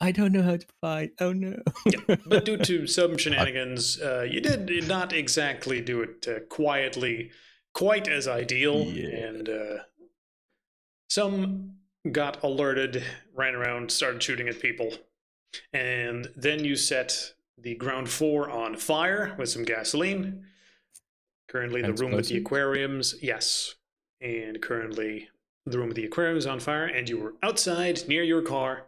I don't know how to fight. Oh no. Yeah, but due to some shenanigans, you did not exactly do it quietly, quite as ideal, Yeah. and some got alerted, ran around, started shooting at people, and then you set the ground floor on fire with some gasoline. Currently, the room with the Explosives? aquariums, yes, and currently the room with the aquarium is on fire, and you were outside near your car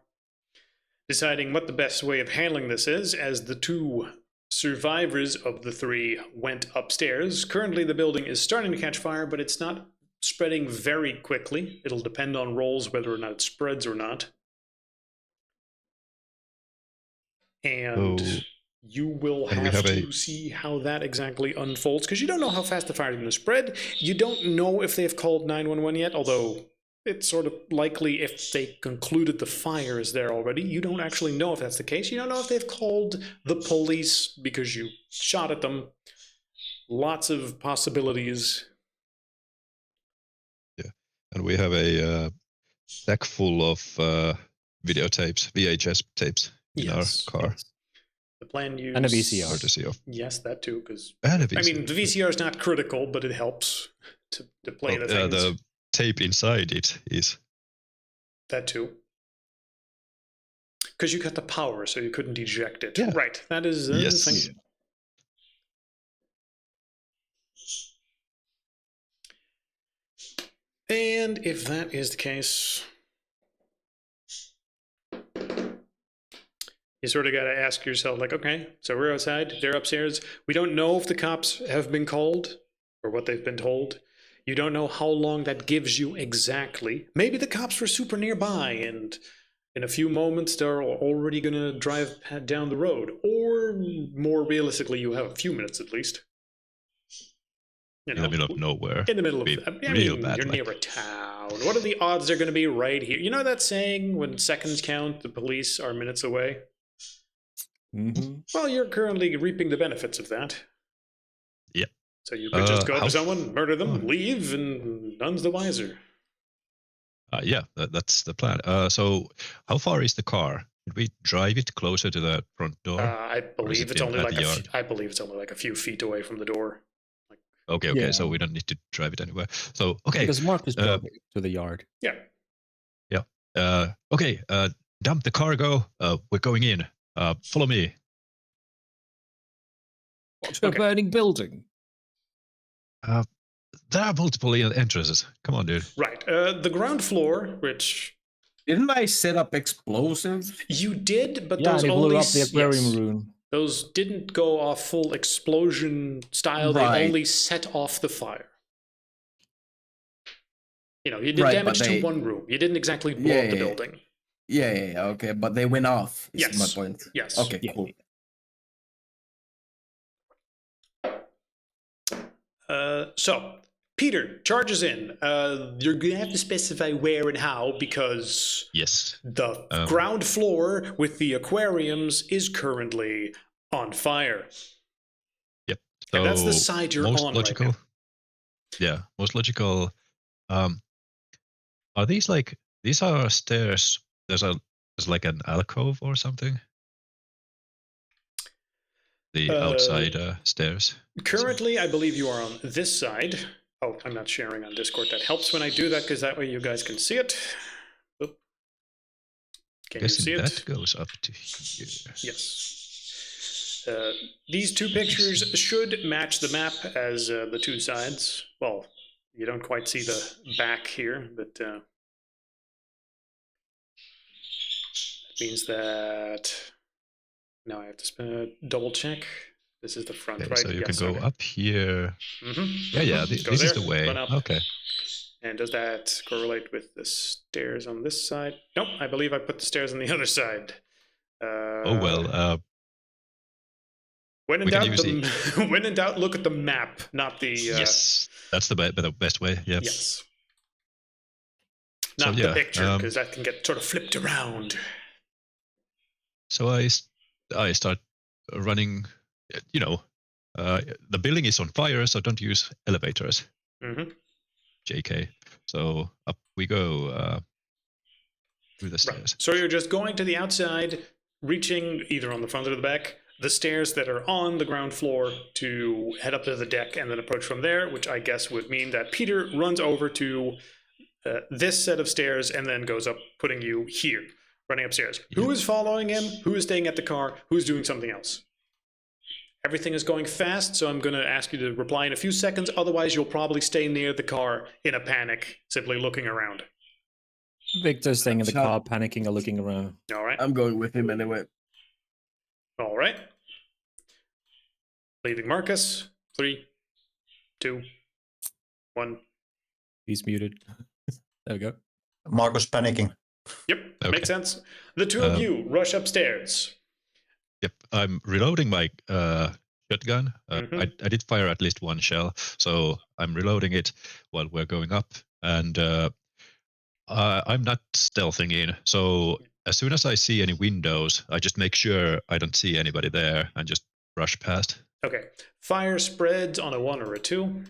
deciding what the best way of handling this is, as the two survivors of the three went upstairs. Currently, the building is starting to catch fire, but it's not spreading very quickly. It'll depend on rolls whether or not it spreads or not. And So, you will and we have have a to see how that exactly unfolds because you don't know how fast the fire is going to spread. You don't know if they've called 911 yet, although it's sort of likely if they concluded the fire is there already. You don't actually know if that's the case. You don't know if they've called the police because you shot at them. Lots of possibilities. yeah, and we have a stack full of videotapes, VHS tapes in our Yes. car. Yes. The plan used... And a VCR. Courtesy of Yes, that too, because... and a I VCR. mean, the VCR is not critical, but it helps to play the things. The tape inside it is. That too. Because you cut the power, so you couldn't eject it. Yeah. Right. That is Yes. the thing. And if that is the case, you sort of got to ask yourself, like, okay, so we're outside, they're upstairs. We don't know if the cops have been called or what they've been told. You don't know how long that gives you exactly. Maybe the cops were super nearby and in a few moments they're already going to drive down the road. Or more realistically, you have a few minutes at least. You know, in the middle of nowhere. in the middle of, real bad, you're like. near a town. What are the odds they're going to be right here? You know that saying, when seconds count, the police are minutes away? Mm-hmm. Well, you're currently reaping the benefits of that. Yeah. So you could just go up how to someone, murder them, far? leave, and none's the wiser. Yeah, that's the plan. So how far is the car? Should we drive it closer to the front door? I believe it it's in only at like the yard? I believe it's only like a few feet away from the door. Okay, Yeah. so we don't need to drive it anywhere. So, okay. Because Marcus drove it to the yard. Yeah. Yeah. Okay, dump the cargo. We're going in. Follow me. To a Okay. burning building. There are multiple entrances. Come on, dude. Right. The ground floor, which Didn't I set up explosives? you did, but Yeah, those they only blew up the aquarium yes. room. Those didn't go off full explosion style. Right. They only set off the fire. You know, you did Right, damage but to they- one room. You didn't exactly blow up the Yeah. building. Yeah, okay, but they went off. Is Yes. my point. Yes. Okay, Yeah. cool. So Peter charges in. You're gonna have to specify where and how because Yes. the Um, ground floor with the aquariums is currently on fire. Yep. And that's the So, side you're most on logical. right now. Yeah, most logical. Are these like these are stairs? There's like an alcove or something. The outside stairs. Currently, I believe you are on this side. Oh, I'm not sharing on Discord. That helps when I do that because that way you guys can see it. Oop. Can you Guessing see that it? goes up to here. Yes. These two pictures should match the map as the two sides. Well, you don't quite see the back here, but that means that now I have to double check. This is the front, Okay, right? so you can Yes, go okay. up here. Mm-hmm. Yeah. Go This is there, the way. run up. Okay. And does that correlate with the stairs on this side? Nope, I believe I put the stairs on the other side. Oh well. When in we can doubt, use when in doubt, look at the map, not the. Yes, that's the best way. Yep. Yes. So, Not yeah, the picture, because that can get sort of flipped around. So I start running. The building is on fire, so don't use elevators. Mm-hmm. JK. So up we go. through the Right. stairs. So you're just going to the outside, reaching either on the front or the back, the stairs that are on the ground floor to head up to the deck and then approach from there, which I guess would mean that Peter runs over to this set of stairs and then goes up, putting you here, running upstairs. Who is following him? Who is staying at the car? Who's doing something else? Everything is going fast, so I'm going to ask you to reply in a few seconds. Otherwise, you'll probably stay near the car in a panic, simply looking around. Victor's staying in the Shut- car, panicking or looking around. All right. I'm going with him anyway. All right. Leaving Marcus. 3, 2, 1. He's muted. There we go. Marcus panicking. Yep, Okay. makes sense. The two of you rush upstairs. Yep, I'm reloading my shotgun. I did fire at least one shell, so I'm reloading it while we're going up. And I'm not stealthing in, so as soon as I see any windows, I just make sure I don't see anybody there and just rush past. Okay. Fire spreads on a 1 or a 2.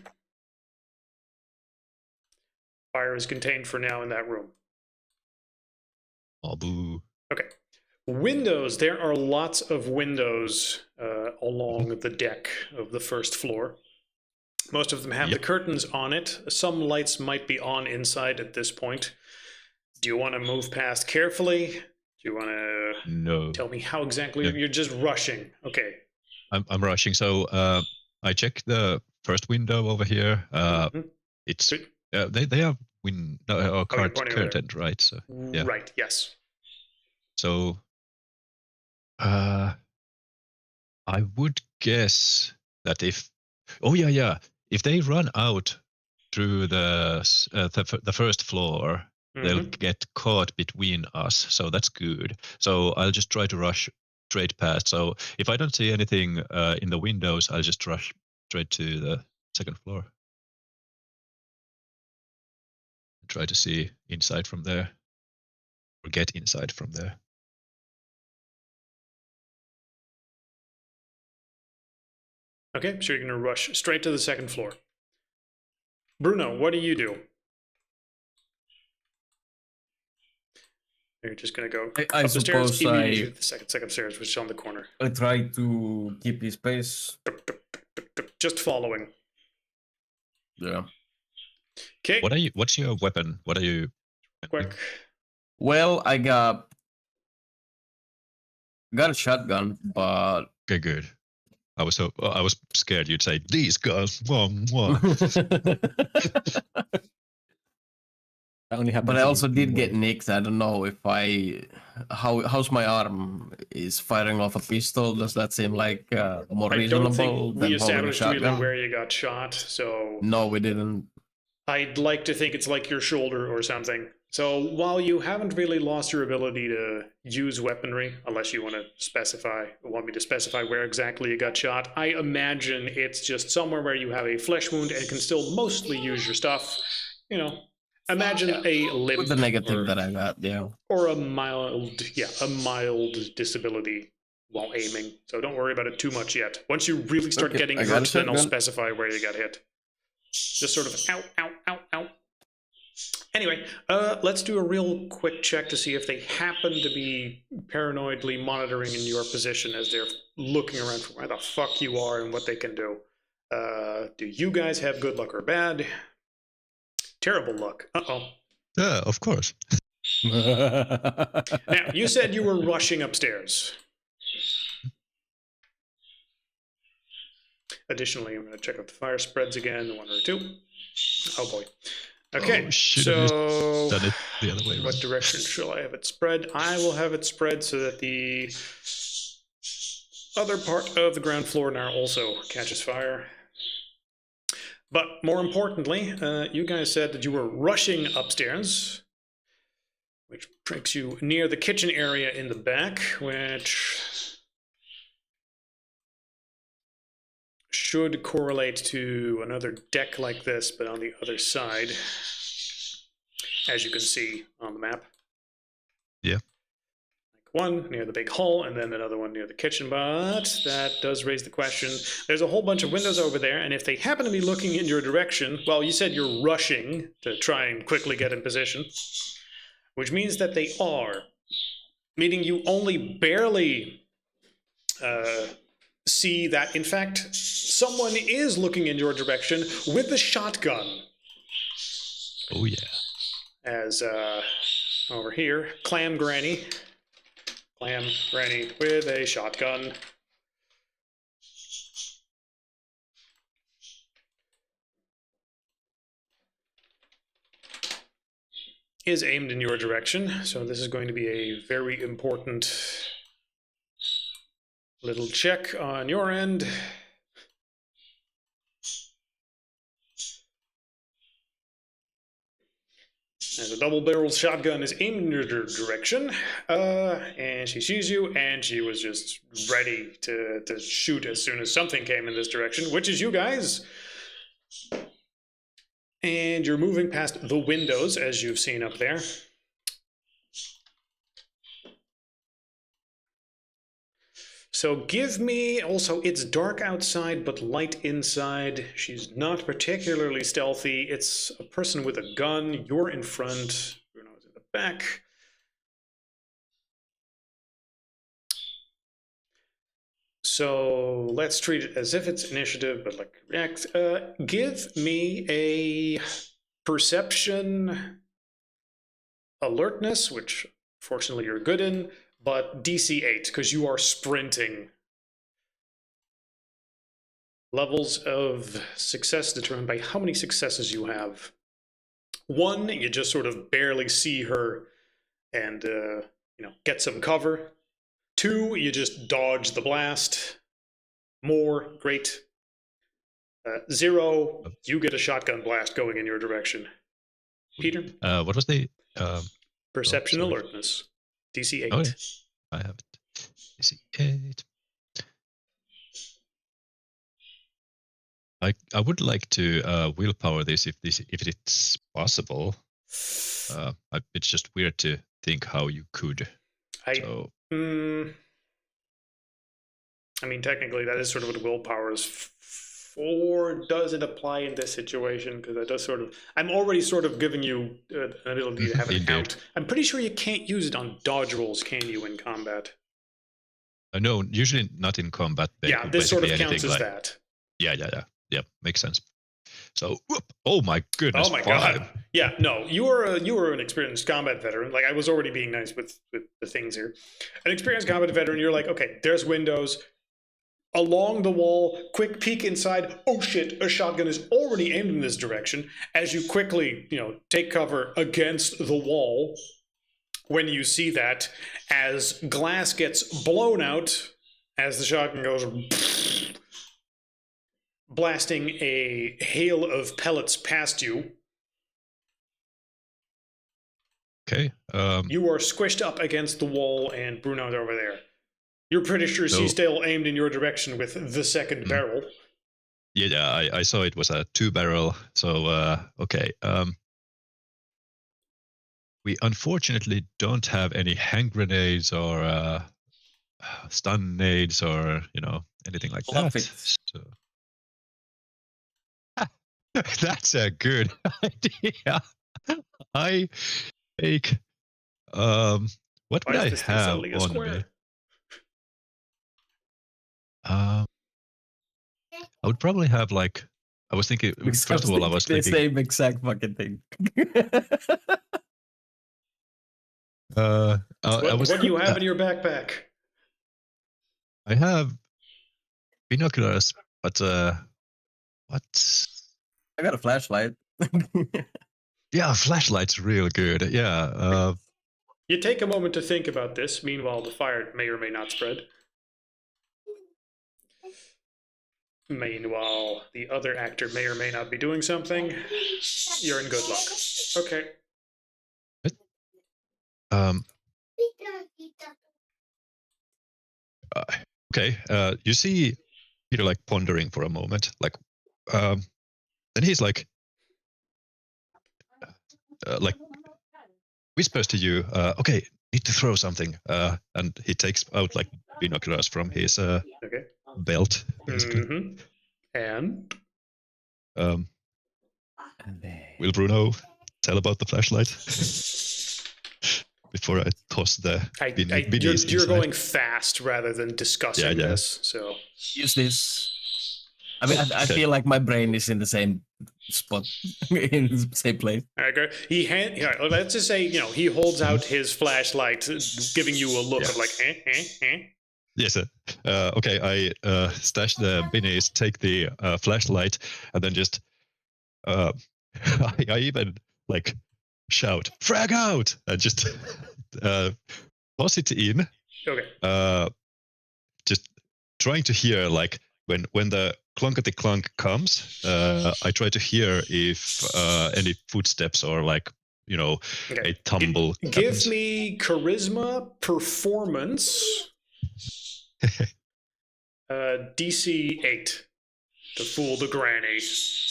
Fire is contained for now in that room. Oh, boo. Okay. Windows. There are lots of windows along the deck of the first floor. Most of them have the curtains on it. Some lights might be on inside at this point. Do you want to move past carefully? Do you want to No. tell me how exactly? Yeah. You're just rushing. Okay. I'm rushing, so I check the first window over here. It's Sweet. they have pointing over curtain, right? So yeah. Right, yes. So I would guess that if they run out through the first floor, they'll get caught between us. So that's good. So I'll just try to rush straight past. So if I don't see anything in the windows, I'll just rush straight to the second floor. Try to see inside from there, or get inside from there. Okay, so you're going to rush straight to the second floor. Bruno, what do you do? You're just going to go I up the stairs suppose immediately to the second set of stairs, which is on the corner. I try to keep his pace. Just following. Yeah. Okay, What's your weapon? What are you? quick. Well, I got a shotgun, but Okay, good. I was scared you'd say these guys. One. That only happens. but I in also did get one. nicked. I don't know if how's my arm? Is firing off a pistol? Does that seem like more I reasonable don't think than we holding a established really shotgun? where you got shot, so No, we didn't. I'd like to think it's like your shoulder or something. So while you haven't really lost your ability to use weaponry, unless you want me to specify where exactly you got shot, I imagine it's just somewhere where you have a flesh wound and can still mostly use your stuff. You know, imagine a limp With the negative or, that I got, yeah. or a mild disability while aiming. So don't worry about it too much yet. Once you really start Okay, getting I got hurt, a then I'll shotgun. specify where you got hit. Just sort of ow, ow, ow, ow. Anyway, let's do a real quick check to see if they happen to be paranoidly monitoring in your position as they're looking around for where the fuck you are and what they can do. Do you guys have good luck or bad? Terrible luck. Uh-oh. Yeah, of course. Now, you said you were rushing upstairs. Additionally, I'm going to check out the fire spreads again, 1 or 2. Oh boy. Okay, Oh, should have so done it the other way around. what direction shall I have it spread? I will have it spread so that the other part of the ground floor now also catches fire. But more importantly, you guys said that you were rushing upstairs, which brings you near the kitchen area in the back, which should correlate to another deck like this, but on the other side, as you can see on the map. Yeah. One near the big hall, and then another one near the kitchen, but that does raise the question. There's a whole bunch of windows over there, and if they happen to be looking in your direction, well, you said you're rushing to try and quickly get in position. which means that they are, meaning you only barely see that, in fact, someone is looking in your direction with a shotgun. Oh yeah. As over here, Clam Granny with a shotgun. Is aimed in your direction, so this is going to be a very important little check on your end. As a double-barreled shotgun is aimed in your direction, and she sees you, and she was just ready to shoot as soon as something came in this direction, which is you guys. And you're moving past the windows, as you've seen up there. So give me, also, it's dark outside, but light inside. She's not particularly stealthy. It's a person with a gun. You're in front. Bruno's in the back. So let's treat it as if it's initiative, but like react. Give me a perception alertness, which fortunately you're good in, but DC 8, because you are sprinting. Levels of success determined by how many successes you have. 1, you just sort of barely see her and get some cover. 2, you just dodge the blast. More, great. 0, you get a shotgun blast going in your direction. Peter? What was the Perception alertness. DC 8. Oh, yeah. I have it. DC 8. I would like to willpower this if it's possible. It's just weird to think how you could. I mean, technically, that is sort of what willpower is for. Does it apply in this situation? Because that does sort of. I'm already sort of giving you an ability to have an account. I'm pretty sure you can't use it on dodge rolls, can you, in combat? No, usually not in combat. Yeah, this sort of counts as that. Yeah, makes sense. So, whoop, oh my goodness! Oh my god! Yeah, no, you were an experienced combat veteran. Like, I was already being nice with the things here. An experienced combat veteran, you're like, okay, there's windows along the wall. Quick peek inside. Oh shit! A shotgun is already aimed in this direction. As you quickly, take cover against the wall. When you see that, as glass gets blown out, as the shotgun goes. Blasting a hail of pellets past you. Okay. You are squished up against the wall, and Bruno's over there. You're pretty sure she's still aimed in your direction with the second barrel. Yeah, I saw it was a 2-barrel. So, okay. We unfortunately don't have any hand grenades or stun nades or anything like that. So. That's a good idea. I take what would I have on me? I would probably have I was thinking first of all I was thinking the same exact fucking thing. What do you have in your backpack? I have binoculars, but what? I got a flashlight. Yeah, flashlight's real good. Yeah. You take a moment to think about this. Meanwhile, the fire may or may not spread. Meanwhile, the other actor may or may not be doing something. You're in good luck. Okay. Okay. You see Peter pondering for a moment, then he's whispers to you, okay, need to throw something, and he takes out binoculars from his belt, basically. Mm-hmm. And will Bruno tell about the flashlight? before I toss the biddies you're inside. going fast rather than discussing Yeah. this. So Use this. I mean, I feel like my brain is in the same spot, in the same place. all right, good. Let's just say he holds out his flashlight, giving you a look of like, Yes, sir. Okay, I stash the biddies, take the flashlight, and then just I even like shout "frag out" and just toss it in. Okay. Just trying to hear like when the clunkety clunk comes. I try to hear if any footsteps or like Okay. a tumble. Give happens. me charisma performance. DC 8 to fool the granny.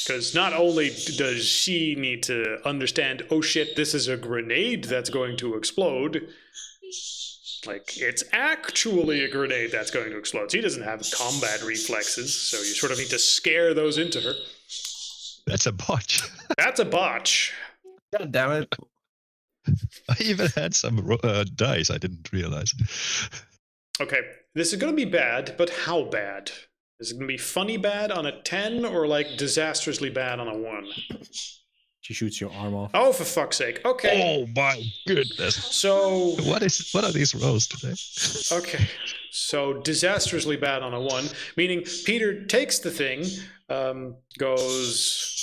Because not only does she need to understand, oh shit, this is a grenade that's going to explode. Like, it's actually a grenade that's going to explode. She doesn't have combat reflexes, so you sort of need to scare those into her. That's a botch. That's a botch. God damn it. I even had some dice I didn't realize. Okay, this is going to be bad, but how bad? Is it going to be funny bad on a 10 or like disastrously bad on a 1? She shoots your arm off. Oh, for fuck's sake. Okay. Oh my goodness. So, What are these rolls today? okay. So, disastrously bad on a 1, meaning Peter takes the thing, goes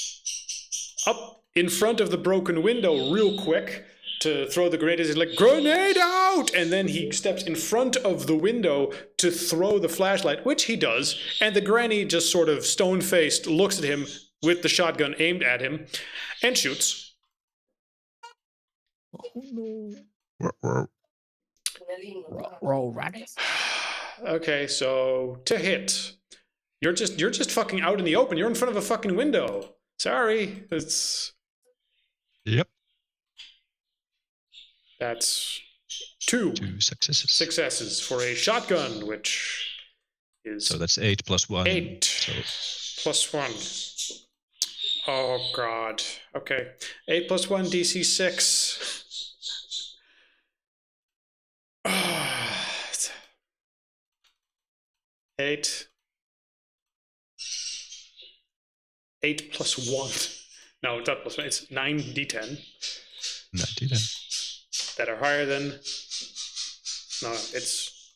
up in front of the broken window real quick to throw the grenade. He's like, grenade out! And then he steps in front of the window to throw the flashlight, which he does. And the granny just sort of stone-faced looks at him with the shotgun aimed at him and shoots. Oh no. Well, Roll rabbit. Okay, so to hit. You're just fucking out in the open. You're in front of a fucking window. Sorry. Yep. That's 2 successes for a shotgun, which is So that's 8 plus 1. 8 So plus 1. Oh god. Okay. 8 plus 1 DC 6. 8. 8 plus 1. No, it's not plus 1. It's 9 D10 90 then. that are higher than... No, it's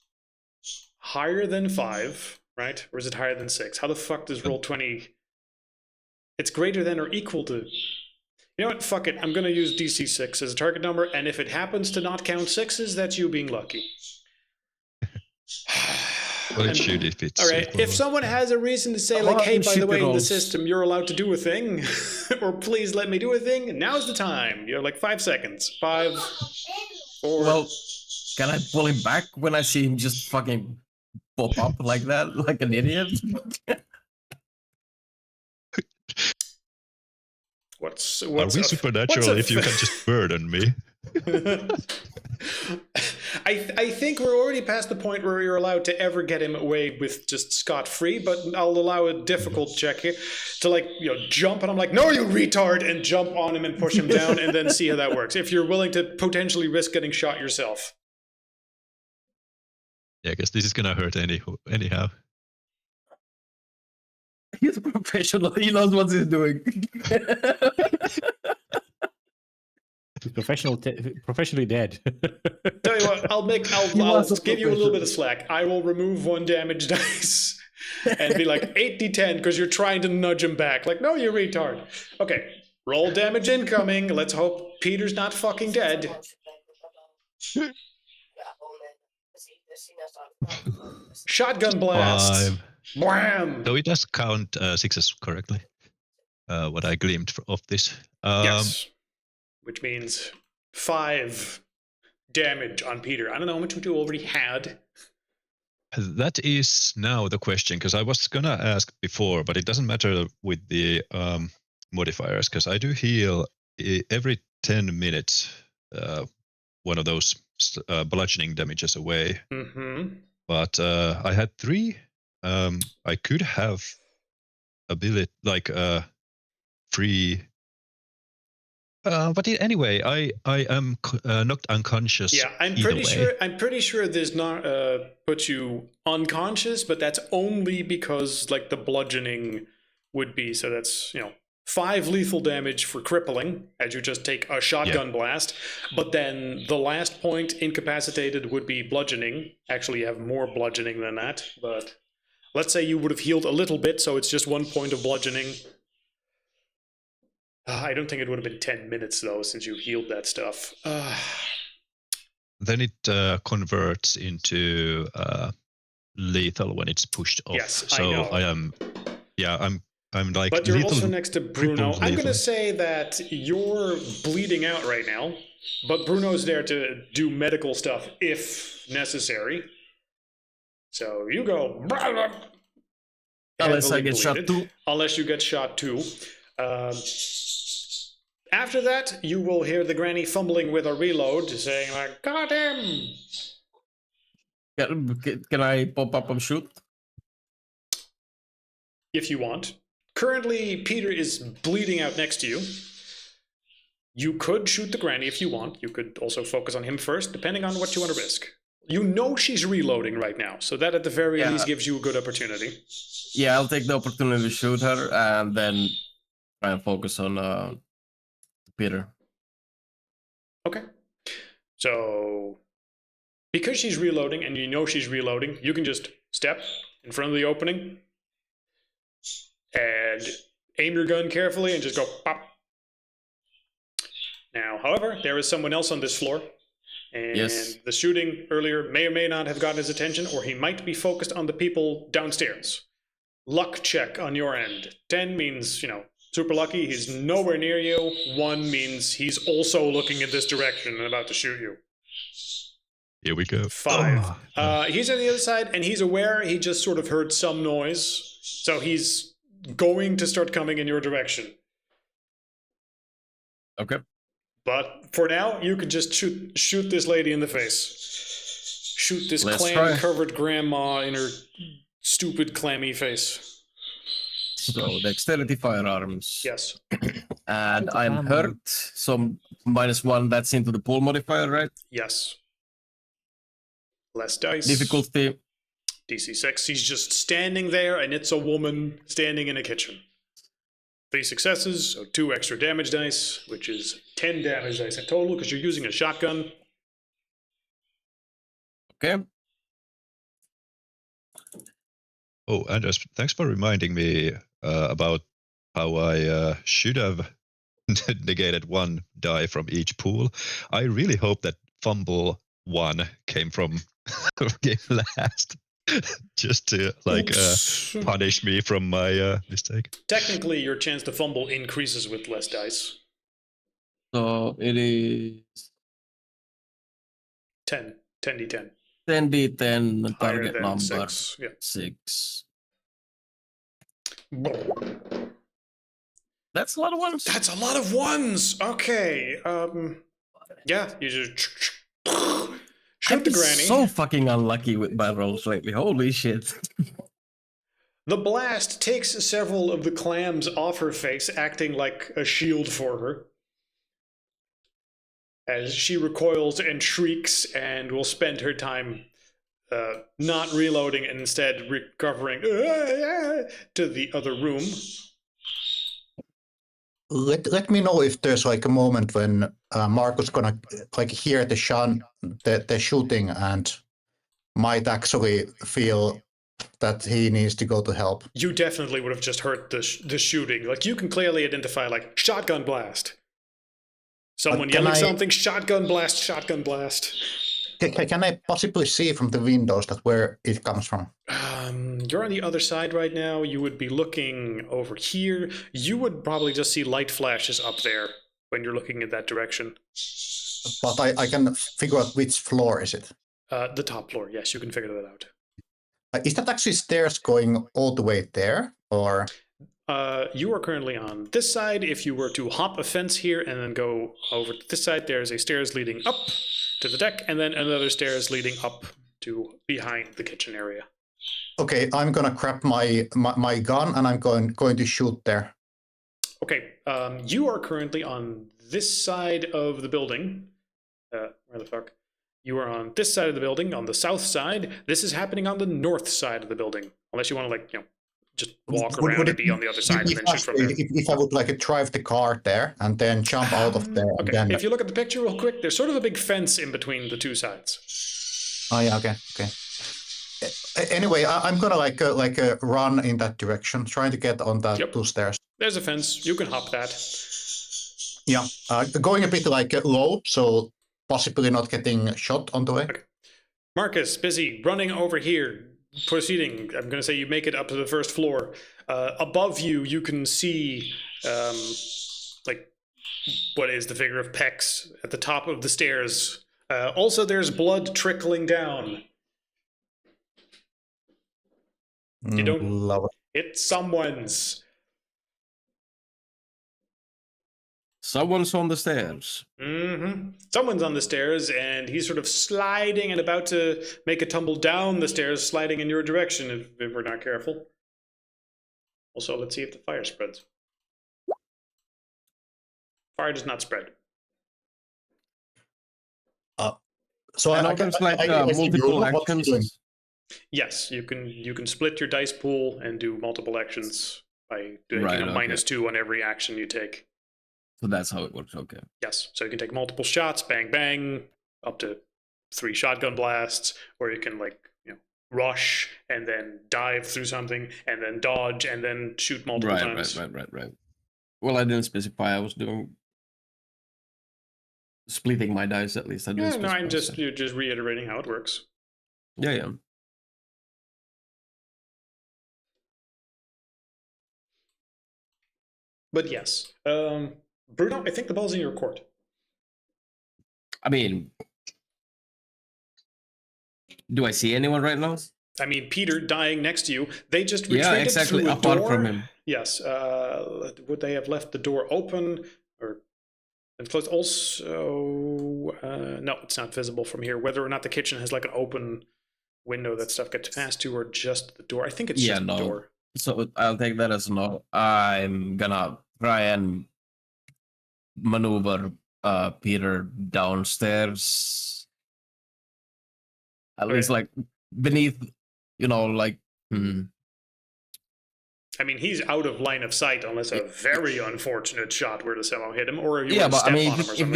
higher than 5, right? Or is it higher than 6? How the fuck does roll 20... It's greater than or equal to... You know what? Fuck it. I'm going to use DC 6 as a target number, and if it happens to not count 6s, that's you being lucky. Well, it should if it's... All right. If someone has a reason to say, like, hey, by the way, in the system, you're allowed to do a thing, or please let me do a thing, now's the time. You have like 5 seconds. 5, 4... Well, can I pull him back when I see him just fucking pop up like that, like an idiot? What's Are we supernatural if you can just burden me? I think we're already past the point where you're allowed to ever get him away with just scot-free, but I'll allow a difficult check here to, like, jump, and I'm like, no, you retard, and jump on him and push him down, and then see how that works. If you're willing to potentially risk getting shot yourself. Yeah, I guess this is gonna hurt anyhow. He's a professional. He knows what he's doing. Professionally dead. Tell you what, I'll give you a little bit of slack. I will remove 1 damage dice and be like 8d10 because you're trying to nudge him back. Like, no, you retard. Okay, roll damage incoming. Let's hope Peter's not fucking dead. Shotgun blast. 5. Wham! So it does count 6s correctly. What I gleaned of this. Yes. Which means 5 damage on Peter. I don't know how much you already had. That is now the question, because I was gonna ask before, but it doesn't matter with the modifiers, because I do heal every 10 minutes one of those bludgeoning damages away. Mm-hmm. But I had 3. I could have ability like free Anyway, I am knocked unconscious. Yeah, I'm either pretty way. sure. I'm pretty sure this not put you unconscious, but that's only because like the bludgeoning would be. So that's 5 lethal damage for crippling as you just take a shotgun blast. But then the last point incapacitated would be bludgeoning. Actually, you have more bludgeoning than that. But let's say you would have healed a little bit, so it's just 1 point of bludgeoning. I don't think it would have been 10 minutes, though, since you healed that stuff. Then it converts into lethal when it's pushed off. Yes, I so know. I am, I'm like. But you're lethal, also next to Bruno. crippled I'm going to lethal. say that you're bleeding out right now, but Bruno's there to do medical stuff if necessary. So you go. Unless I heavily get shot bleeded. too. Unless you get shot too. After that, you will hear the granny fumbling with a reload, saying like, "Got him!" Can I pop up and shoot? If you want. Currently, Peter is bleeding out next to you. You could shoot the granny if you want. You could also focus on him first, depending on what you want to risk. You know she's reloading right now, so that at the very least gives you a good opportunity. Yeah, I'll take the opportunity to shoot her and then try and focus on Peter. Okay. So, because she's reloading and you know she's reloading, you can just step in front of the opening and aim your gun carefully and just go pop. Now, however, there is someone else on this floor, and the shooting earlier may or may not have gotten his attention, or he might be focused on the people downstairs. Luck check on your end. 10 means, super lucky, he's nowhere near you. 1 means he's also looking in this direction and about to shoot you. Here we go. 5. Oh. He's on the other side, and he's aware he just sort of heard some noise, so he's going to start coming in your direction. Okay. But for now, you could just shoot this lady in the face. Shoot this clam-covered grandma in her stupid, clammy face. So, dexterity firearms. Yes. And I'm hurt, so -1, that's into the pool modifier, right? Yes. Less dice. Difficulty. DC 6. He's just standing there, and it's a woman standing in a kitchen. 3 successes, so 2 extra damage dice, which is 10 damage dice in total, because you're using a shotgun. Okay. Oh, Andres, thanks for reminding me about how I should have negated 1 die from each pool. I really hope that fumble 1 came from game last. Just to punish me from my mistake. Technically, your chance to fumble increases with less dice. So it is 10. 10d10. 10d10 target than number 6. Yeah. 6. That's a lot of ones. That's a lot of ones. Okay. Yeah, you just shoot the granny. So fucking unlucky with my rolls lately. Holy shit. The blast takes several of the clams off her face, acting like a shield for her. As she recoils and shrieks and will spend her time not reloading and instead recovering to the other room. Let me know if there's like a moment when Marco's gonna like hear the shooting and might actually feel that he needs to go to help. You definitely would have just heard the shooting. Like you can clearly identify like shotgun blast. Someone yelling something, shotgun blast, shotgun blast. Can I possibly see from the windows that where it comes from? You're on the other side right now. You would be looking over here. You would probably just see light flashes up there when you're looking in that direction. But I can figure out which floor is it. The top floor, yes, you can figure that out. Is that actually stairs going all the way there, or? You are currently on this side. If you were to hop a fence here and then go over to this side, there's a stairs leading up to the deck, and then another stairs leading up to behind the kitchen area. Okay, I'm gonna grab my gun and I'm going to shoot there. Okay, you are currently on this side of the building. Where the fuck? You are on this side of the building, on the south side. This is happening on the north side of the building. Unless you want to, like, just walk around and be on the other side and then shoot from there. If I would like drive the car there and then jump out of there, Okay, and then if you look at the picture real quick, there's sort of a big fence in between the two sides. oh yeah, okay. Anyway, I'm gonna run in that direction, trying to get on that Yep. two stairs. There's a fence. You can hop that. Yeah, going a bit low, so possibly not getting shot on the way. Okay. Marcus, busy running over here. Proceeding. I'm going to say you make it up to the first floor. Above you, you can see, what is the figure of Pex at the top of the stairs. Also, there's blood trickling down. You don't. Love it. It's someone's. Someone's on the stairs. Someone's on the stairs, and he's sort of sliding and about to make a tumble down the stairs, sliding in your direction if we're not careful. Also, let's see if the fire spreads. Fire does not spread. So I know there's multiple what's he doing? actions. Yes, you can split your dice pool and do multiple actions by doing Right, a okay. -2 on every action you take. So that's how it works. Okay. Yes, so you can take multiple shots, bang bang, up to 3 shotgun blasts, or you can rush and then dive through something and then dodge and then shoot multiple times. Right. Well, I didn't specify. I was doing splitting my dice at least. I didn't Yeah, no, specify, I'm so- you're just reiterating how it works. Yeah. But yes, Bruno, I think the ball's in your court. I mean, do I see anyone right now? I mean, Peter dying next to you. They just retreated Yeah, exactly. through a Apart door. from him. Yes. Would they have left the door open or and closed? Also, no, it's not visible from here. Whether or not the kitchen has like an open window that stuff gets passed to, or just the door. I think it's Yeah, just no. the door. So I'll take that as no. I'm gonna try and maneuver Peter downstairs. At Okay. least like beneath, I mean, he's out of line of sight unless a very unfortunate shot were to somehow hit him, or you yeah, were to but I step mean, on him or if something.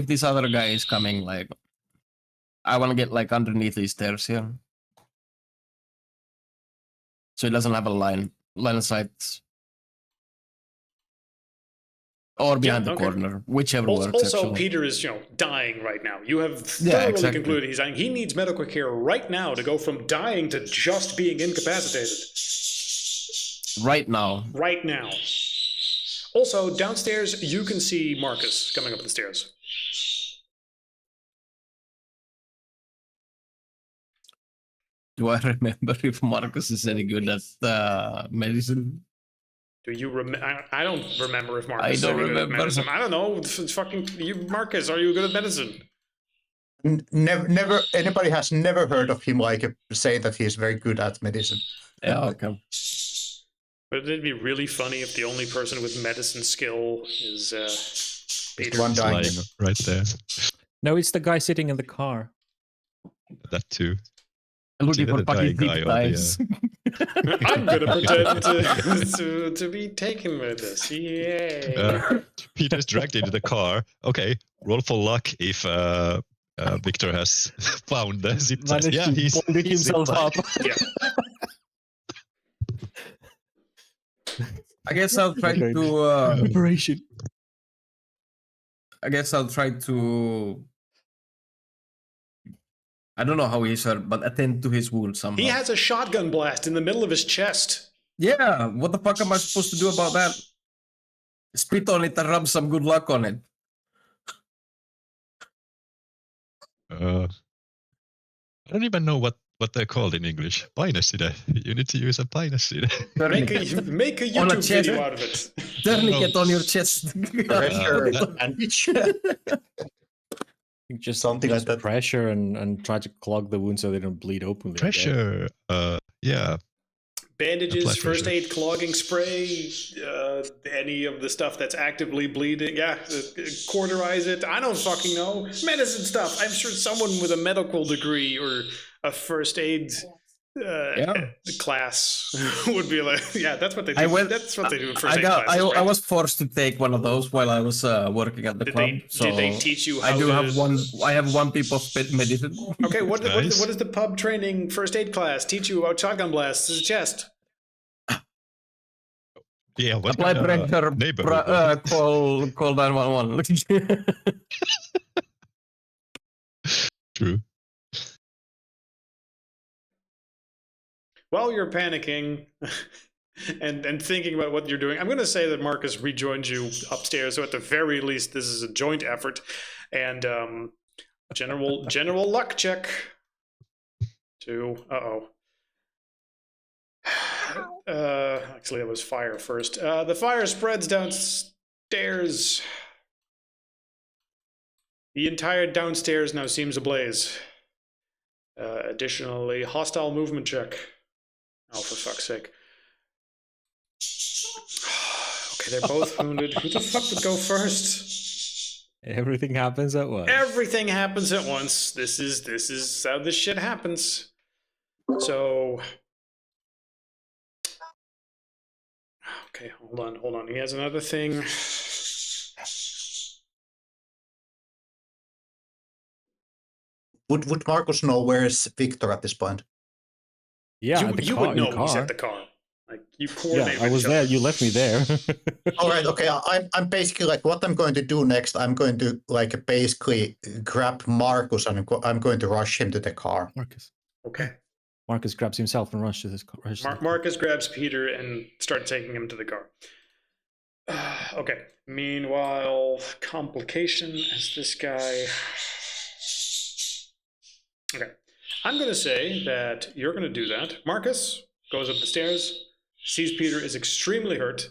this other guy is coming, like, I want to get like underneath these stairs here, so he doesn't have a line of sight, or behind the okay. corner, whichever Also, works. Actually. Peter is dying right now. You have Yeah, thoroughly exactly. concluded he's dying. He needs medical care right now to go from dying to just being incapacitated. Right now. Right now. Also, downstairs, you can see Marcus coming up the stairs. Do I remember if Marcus is any good at medicine? Do you remember? I don't remember if Marcus I is don't any good at remember. medicine. I don't know. It's fucking you, Marcus. Are you good at medicine? Never. Anybody has never heard of him say that he's very good at medicine. Yeah, okay. But it'd be really funny if the only person with medicine skill is Peter. one dying. Lying right there. No, it's the guy sitting in the car. That too. Looking for the fucking dying guy deep or the, dives. I'm gonna pretend to be taken with this. Yay! Peter's dragged into the car. Okay, roll for luck if Victor has found the zip ties. Managed Yeah, to he's bonded himself up. Yeah. I guess I'll try Okay. to. Operation. I guess I'll try to. I don't know how he's hurt, but attend to his wound somehow. He has a shotgun blast in the middle of his chest. Yeah, what the fuck am I supposed to do about that? Spit on it and rub some good luck on it. I don't even know what they're called in English. Painaside. You need to use a painaside. Make a On a YouTube chest. video out of it. Tourniquet on your chest. Pressure and itch. Just Something like that. pressure and try to clog the wound so they don't bleed openly. I guess. Pressure. Yeah. bandages, Apply first pressure. aid, clogging spray, any of the stuff that's actively bleeding. Yeah, cauterize it. I don't fucking know. Medicine stuff. I'm sure someone with a medical degree or a first aid class would be like, yeah, that's what they do. That's what they do in first aid classes. I right? was forced to take one of those while I was working at the club. Did they teach you how I do to... have one. I have one peep of medicine. Okay, what Nice. does the pub training first aid class teach you about shotgun blasts to the chest? Yeah, what Apply kind of pressure. neighborhood? Call 911. True. While you're panicking and thinking about what you're doing, I'm going to say that Marcus rejoins you upstairs. So at the very least, this is a joint effort. And general luck check. Actually, it was fire first. The fire spreads downstairs. The entire downstairs now seems ablaze. Additionally, hostile movement check. Oh, for fuck's sake. Okay, they're both wounded. Who the fuck would go first? Everything happens at once. Everything happens at once. This is how this shit happens. So... Okay, hold on. He has another thing. Would Marcus know where's Victor at this point? Yeah, you would know he's at the car. Like, you coordinate Yeah, I with was each there. other. You left me there. All right, okay. I'm basically like, what I'm going to do next, I'm going to like basically grab Marcus and I'm going to rush him to the car. Marcus. Okay. Marcus grabs himself and rushes his car. Marcus grabs Peter and starts taking him to the car. Okay. Meanwhile, complication as this guy... Okay. I'm going to say that you're going to do that. Marcus goes up the stairs, sees Peter is extremely hurt,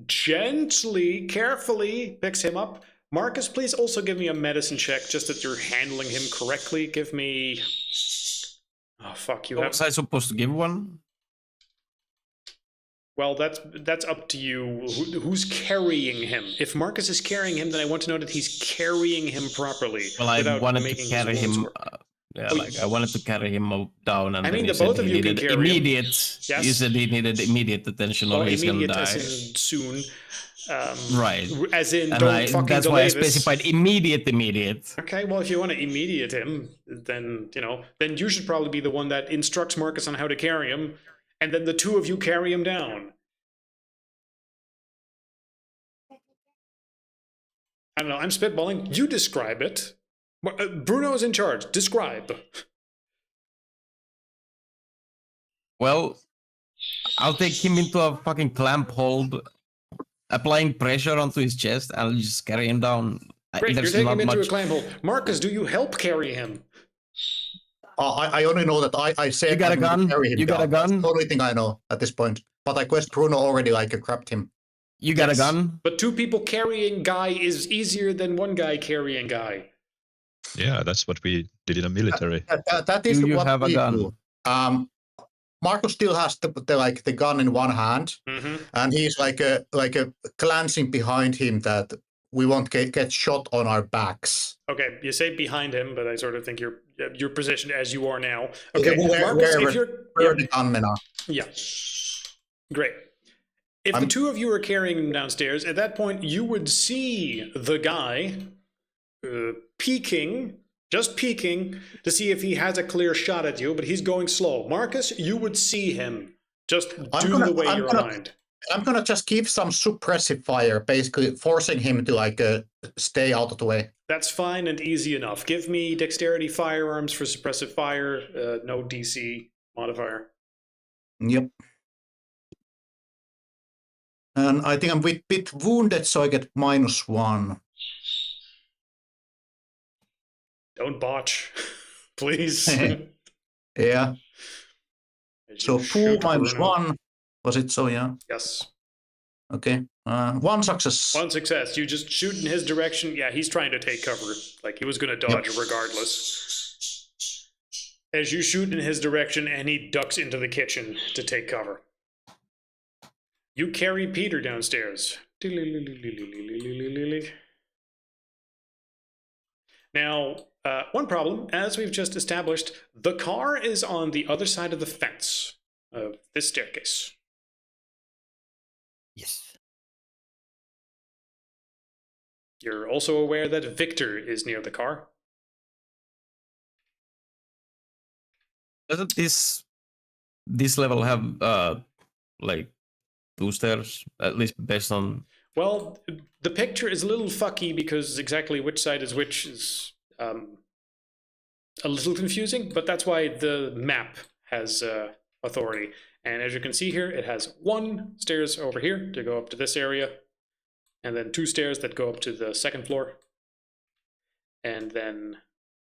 gently, carefully picks him up. Marcus, please also give me a medicine check, just that you're handling him correctly. Give me... Oh, fuck, you have... Was I supposed to give one? Well, that's up to you. Who's carrying him? If Marcus is carrying him, then I want to know that he's carrying him properly. Well, I without wanted to making his carry wounds him. work. I wanted to carry him down, and I mean, then the said both of he you can needed carry him. immediate. Yes. You said he needed immediate attention, or Well, he's gonna immediate die. as in soon. Right. As in, And don't fucking that's delay why I this. specified immediate. Okay, well, if you want to immediate him, then, then you should probably be the one that instructs Marcus on how to carry him, and then the two of you carry him down. I don't know, I'm spitballing. You describe it. Bruno's in charge. Describe. Well, I'll take him into a fucking clamp hold, applying pressure onto his chest, and I'll just carry him down. Great, you're There's taking not him into much. a clam hole. Marcus, do you help carry him? I only know that I said You got a I'm going to gun? carry him You got a down. That's gun? the only thing I know at this point. But I guess Bruno already like grabbed him. You got Yes. a gun? But two people carrying guy is easier than one guy carrying guy. Yeah, that's what we did in the military. That is Do you what have a we gun? do. Marcus still has the gun in one hand, Mm-hmm. and he's like glancing behind him that we won't get shot on our backs. Okay, you say behind him, but I sort of think you're positioned as you are now. Okay, Where Marcus, if you're... the gunmen are. Yeah. Great. If the two of you are carrying him downstairs, at that point, you would see the guy peeking, just peeking, to see if he has a clear shot at you, but he's going slow. Marcus, you would see him. Just do the way you're aligned. I'm gonna just give some suppressive fire, basically forcing him to like stay out of the way. That's fine and easy enough. Give me dexterity firearms for suppressive fire, no DC modifier. Yep. And I think I'm a bit wounded, so I get -1. Don't botch, please. Yeah. As So you 2 shoot Bruno. -1. Was it so? Yeah. Yes. Okay. 1 success. One success. You just shoot in his direction. Yeah, he's trying to take cover. Like, he was going to dodge regardless. as you shoot in his direction, and he ducks into the kitchen to take cover. You carry Peter downstairs. Now, one problem, as we've just established, the car is on the other side of the fence of this staircase. Yes. You're also aware that Victor is near the car. Doesn't this level have like 2 stairs, at least based on? Well, the picture is a little fucky because exactly which side is which is a little confusing, but that's why the map has authority. And as you can see here, it has 1 stairs over here to go up to this area, and then 2 stairs that go up to the 2nd floor. And then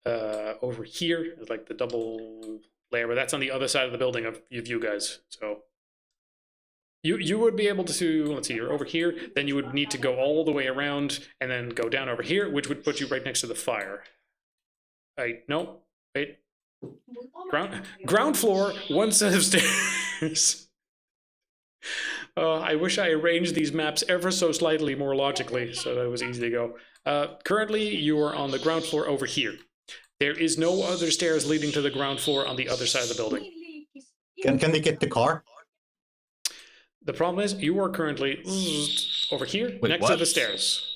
over here is like the double layer, but that's on the other side of the building of you guys. So you would be able to, let's see, you're over here, then you would need to go all the way around and then go down over here, which would put you right next to the fire. No, wait. Ground floor, 1 set of stairs. I wish I arranged these maps ever so slightly more logically so that it was easy to go. Currently, you are on the ground floor over here. There is no other stairs leading to the ground floor on the other side of the building. Can they get the car? The problem is you are currently over here. Wait, next what? to the stairs.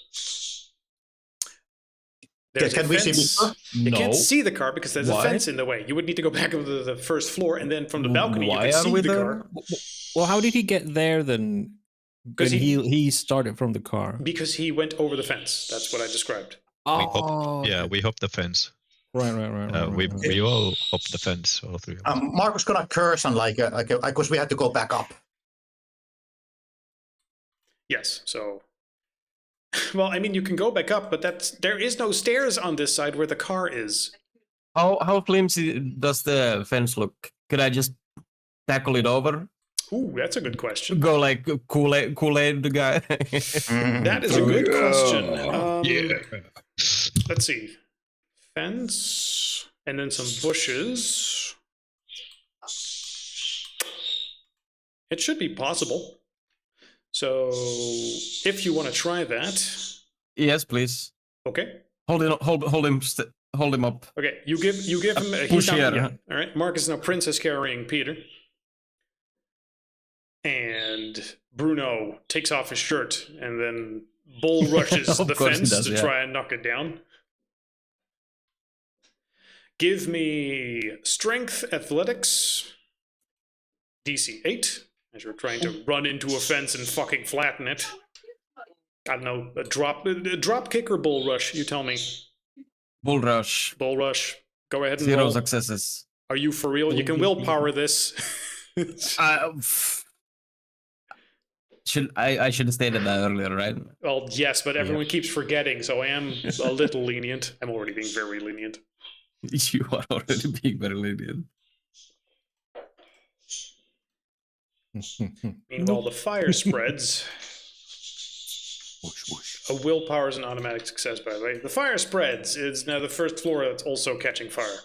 Can we see the car? You No. can't see the car because there's Why? a fence in the way. You would need to go back to the 1st floor, and then from the balcony Why you can are see we the there? car. Well, how did he get there then? 'Cause When he- he started from the car. Because he went over the fence. That's what I described. Oh, Yeah, we hop the fence. right. We all hop the fence, all 3 of us. Marcus gonna curse and because we had to go back up. Yes, so... Well, I mean, you can go back up, but there is no stairs on this side where the car is. How flimsy does the fence look? Could I just tackle it over? Ooh, that's a good question. Go like Kool-Aid the guy? That is a good question. Yeah. Let's see. Fence, and then some bushes. It should be possible. So, if you want to try that, Yes, please. okay. Hold him up. Okay, you give him. He's push down, here. yeah. All right, Marcus is now princess carrying Peter, and Bruno takes off his shirt and then bull rushes Of the course he fence does, to yeah. try and knock it down. Give me strength, athletics, DC 8, as you're trying to run into a fence and fucking flatten it. I don't know, a drop kick or bull rush, you tell me. Bull rush. Bull rush. Go ahead and 0 roll. successes. Are you for real? You can willpower this. I should have stated that earlier, right? Well, yes, but everyone keeps forgetting, so I am a little lenient. I'm already being very lenient. You are already being very lenient. Meanwhile, the fire spreads. A willpower is an automatic success, by the way. The fire spreads. It's now the 1st floor that's also catching fire.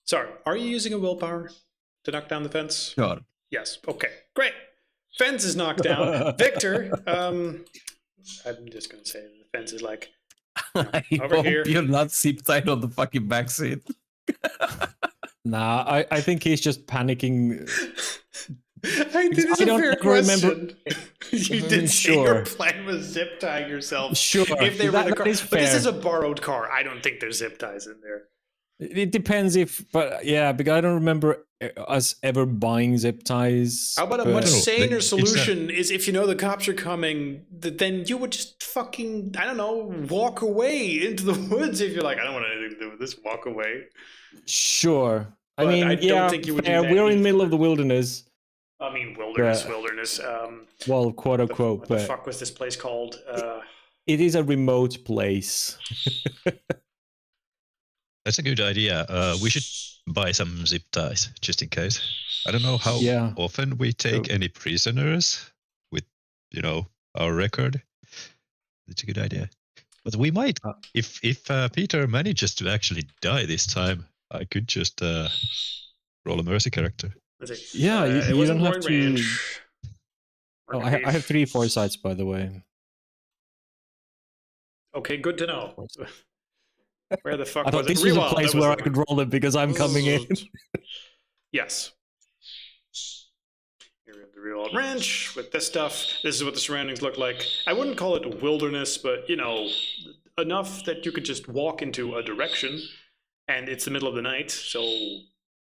Sorry, are you using a willpower to knock down the fence? Sure. Yes. Okay. Great. Fence is knocked down. Victor, I'm just gonna say the fence is like I Over hope here. you're not zip tied on the fucking backseat. Nah, I think he's just panicking. It's I a don't fair remember- question. You did say your Sure. plan was zip tying yourself. Sure, If they were that- the car, that is but this fair. is a borrowed car. I don't think there's zip ties in there. It depends but yeah, because I don't remember us ever buying zip ties. How about a but- much No, saner it's solution is if you know the cops are coming, then you would just fucking, I don't know, walk away into the woods if you're like, I don't want anything to do with this, walk away. Sure. I But mean, I don't yeah, think you would do fair, that we're in the either. middle of the wilderness. I mean, wilderness. Well, quote unquote, What the but fuck was this place called? it is a remote place. That's a good idea. We should buy some zip ties just in case. I don't know how Yeah. often we take So- any prisoners with, our record. It's a good idea. But we might, if Peter manages to actually die this time, I could just roll a mercy character. Let's see. Yeah, it you wasn't don't have point to. range. Oh, I have 3 foresights, by the way. Okay, good to know. Where the fuck I thought was it? this was a Rewild, place that was where I the could roll it because I'm coming in. Yes. Here we have the real ranch with this stuff. This is what the surroundings look like. I wouldn't call it wilderness, but you know, enough that you could just walk into a direction, and it's the middle of the night. So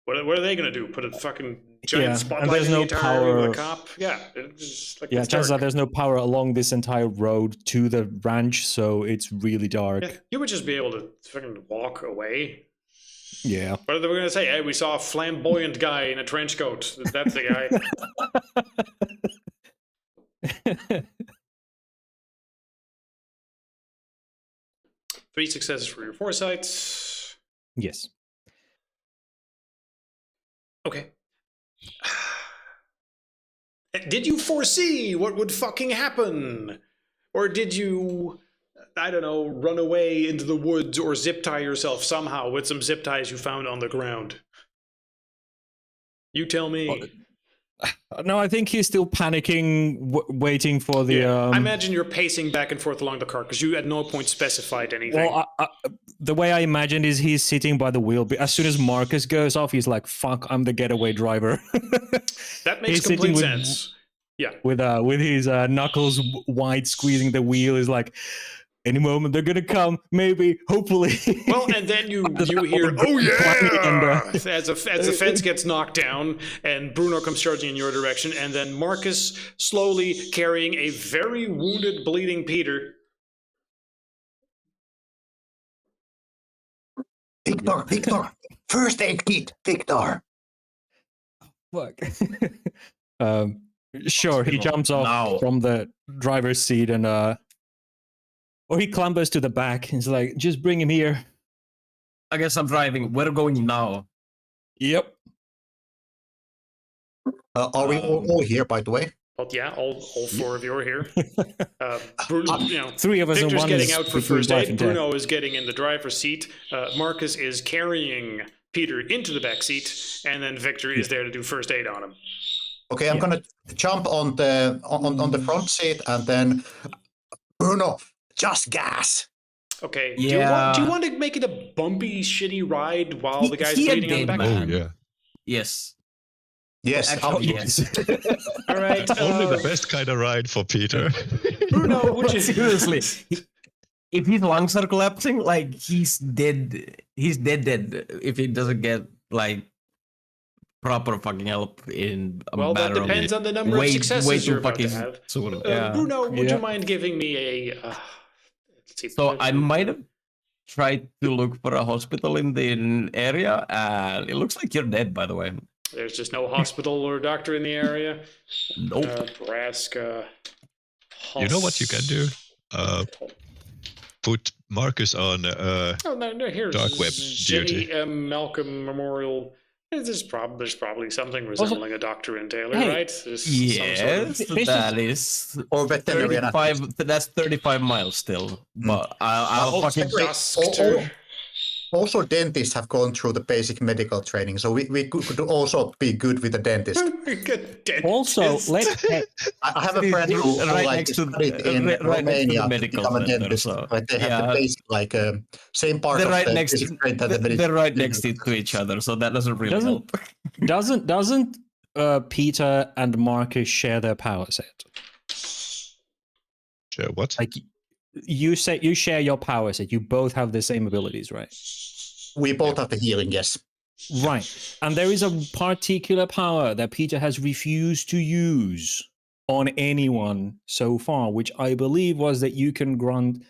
what are they gonna do? Put a fucking giant spotlight in the entire area with a cop? Yeah, it's like Yeah, it's turns dark. out there's no power along this entire road to the ranch, so it's really dark. Yeah, you would just be able to fucking walk away. Yeah. What are they going to say? Hey, we saw a flamboyant guy in a trench coat. That's the guy. 3 successes for your foresights. Yes. Okay. Did you foresee what would fucking happen? Or did you, I don't know, run away into the woods or zip tie yourself somehow with some zip ties you found on the ground? You tell me. No, I think he's still panicking, waiting for the. I imagine you're pacing back and forth along the car because you at no point specified anything. Well, the way I imagined is he's sitting by the wheel. But as soon as Marcus goes off, he's like, "Fuck, I'm the getaway driver." That makes he's complete sitting sense. Yeah. With his knuckles wide, squeezing the wheel, is like, any moment they're gonna come, maybe, hopefully. Well, and then you hear, "Oh yeah!" as the fence gets knocked down, and Bruno comes charging in your direction, and then Marcus slowly carrying a very wounded, bleeding Peter. Victor, first aid kit, Victor. Fuck. Sure, he jumps off from the driver's seat and or he clambers to the back. He's like, just bring him here. I guess I'm driving. We're going now. Yep. Are we all here, by the way? Well, yeah, all 4 of you are here. Bruno, 3 of us Victor's and 1 getting is out for between first life aid. and death. Bruno is getting in the driver's seat. Marcus is carrying Peter into the back seat, and then Victor is there to do first aid on him. Okay, I'm gonna jump on the front seat and then Bruno, just gas. Okay. Yeah. Do you want to make it a bumpy, shitty ride while the guy's bleeding on the back? Oh yeah. Yes. Yes. Actually, yes. All right. Only the best kind of ride for Peter. Bruno, would you Seriously, if his lungs are collapsing, like he's dead. He's dead. If he doesn't get like proper fucking help in a Well, that matter depends of on the number of successes you're about to have. Bruno, would you mind giving me a? Let's see. So I might have tried to look for a hospital in the area, and it looks like you're dead. By the way, there's just no hospital or doctor in the area. Nope. Nebraska. You know what you can do? Put Marcus on here's dark web duty. J.M. Malcolm Memorial. There's probably something resembling a doctor in Taylor, right? Yes, that is. Or veterinarian. 35, that's 35 miles still. But I'll fucking. Also, dentists have gone through the basic medical training, so we could also be good with a dentist. Also, let's. I have a friend who studied in Romania to become a dentist. Right? They have the basic, same part they're of right next to, they're right next to each other, so that doesn't really help. Doesn't Peter and Marcus share their power set? Share what? Like, you say you share your power set. You both have the same abilities, right? We both have the healing, yes. Right. And there is a particular power that Peter has refused to use on anyone so far, which I believe was that you can grant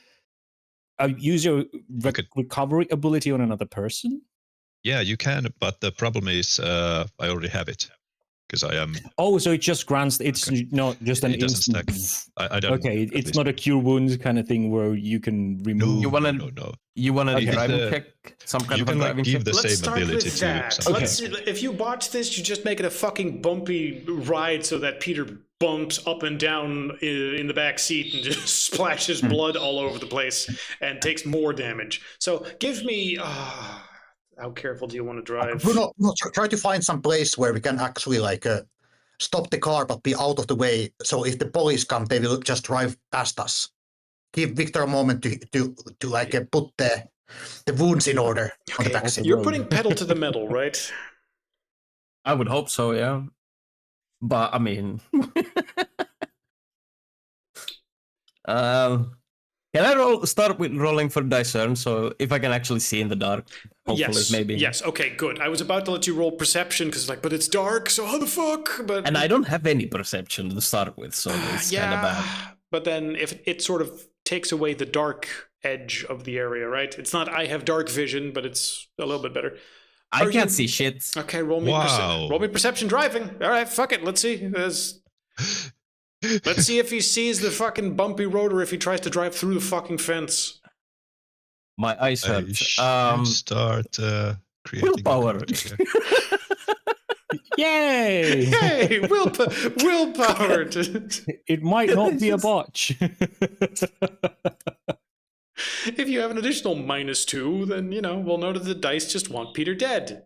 use your recovery ability on another person. Yeah, you can, but the problem is I already have it. Because I am. Oh, so it just grants. It's not just an instant. I don't. Okay, it's not a cure wounds kind of thing where you can remove. No. You want to driving check? Some kind you of can driving give check? the same ability to. If you botch this, you just make it a fucking bumpy ride so that Peter bumps up and down in the back seat and just splashes blood all over the place and takes more damage. So give me. How careful do you want to drive? Bruno, try to find some place where we can actually like stop the car but be out of the way. So if the police come, they will just drive past us. Give Victor a moment to like put the wounds in order on the Okay, back seat. you're putting pedal to the metal, right? I would hope so, yeah. But I mean, can I start with rolling for discern? So if I can actually see in the dark, hopefully, Yes, maybe. yes. Okay, good. I was about to let you roll perception because, like, but it's dark, so how the fuck? But And I don't have any perception to start with, so it's kind of bad. But then if it sort of takes away the dark edge of the area, right? It's not I have dark vision, but it's a little bit better. I can't see shit. Okay, roll me perception driving. All right, fuck it. Let's see. Let's see if he sees the fucking bumpy road or if he tries to drive through the fucking fence. My eyes hurt. Start creating willpower. Yay! Hey, willpower. It might not be a botch. If you have an additional -2, then, we'll know that the dice just want Peter dead.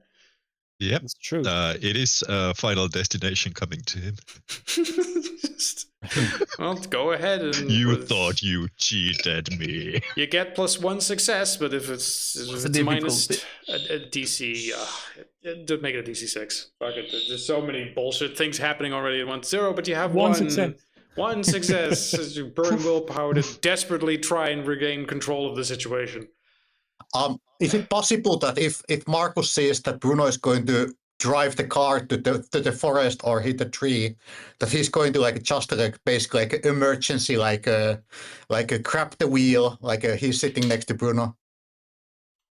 Yep. That's true. It is Final Destination coming to him. Well, go ahead and... You thought you cheated me. You get +1 success, but if it's minus a DC... don't make it a DC 6. Fuck it. There's so many bullshit things happening already at 1-0, but you have one success. One success as you burn willpower to desperately try and regain control of the situation. Is it possible that if Marcus says that Bruno is going to drive the car to the forest or hit a tree, that he's going to basically like emergency like grab the wheel, he's sitting next to Bruno,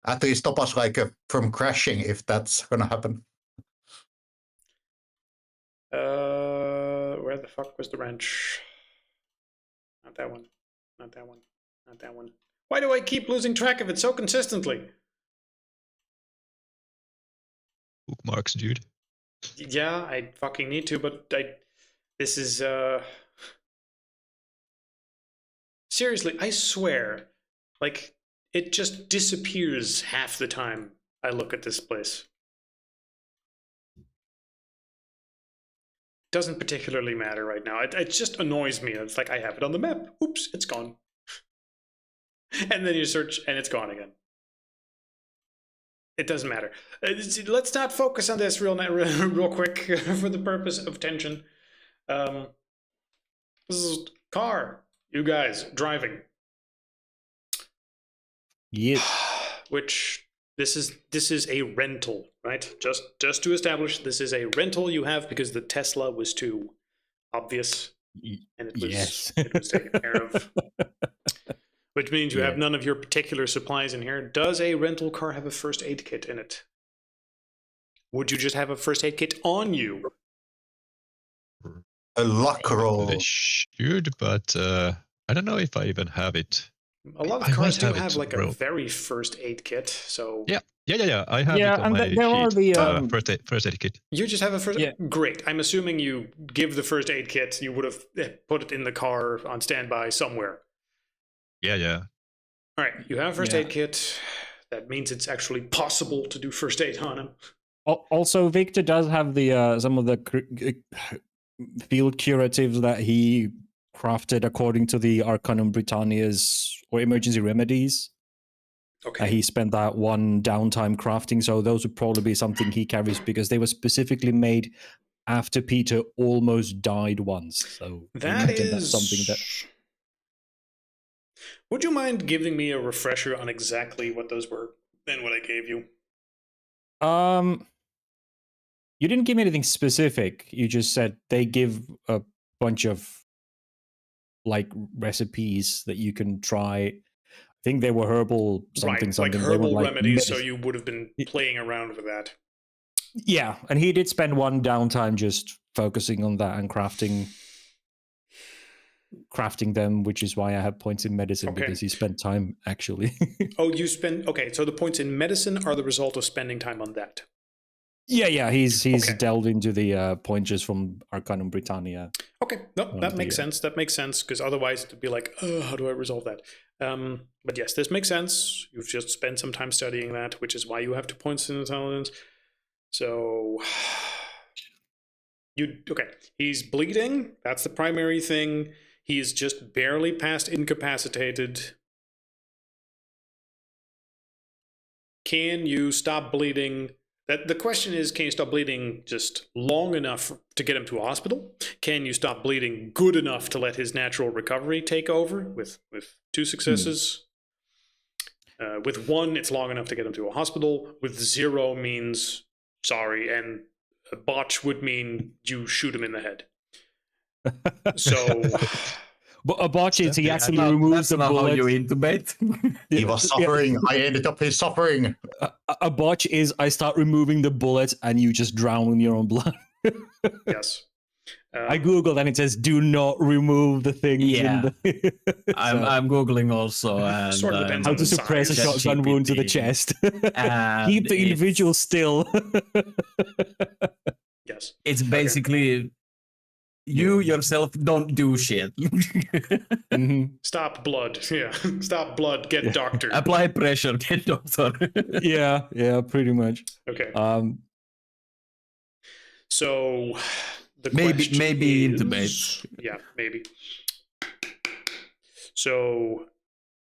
at least stop us from crashing if that's gonna happen. Where the fuck was the wrench? Not that one. Not that one. Not that one. Why do I keep losing track of it so consistently? Bookmarks, dude. Yeah, I fucking need to, but this is, seriously, I swear, like, it just disappears half the time I look at this place. Doesn't particularly matter right now. It just annoys me. It's like I have it on the map. Oops, it's gone. And then you search and it's gone again. It doesn't matter. Let's not focus on this real quick for the purpose of tension. This is car. You guys driving. Yep. Which this is a rental, right? Just to establish, this is a rental you have because the Tesla was too obvious and it was taken care of. Which means you have none of your particular supplies in here. Does a rental car have a first aid kit in it? Would you just have a first aid kit on you? A luck roll. They should, but I don't know if I even have it. A lot of cars do have like a very first aid kit, so... Yeah. I have it on my sheet. Are the first aid kit. You just have a first... Yeah. Great. I'm assuming you give the first aid kit, you would have put it in the car on standby somewhere. Yeah. All right, you have a first aid kit. That means it's actually possible to do first aid on him. Also, Victor does have the some of the field curatives that he crafted according to the Arcanum Britannia's or emergency remedies. Okay. He spent that one downtime crafting, so those would probably be something he carries because they were specifically made after Peter almost died once. So that's something that. Would you mind giving me a refresher on exactly what those were and what I gave you? You didn't give me anything specific. You just said they give a bunch of like recipes that you can try. I think they were herbal something. Like herbal remedies, so you would have been playing around with that. Yeah, and he did spend one downtime just focusing on that and crafting them, which is why I have points in medicine, because he spent time actually. Oh, you spend... Okay, so the points in medicine are the result of spending time on that. Yeah. He's Okay. delved into the pointers from Arcanum Britannia. Okay, no, that makes sense. That makes sense because otherwise it'd be like, oh, how do I resolve that? But yes, this makes sense. You've just spent some time studying that, which is why you have 2 points in intelligence. So okay? He's bleeding. That's the primary thing. He's just barely past incapacitated. Can you stop bleeding? The question is, can you stop bleeding just long enough to get him to a hospital? Can you stop bleeding good enough to let his natural recovery take over with 2 successes? With 1, it's long enough to get him to a hospital. With 0 means sorry, and a botch would mean you shoot him in the head. So... But a botch is he actually That's removes the not how bullet. you intubate. He was suffering. I ended up his suffering. A botch is I start removing the bullet and you just drown in your own blood. Yes. I googled and it says do not remove the things. Yeah. In the I'm googling also. And, Sort of depends how on to the suppress a size. shotgun wound to the ChatGPT. chest. And Keep the individual still. Yes. It's basically you yourself don't do shit. Mhm. Stop blood. Yeah. Stop blood. Get doctor. Apply pressure, get doctor. Yeah, pretty much. Okay. So the Maybe question is, intubate. Yeah, maybe. So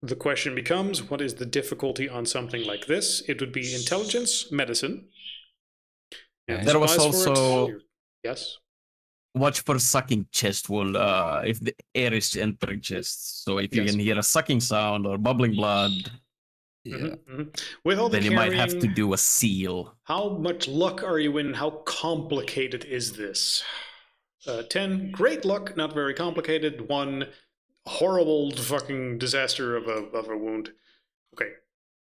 the question becomes, what is the difficulty on something like this? It would be intelligence, medicine. And There was supplies for it. also- Yes. Watch for sucking chest wound if the air is entering chest. So if you Yes. can hear a sucking sound or bubbling blood, Yeah. Mhm, mhm. With all the then you might have to carrying, do a seal. how much luck are you in? How complicated is this? 10, great luck, not very complicated. 1, horrible fucking disaster of a wound. Okay,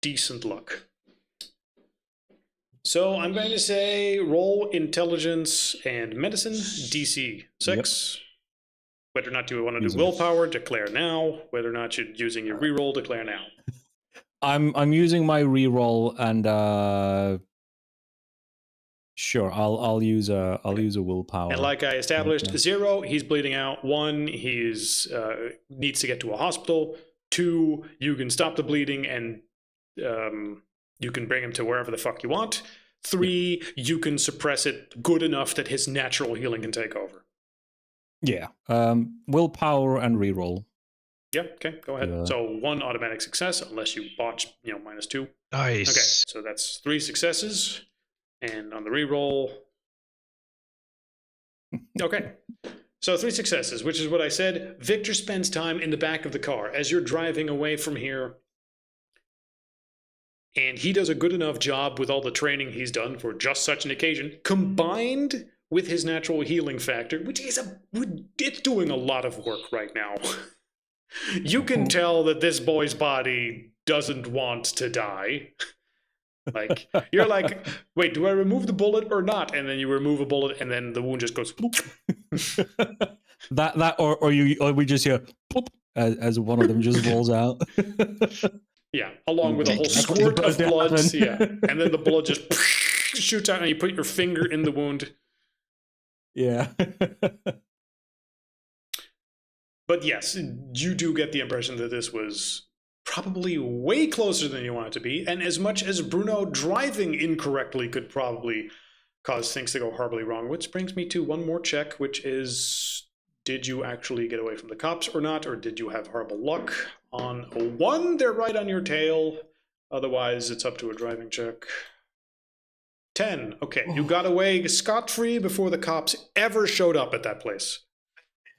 decent luck. So I'm going to say roll intelligence and medicine, DC 6. Whether or not you want to do Using- willpower, declare now. Whether or not you're using your reroll, declare now. I'm using my reroll and sure I'll use a willpower. And like I established, Okay. 0, he's bleeding out. 1, he's needs to get to a hospital. 2, you can stop the bleeding and you can bring him to wherever the fuck you want. 3, you can suppress it good enough that his natural healing can take over. Yeah. Willpower and reroll. Yeah, okay, go ahead. Yeah. So 1 automatic success, unless you botch, -2. Nice. Okay, so that's 3 successes. And on the reroll. Okay. So 3 successes, which is what I said. Victor spends time in the back of the car as you're driving away from here. And he does a good enough job with all the training he's done for just such an occasion, combined with his natural healing factor, which is it's doing a lot of work right now. You can tell that this boy's body doesn't want to die. Like, you're like, wait, do I remove the bullet or not? And then you remove a bullet, and then the wound just goes. that or we just hear pop as one of them just rolls out. Yeah, along with a whole That's squirt of supposed to blood. happen. Yeah, and then the blood just shoots out, and you put your finger in the wound. Yeah. But yes, you do get the impression that this was probably way closer than you want it to be, and as much as Bruno driving incorrectly could probably cause things to go horribly wrong, which brings me to one more check, which is, did you actually get away from the cops or not, or did you have horrible luck? On a 1, they're right on your tail. Otherwise, it's up to a driving check. 10. Okay, you got away scot-free before the cops ever showed up at that place.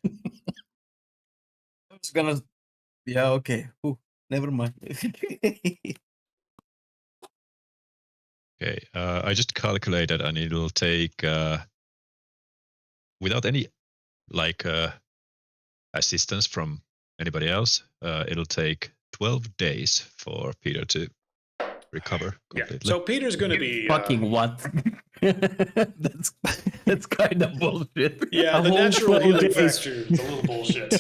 I was gonna. Yeah, okay. Ooh, never mind. Okay, I just calculated, and it'll take without any assistance from anybody else. It'll take 12 days for Peter to recover Yeah, completely. so Peter's going to be... Fucking what? that's kind of bullshit. yeah, a the whole natural 12 healing days. factor is a little bullshit.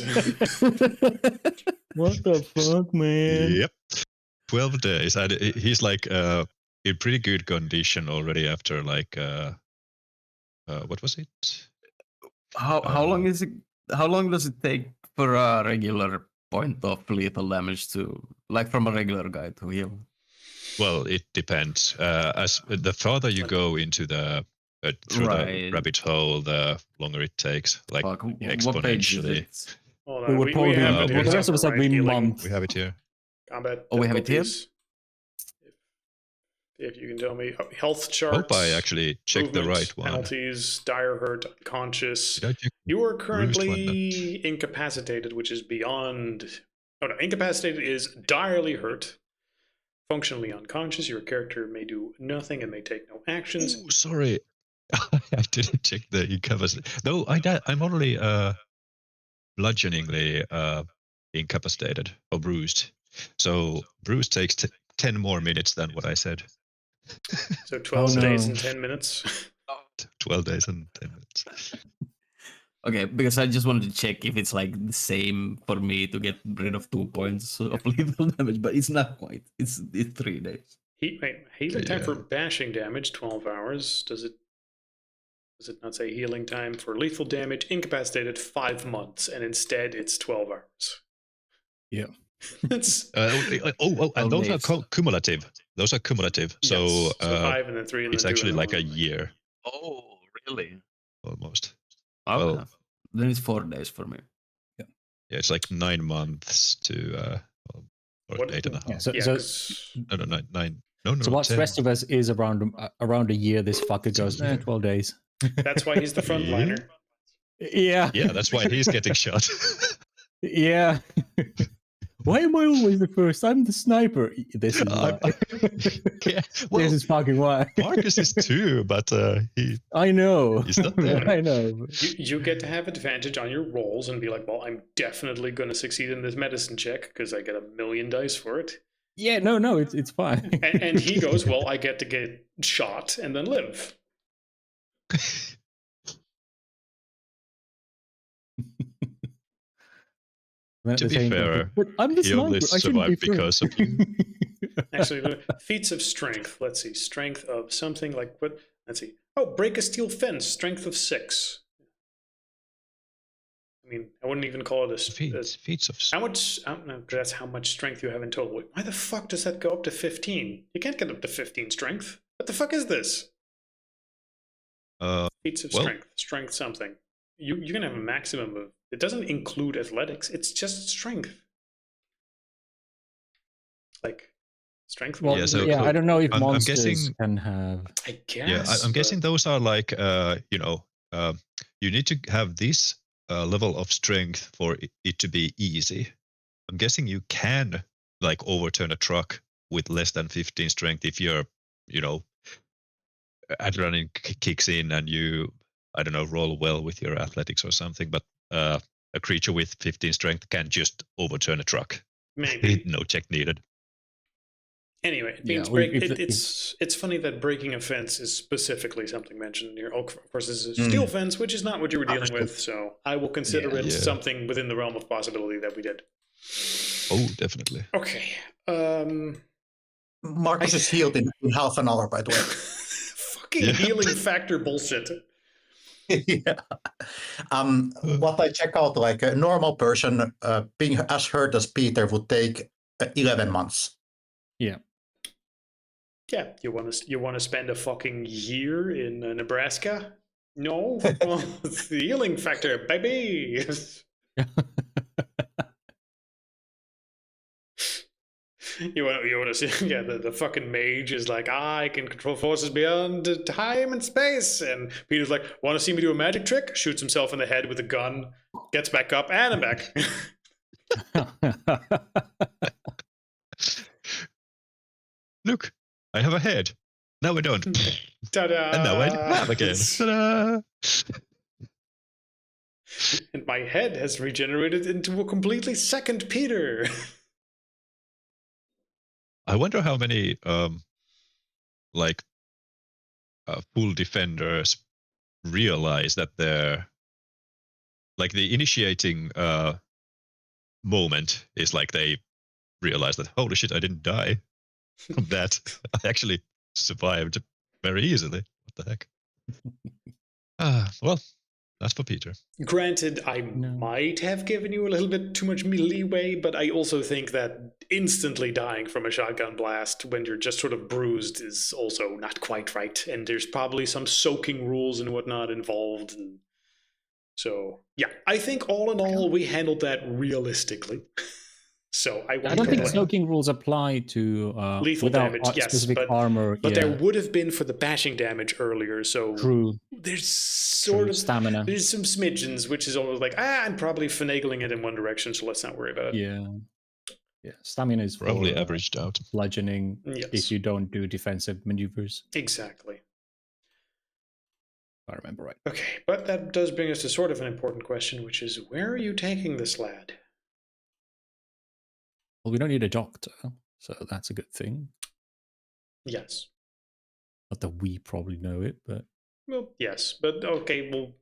What the fuck, man? Yep, 12 days, and he's like in pretty good condition already after like what was it? How long is it? How long does it take for a regular point of lethal damage to, like, from a regular guy to heal? Well, it depends. As the farther you go into the through the Right. rabbit hole, the longer it takes. Like Fuck, what page is exponentially. it? Hold We on, would probably. have Uh, it we here. the have- rest of us have Right, been healing, months. We have it here. combat Oh, we have it here? difficulties. If you can tell me, health I charts. hope I actually checked the movement, right one. Penalties, dire hurt, unconscious. Did I check You are bruised one? currently incapacitated, which is beyond. Oh no, incapacitated is direly hurt, functionally unconscious. Your character may do nothing and may take no actions. Ooh, sorry. I didn't check the incapacity. No, I'm already bludgeoningly incapacitated or bruised. So bruised takes 10 more minutes than what I said. So 12 no. days and 10 minutes. 12 days and 10 minutes. Okay, because I just wanted to check if it's like the same for me to get rid of 2 points of lethal damage, but it's not quite. It's 3 days. Healing time for Yeah. bashing damage, 12 hours. Does it not say healing time for lethal damage, incapacitated 5 months, and instead it's 12 hours? Yeah. It's And those are cumulative. Those are cumulative. So, yes, 5 and then 3 and it's then 2 actually and then like a 1. year Oh, really? almost. Okay. Well- Then it's 4 days for me. Yeah, it's like 9 months to or What- 8.5. Yeah, so, Yeah, so, 'cause- No, 9. No, so what's the 10. rest of us is around a year. This fucker goes, Yeah. 12 days. that's why he's the frontliner. Yeah. Yeah, that's why he's getting shot. Yeah. Why am I always the first? I'm the sniper. This is why. Yeah, well, This is fucking why. Marcus is too, but he I know. He's not there. I know. You get to have advantage on your rolls and be like, well, I'm definitely going to succeed in this medicine check because I get 1,000,000 dice for it. Yeah, no, it's fine. And he goes, well, I get to get shot and then live. When To they're be saying, fair, but I'm the he only sniper. I shouldn't be survived because of first." Actually, the feats of strength. Let's see. Strength of something like what? Let's see. Oh, break a steel fence. Strength of 6. I mean, I wouldn't even call it a. feats of How much? I don't know. That's how much strength you have in total. Why the fuck does that go up to 15? You can't get up to 15 strength. What the fuck is this? Feats of well- strength. Strength something. You can have a maximum of. It doesn't include athletics. It's just strength. Like strength. Well, Yeah, yeah, so I don't know if I'm monsters guessing- can have. I guess. Yeah, I'm but- guessing those are like you need to have this level of strength for it to be easy. I'm guessing you can like overturn a truck with less than 15 strength if your adrenaline kicks in and you, I don't know, roll well with your athletics or something. But a creature with 15 strength can just overturn a truck. Maybe. No check needed. Anyway, it Yeah, means well, if the- it's funny that breaking a fence is specifically something mentioned here. Oh, of course, this is a steel fence, which is not what you were dealing with. So I will consider it Yeah. something within the realm of possibility that we did. Oh, definitely. Okay. Marcus is healed in half an hour, by the way. Fucking Yeah. healing factor bullshit. Yeah. What I check out, like a normal person being as hurt as Peter would take 11 months. Yeah, you want to spend a fucking year in Nebraska? No, well, it's the healing factor, baby. You want to see? Yeah, the fucking mage is like, I can control forces beyond time and space, and Peter's like, want to see me do a magic trick? Shoots himself in the head with a gun, gets back up, and I'm back. Look, I have a head. Now I don't. Ta-da! And now I have again. Ta-da! And my head has regenerated into a completely second Peter. I wonder how many full defenders realize that they're like the initiating moment is like they realize that holy shit, I didn't die from that. I actually survived very easily. What the heck? Well, that's for Peter. Granted, I might have given you a little bit too much leeway, but I also think that instantly dying from a shotgun blast when you're just sort of bruised is also not quite right. And there's probably some soaking rules and whatnot involved. And so, yeah, I think all in all, we handled that realistically. So I don't think soaking rules apply to lethal without damage, yes, specific but, armor. But there would have been for the bashing damage earlier. So True. There's sort of stamina. There's some smidgens, which is always like, I'm probably finagling it in one direction, so let's not worry about it. Yeah. Stamina is Probably for, averaged out. Bludgeoning Yes. if you don't do defensive maneuvers. Exactly. If I remember right. Okay, but that does bring us to sort of an important question, which is, where are you taking this lad? Well, we don't need a doctor, so that's a good thing. Yes. Not that we probably know it, but... Well, yes, but okay, well,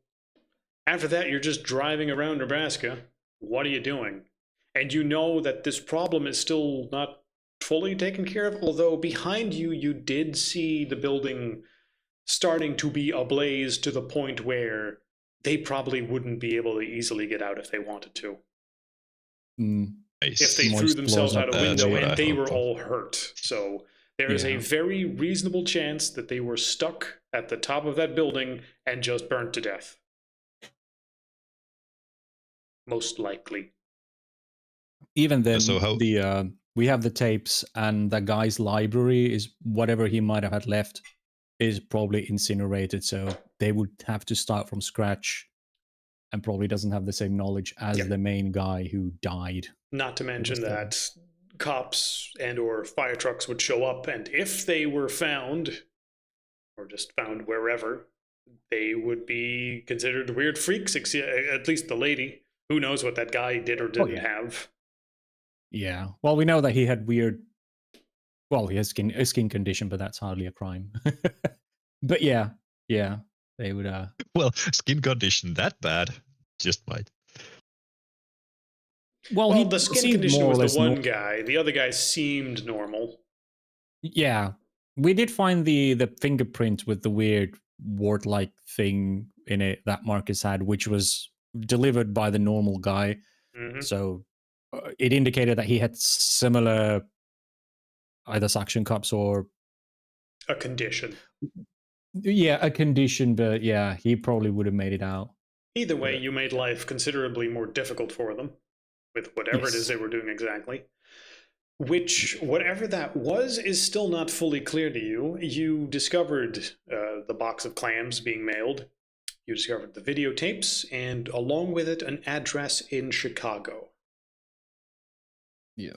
after that, you're just driving around Nebraska. What are you doing? And you know that this problem is still not fully taken care of, although behind you, you did see the building starting to be ablaze to the point where they probably wouldn't be able to easily get out if they wanted to. If they threw themselves out a window and they were all hurt. So there is a very reasonable chance that they were stuck at the top of that building and just burnt to death. Most likely. Even then, we have the tapes, and that guy's library is whatever he might have had left is probably incinerated, so they would have to start from scratch and probably doesn't have the same knowledge as the main guy who died. Not to mention that cops and or fire trucks would show up, and if they were found, or just found wherever, they would be considered weird freaks, at least the lady. Who knows what that guy did or didn't have. Yeah. Well, we know that he had weird... Well, he has a skin condition, but that's hardly a crime. But yeah, they would... Well, skin condition that bad? Just might. Well, the skin condition was the one guy. The other guy seemed normal. Yeah. We did find the fingerprint with the weird wart-like thing in it that Marcus had, which was delivered by the normal guy. Mm-hmm. So it indicated that he had similar either suction cups or... a condition. Yeah, a condition, but yeah, he probably would have made it out. Either way, you made life considerably more difficult for them with whatever it is they were doing exactly. Which, whatever that was, is still not fully clear to you. You discovered the box of clams being mailed. You discovered the videotapes, and along with it, an address in Chicago. Yeah.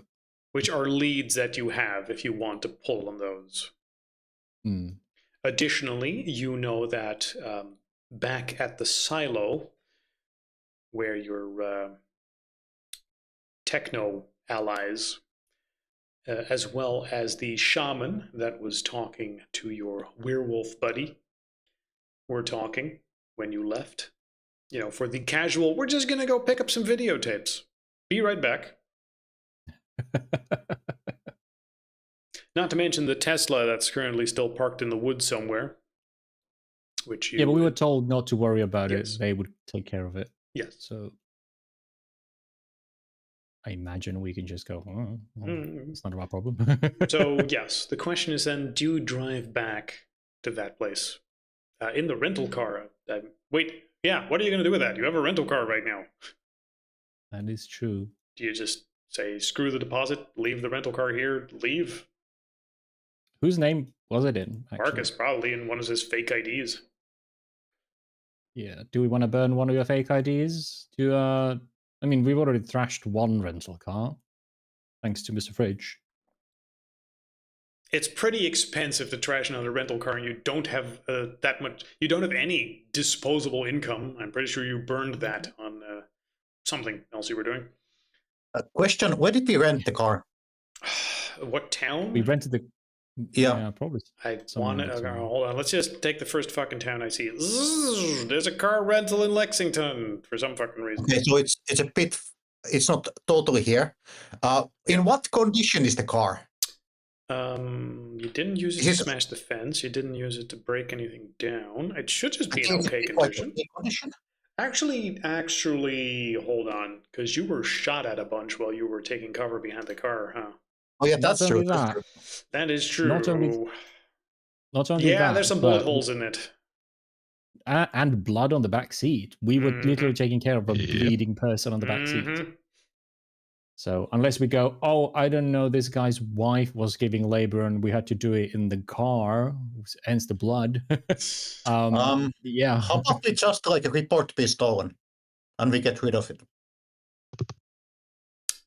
Which are leads that you have if you want to pull on those. Additionally, you know that back at the silo, where your techno allies, as well as the shaman that was talking to your werewolf buddy, were talking when you left. You know, for the casual, we're just going to go pick up some videotapes. Be right back. Not to mention the Tesla that's currently still parked in the woods somewhere. Which but we were told not to worry about it. They would take care of it. Yes. So I imagine we can just go, it's not our problem. So, yes, the question is then, do you drive back to that place? In the rental car. Wait, what are you going to do with that? You have a rental car right now. That is true. Do you just say, screw the deposit, leave the rental car here, leave? Whose name was it in? Actually? Marcus, probably in one of his fake IDs. Yeah. Do we want to burn one of your fake IDs? I mean, we've already thrashed one rental car, thanks to Mr. Fridge. It's pretty expensive to trash another rental car, and you don't have that much. You don't have any disposable income. I'm pretty sure you burned that on something else you were doing. Question: where did we rent the car? What town? We rented the... Yeah, probably. Hold on. Let's just take the first fucking town I see. Zzz, there's a car rental in Lexington for some fucking reason. Okay, so it's a bit. It's not totally here. In what condition is the car? You didn't use it to smash the fence. You didn't use it to break anything down. It should just be an okay condition. Actually, hold on, because you were shot at a bunch while you were taking cover behind the car, huh? Oh yeah, that's Not true. only that, That is true. Not only yeah, that, there's some bullet holes in it. And blood on the back seat. We were literally taking care of a Yep. bleeding person on the back seat. So unless we go, oh, I don't know, this guy's wife was giving labor and we had to do it in the car, hence the blood. Yeah. How about we just like report to be stolen, and we get rid of it?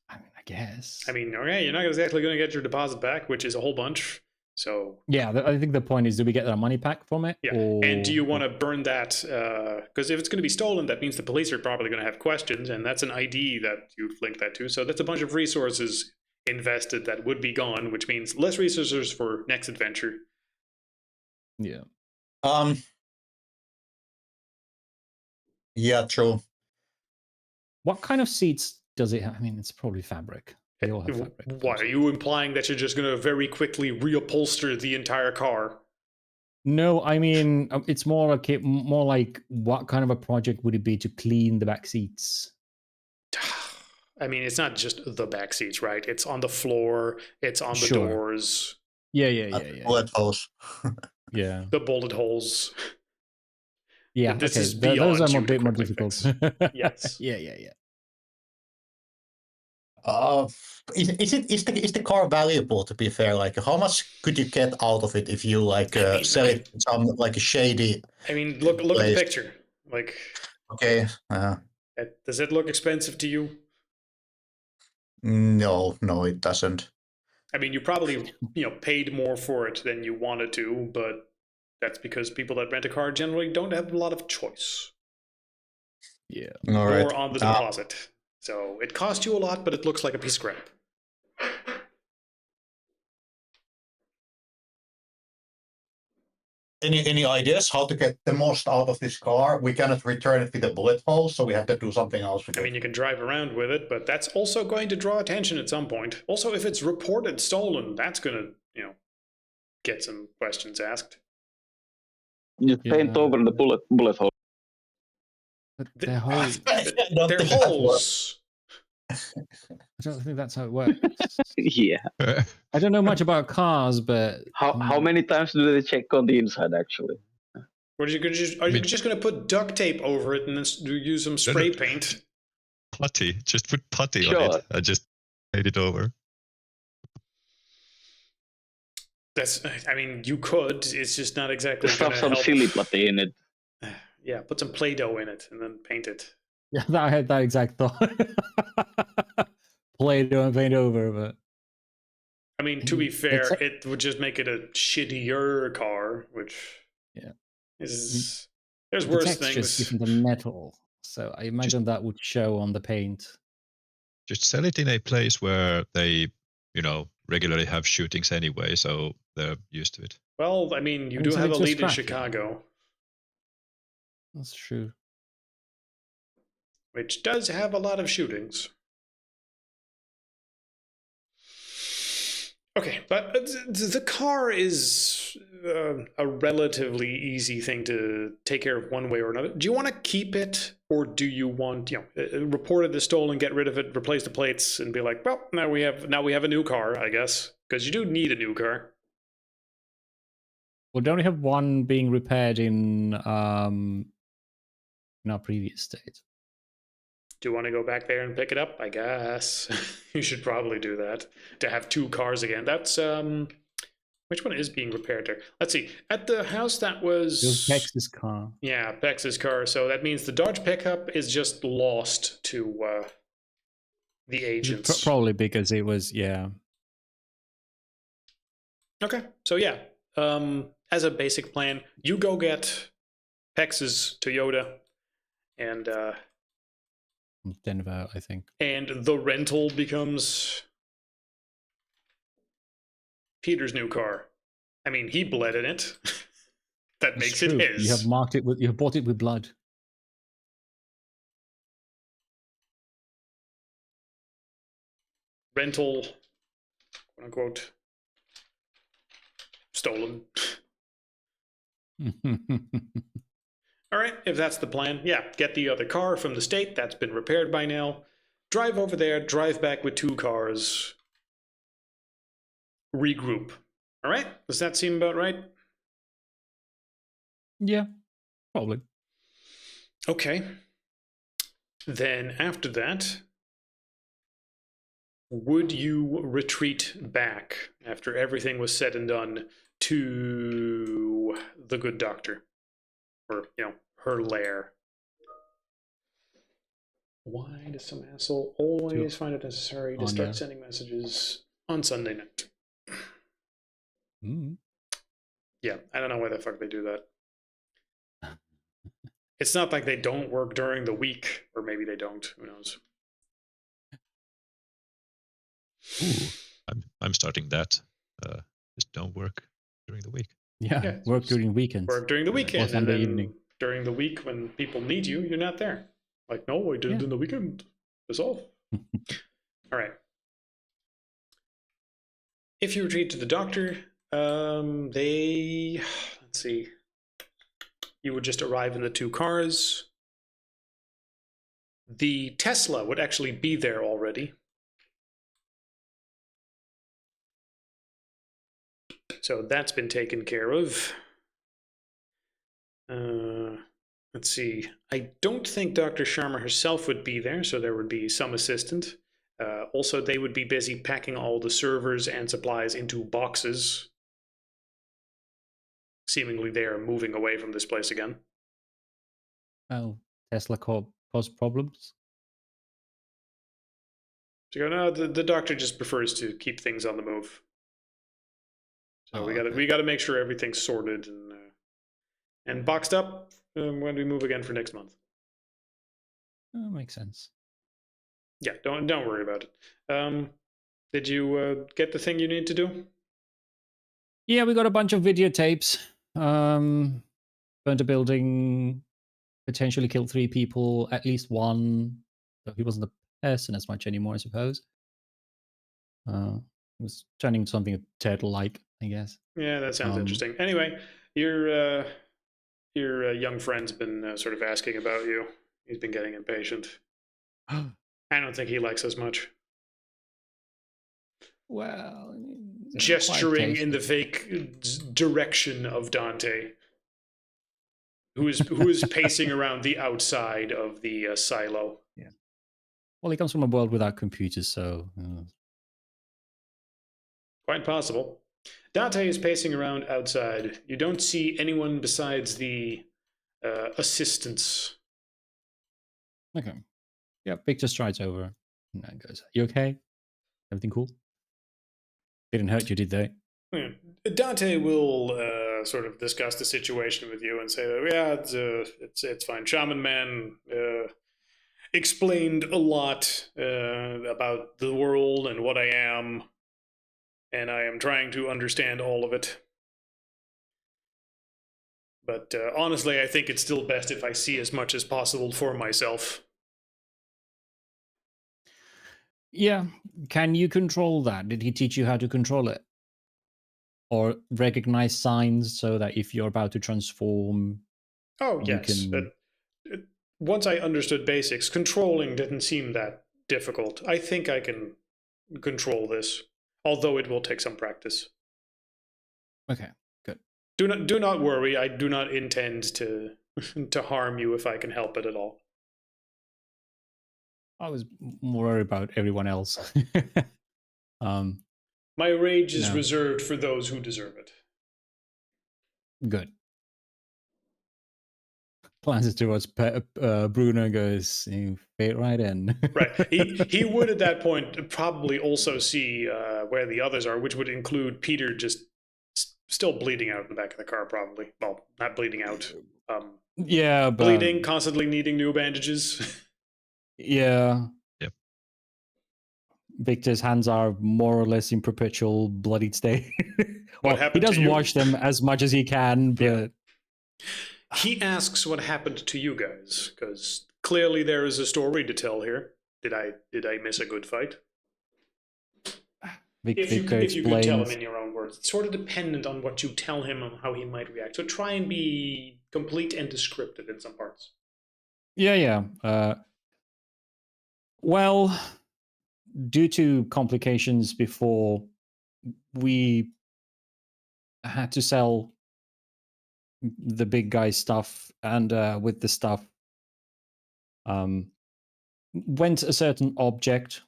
I mean, I guess. I mean, okay, you're not exactly going to get your deposit back, which is a whole bunch. So yeah, I think the point is, do we get our money back from it? yeah, or... and do you want to burn that? Because if it's going to be stolen, that means the police are probably going to have questions, and that's an ID that you've linked that to. So that's a bunch of resources invested that would be gone, which means less resources for next adventure. Yeah. Yeah, true. What kind of seats does it have? I mean, it's probably fabric. They all have fabric. What, are you implying that you're just going to very quickly reupholster the entire car? No, I mean, it's more like what kind of a project would it be to clean the back seats? I mean, it's not just the back seats, right? It's on the floor. It's on the doors. Yeah. Bullet holes. Yeah. The bullet holes. Yeah. This okay. is beyond Those are a bit more quickly difficult. fix. Yes. Yeah. Is the car valuable? To be fair, like how much could you get out of it if you like sell it in some like a shady? I mean, look at the picture. Like, okay, does it look expensive to you? No, it doesn't. I mean, you probably paid more for it than you wanted to, but that's because people that rent a car generally don't have a lot of choice. Yeah. All right. Or on the deposit. So it cost you a lot, but it looks like a piece of crap. Any ideas how to get the most out of this car? We cannot return it with a bullet hole, so we have to do something else with it. I mean, you can drive around with it, but that's also going to draw attention at some point. Also, if it's reported stolen, that's going to, get some questions asked. Just paint over the bullet hole. But they're holes. They're holes. I don't think that's how it works. Yeah. I don't know much about cars, but How many times do they check on the inside actually? Are you just going to put duct tape over it and then use some spray paint? Putty. Just put putty on it and just paint it over. I mean, you could. It's just not exactly Just going have to some help. silly putty in it. Yeah, put some Play-Doh in it and then paint it. yeah, I had that exact thought. Play-Doh and paint over, but I mean, to be fair, it would just make it a shittier car, which is there's worse things. Just different than metal, so I imagine that would show on the paint. Just sell it in a place where they, regularly have shootings anyway, so they're used to it. Well, I mean, you do have a lead in Chicago. That's true. Which does have a lot of shootings. Okay, but the car is a relatively easy thing to take care of one way or another. Do you want to keep it, or do you want, report it as stolen, get rid of it, replace the plates, and be like, well, now we have a new car, I guess, because you do need a new car. Well, don't we have one being repaired in our previous state? Do you want to go back there and pick it up? I guess you should probably do that to have two cars again. That's which one is being repaired there? Let's see. At the house that was Pex's car. Yeah, Pex's car. So that means the Dodge pickup is just lost to the agents. Probably because it was Okay, so as a basic plan, you go get Pex's Toyota and Denver, I think. And the rental becomes Peter's new car. I mean, he bled in it. That makes it his. You have you have bought it with blood. Rental, quote unquote, stolen. All right, if that's the plan, yeah, get the other car from the state that's been repaired by now. Drive over there, drive back with 2 cars. Regroup. All right, does that seem about right? Yeah, probably. Okay. Then after that, would you retreat back after everything was said and done to the good doctor? Or, her lair? Why does some asshole always find it necessary to start sending messages on Sunday night? Yeah, I don't know why the fuck they do that. It's not like they don't work during the week, or maybe they don't. Who knows? Ooh, I'm starting that. Just don't work during the week. Yeah, work during weekends. Work during the weekend, or Sunday and then evening. during the week when people need you, you're not there. Like, no, I did it in the weekend. That's all. All right. If you retreat to the doctor, let's see. You would just arrive in the 2 cars. The Tesla would actually be there already. So that's been taken care of. Let's see. I don't think Dr. Sharma herself would be there, so there would be some assistant. Also, they would be busy packing all the servers and supplies into boxes. Seemingly they are moving away from this place again. Well, Tesla caused problems. So you go, no, the doctor just prefers to keep things on the move. So we got to make sure everything's sorted and boxed up when we move again for next month. That makes sense. Yeah, don't worry about it. Did you get the thing you need to do? Yeah, we got a bunch of videotapes. Burnt a building, potentially killed 3 people, at least 1. So he wasn't a person as much anymore, I suppose. It was turning into something turtle-like, I guess. Yeah, that sounds interesting. Anyway, your young friend's been sort of asking about you. He's been getting impatient. I don't think he likes us much. Well, gesturing in the fake direction of Dante, who is pacing around the outside of the silo. Yeah. Well, he comes from a world without computers, so quite possible. Dante is pacing around outside. You don't see anyone besides the assistants. Okay. Yeah, Victor strides over and goes, "You okay? Everything cool? Didn't hurt you, did they?" Dante will sort of discuss the situation with you and say, "Yeah, it's fine." Shaman Man explained a lot about the world and what I am, and I am trying to understand all of it. But honestly, I think it's still best if I see as much as possible for myself. Yeah. Can you control that? Did he teach you how to control it? Or recognize signs so that if you're about to transform... Oh, yes. Once I understood basics, controlling didn't seem that difficult. I think I can control this, although it will take some practice. Okay, good. Do not worry. I do not intend to harm you if I can help it at all. I was more worried about everyone else. My rage is reserved for those who deserve it. Good. Glances towards Bruno and goes, "You fit right in." Right. He would at that point probably also see where the others are, which would include Peter just still bleeding out in the back of the car, probably. Well, not bleeding out. Yeah, but... bleeding, constantly needing new bandages. Yeah. Yep. Victor's hands are more or less in perpetual bloodied state. Well, he does wash them as much as he can, but... Yeah. He asks what happened to you guys, because clearly there is a story to tell here. Did I miss a good fight? Victor if you could tell him explains. in your own words, it's sort of dependent on what you tell him and how he might react. So try and be complete and descriptive in some parts. Yeah. Well, due to complications before, we had to sell the big guy stuff, and with the stuff went a certain object,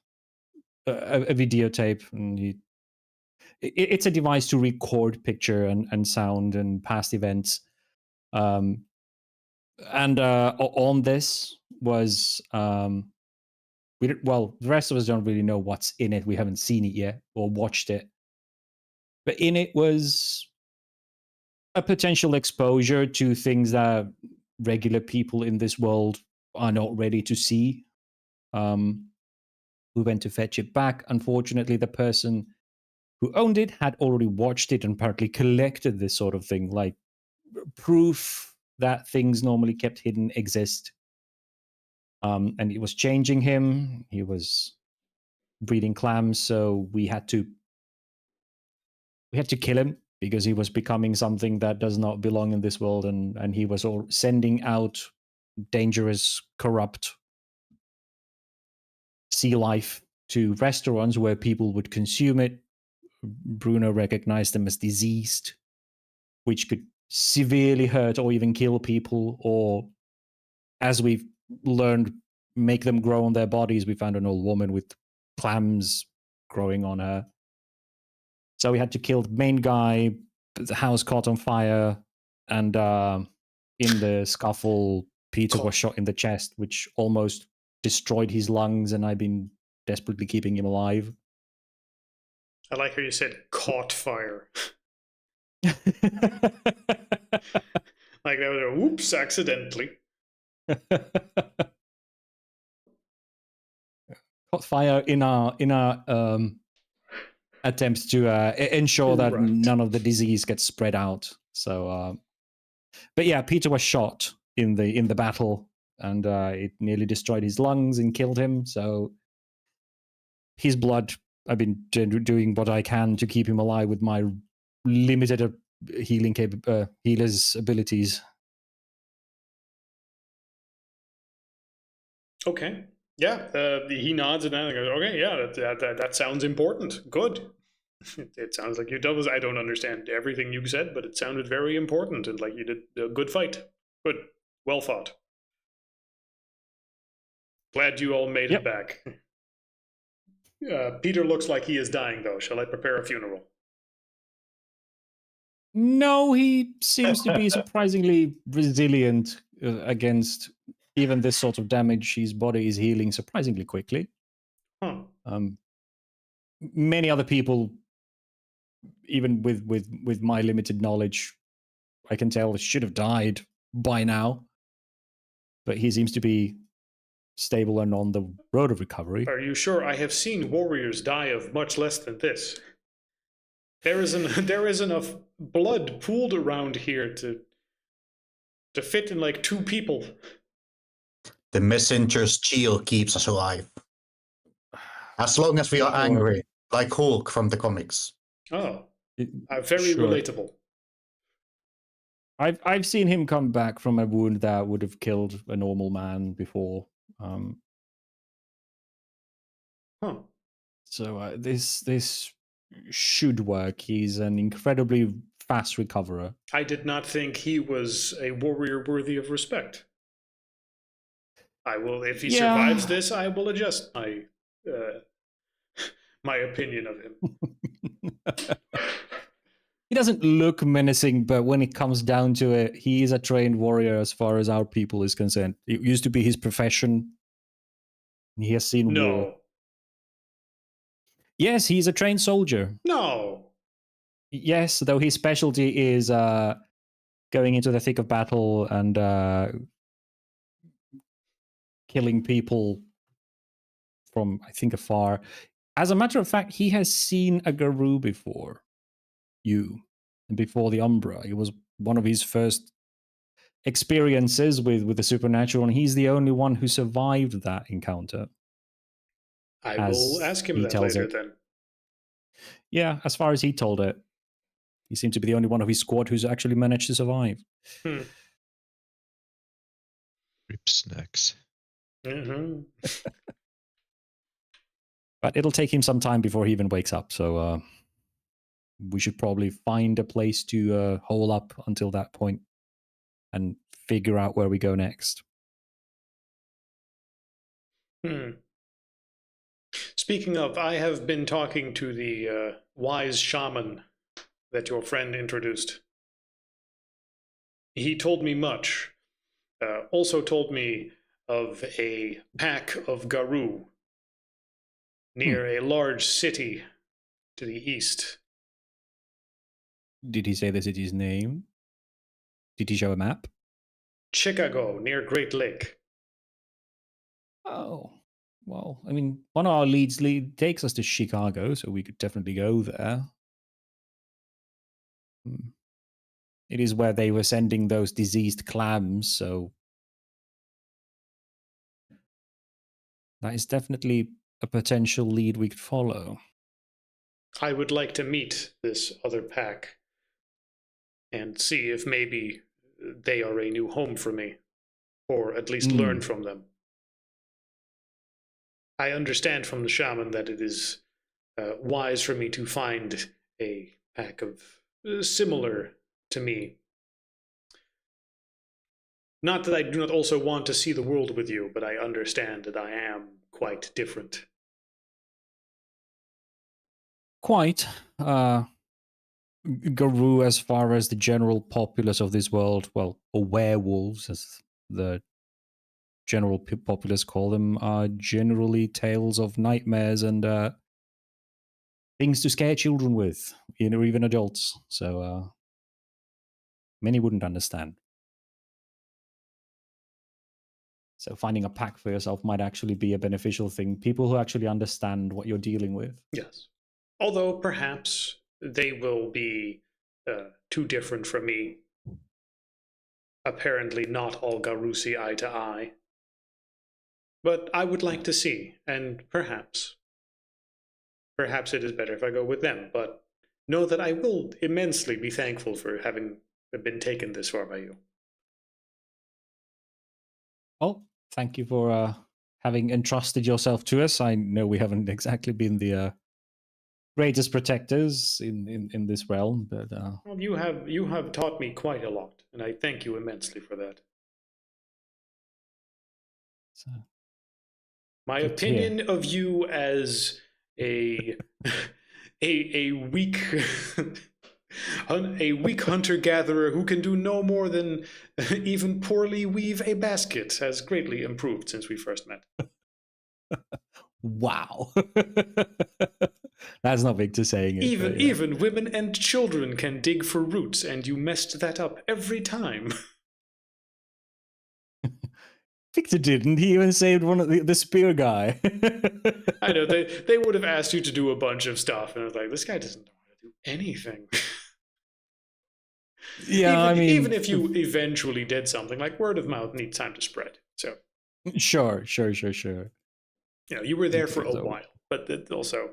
a videotape, and it's a device to record picture and sound and past events. And on this was the rest of us don't really know what's in it. We haven't seen it yet or watched it, but in it was a potential exposure to things that regular people in this world are not ready to see. We went to fetch it back. Unfortunately, the person who owned it had already watched it and apparently collected this sort of thing, like proof that things normally kept hidden exist. And it was changing him. He was breeding clams, so we had to kill him because he was becoming something that does not belong in this world, and he was all sending out dangerous, corrupt sea life to restaurants where people would consume it. Bruno recognized them as diseased, which could severely hurt or even kill people, or, as we've learned, make them grow on their bodies. We found an old woman with clams growing on her. So we had to kill the main guy. The house caught on fire, and in the scuffle, Peter was shot in the chest, which almost destroyed his lungs, and I've been desperately keeping him alive. I like how you said caught fire. Like that was a whoops, accidentally. Caught fire in our attempts to ensure that Right. none of the disease gets spread out. So, but yeah, Peter was shot in the battle, and it nearly destroyed his lungs and killed him. So his blood, I've been doing what I can to keep him alive with my limited healer's abilities. Okay. Yeah. He nods and then goes, okay, yeah, that sounds important. Good. It sounds like you doubles. I don't understand everything you said, but it sounded very important and like you did a good fight. Good. Well fought. Glad you all made it back. Peter looks like he is dying, though. Shall I prepare a funeral? No, he seems to be surprisingly resilient against even this sort of damage. His body is healing surprisingly quickly. Huh. Many other people, even with my limited knowledge, I can tell should have died by now. But he seems to be stable and on the road of recovery. Are you sure? I have seen warriors die of much less than this. There is enough blood pooled around here to fit in like 2 people. The messenger's chill keeps us alive. As long as we are angry, like Hulk from the comics. Oh, very Sure. relatable. I've seen him come back from a wound that would have killed a normal man before. So this should work. He's an incredibly fast recoverer. I did not think he was a warrior worthy of respect. I will, if he survives this, I will adjust my my opinion of him. He doesn't look menacing, but when it comes down to it, he is a trained warrior as far as our people is concerned. It used to be his profession. He has seen war. Yes, he's a trained soldier. No. Yes, though his specialty is going into the thick of battle and killing people from, I think, afar. As a matter of fact, he has seen a Garou before before the Umbra. It was one of his first experiences with the supernatural, and he's the only one who survived that encounter. I will ask him that later then. Yeah, as far as he told it, he seemed to be the only one of his squad who's actually managed to survive. Hmm. Rip snacks. Mm-hmm. But it'll take him some time before he even wakes up, so we should probably find a place to hole up until that point and figure out where we go next. Hmm. Speaking of, I have been talking to the wise shaman that your friend introduced. He told me much. Also told me of a pack of Garou near a large city to the east. Did he say the city's name? Did he show a map? Chicago, near Great Lake. Oh, well, I mean, one of our leads takes us to Chicago, so we could definitely go there. It is where they were sending those diseased clams, so that is definitely a potential lead we could follow. I would like to meet this other pack and see if maybe they are a new home for me, or at least learn from them. I understand from the shaman that it is wise for me to find a pack of similar to me. Not that I do not also want to see the world with you, but I understand that I am quite different. Quite. Garou, as far as the general populace of this world, well, or werewolves, as the general populace call them, are generally tales of nightmares and things to scare children with, or even adults. So many wouldn't understand. So finding a pack for yourself might actually be a beneficial thing. People who actually understand what you're dealing with. Yes. Although perhaps they will be too different from me. Apparently not all Garou see eye to eye. But I would like to see, and perhaps it is better if I go with them, but know that I will immensely be thankful for having been taken this far by you. Well, thank you for having entrusted yourself to us. I know we haven't exactly been the greatest protectors in this realm, but Well, you have taught me quite a lot, and I thank you immensely for that. so, My good to hear. opinion of you as a a weak a weak hunter-gatherer who can do no more than even poorly weave a basket has greatly improved since we first met. Wow. That's not Victor saying it. Even women and children can dig for roots, and you messed that up every time. Victor didn't. He even saved one of the spear guy. I know, they would have asked you to do a bunch of stuff, and I was like, this guy doesn't know how to do anything. Yeah, even if you eventually did something, like word of mouth needs time to spread. So Sure. You were there for a while, but also,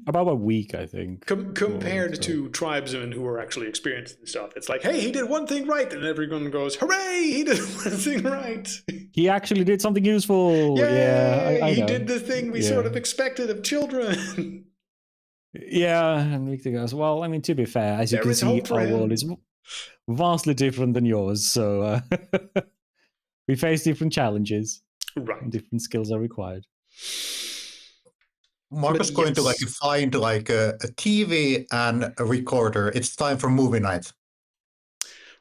about a week, I think. compared to tribesmen who are actually experienced and stuff, it's like, hey, he did one thing right, and everyone goes, hooray, he did one thing right. He actually did something useful. Yay, Yeah, I he know. did the thing we sort of expected of children. Yeah, and Victor goes, well, I mean, to be fair, as you There can is see, hope for our world him. is vastly different than yours, so we face different challenges. Right. And different skills are required. Marcus But going to yes. find a TV and a recorder. It's time for movie night.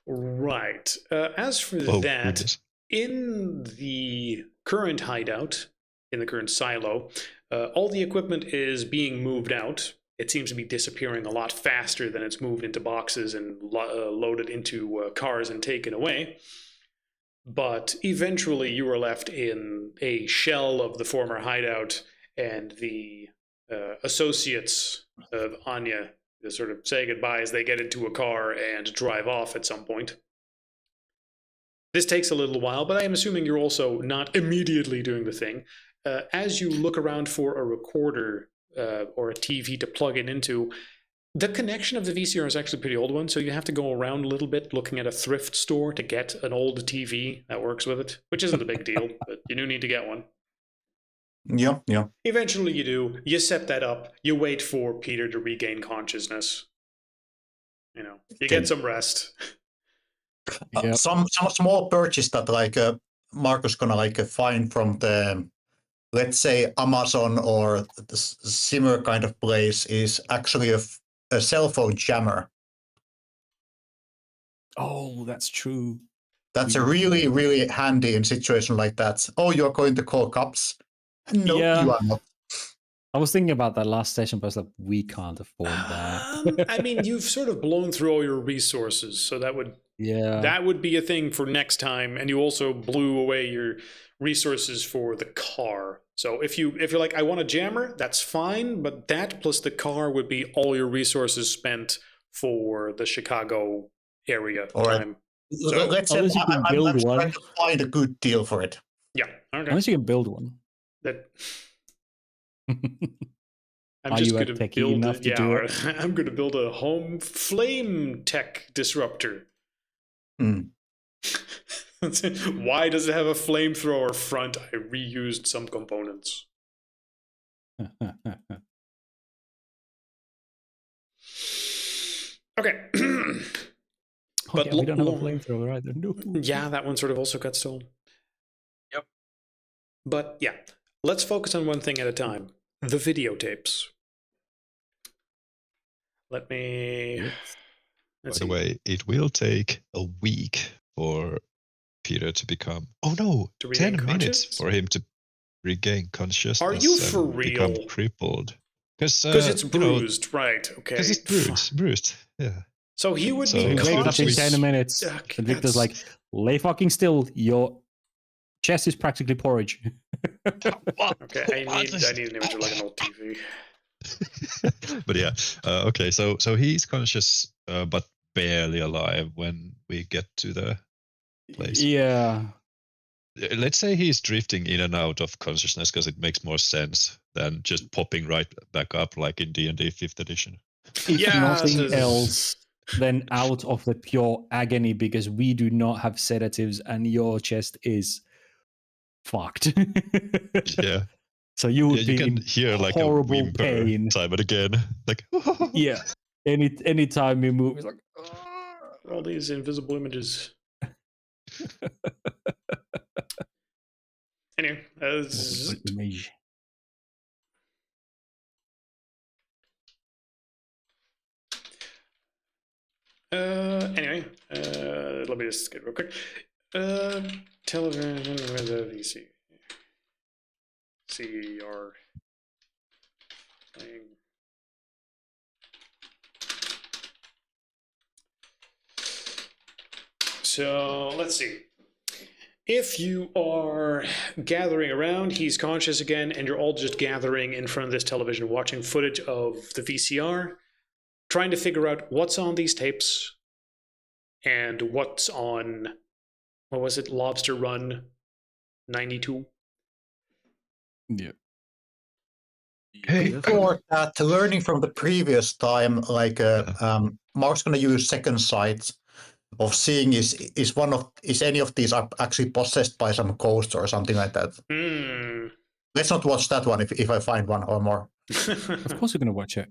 Right. As for that, Goodness. in the current hideout, in the current silo, all the equipment is being moved out. It seems to be disappearing a lot faster than it's moved into boxes and loaded into cars and taken away. But eventually you are left in a shell of the former hideout, and the associates of Anya sort of say goodbye as they get into a car and drive off at some point. This takes a little while, but I am assuming you're also not immediately doing the thing. As you look around for a recorder, or a TV to plug it into. The connection of the VCR is actually a pretty old one, so you have to go around a little bit looking at a thrift store to get an old TV that works with it, which isn't a big deal, but you do need to get one. Yeah, yeah. Eventually you do. You set that up. You wait for Peter to regain consciousness. You know, you get some rest. Yep. Some small purchase that like Marcus gonna like find from the, let's say, Amazon or the similar kind of place is actually a cell phone jammer. Oh, that's true. That's a really, really handy in situation like that. Oh, you're going to call cops? No, Yeah. you are not. I was thinking about that last session, but I was like, we can't afford that. I mean, you've sort of blown through all your resources, so that would be a thing for next time. And you also blew away your resources for the car. So if you're like, I want a jammer, that's fine, but that plus the car would be all your resources spent for the Chicago area time. So, let's say unless you can build I'm one. trying to find a good deal for it. Yeah. Okay. Unless you can build one. That. I'm Are just you going to techie build enough to do it? I'm going to build a home flame tech disruptor. Mm. Why does it have a flamethrower front? I reused some components. Okay. But we don't have a flamethrower either. No. Yeah, that one sort of also got stolen. Yep. But yeah, let's focus on one thing at a time. The videotapes. Let me... By the way, it will take a week for Peter to become... Oh no! 10 minutes for him to regain consciousness. Are you for real? Become crippled. Because it's bruised, right? Okay. Because it's bruised. Yeah. So he would be Wake up in conscious. 10 minutes. And Victor's like, lay fucking still. Your chest is practically porridge. Okay, I need an image of like an old TV. But yeah, okay. So he's conscious, but barely alive when we get to the place. Yeah. Let's say he's drifting in and out of consciousness because it makes more sense than just popping right back up like in D&D 5th edition. If nothing else, then out of the pure agony because we do not have sedatives and your chest is fucked. Yeah. So you would be can in hear like horrible a whimper pain. time and again. Like yeah. Any time you move, it's like all these invisible images. Anyway, let me just get real quick. Television, where's the VC? CR playing. So let's see. If you are gathering around, he's conscious again, and you're all just gathering in front of this television, watching footage of the VCR, trying to figure out what's on these tapes and what's on, what was it, Lobster Run 92? Yeah. Hey, Before that, learning from the previous time, like Mark's gonna use second sight of seeing is any of these are actually possessed by some ghost or something like that. Let's not watch that one if I find one or more. Of course we're gonna watch it.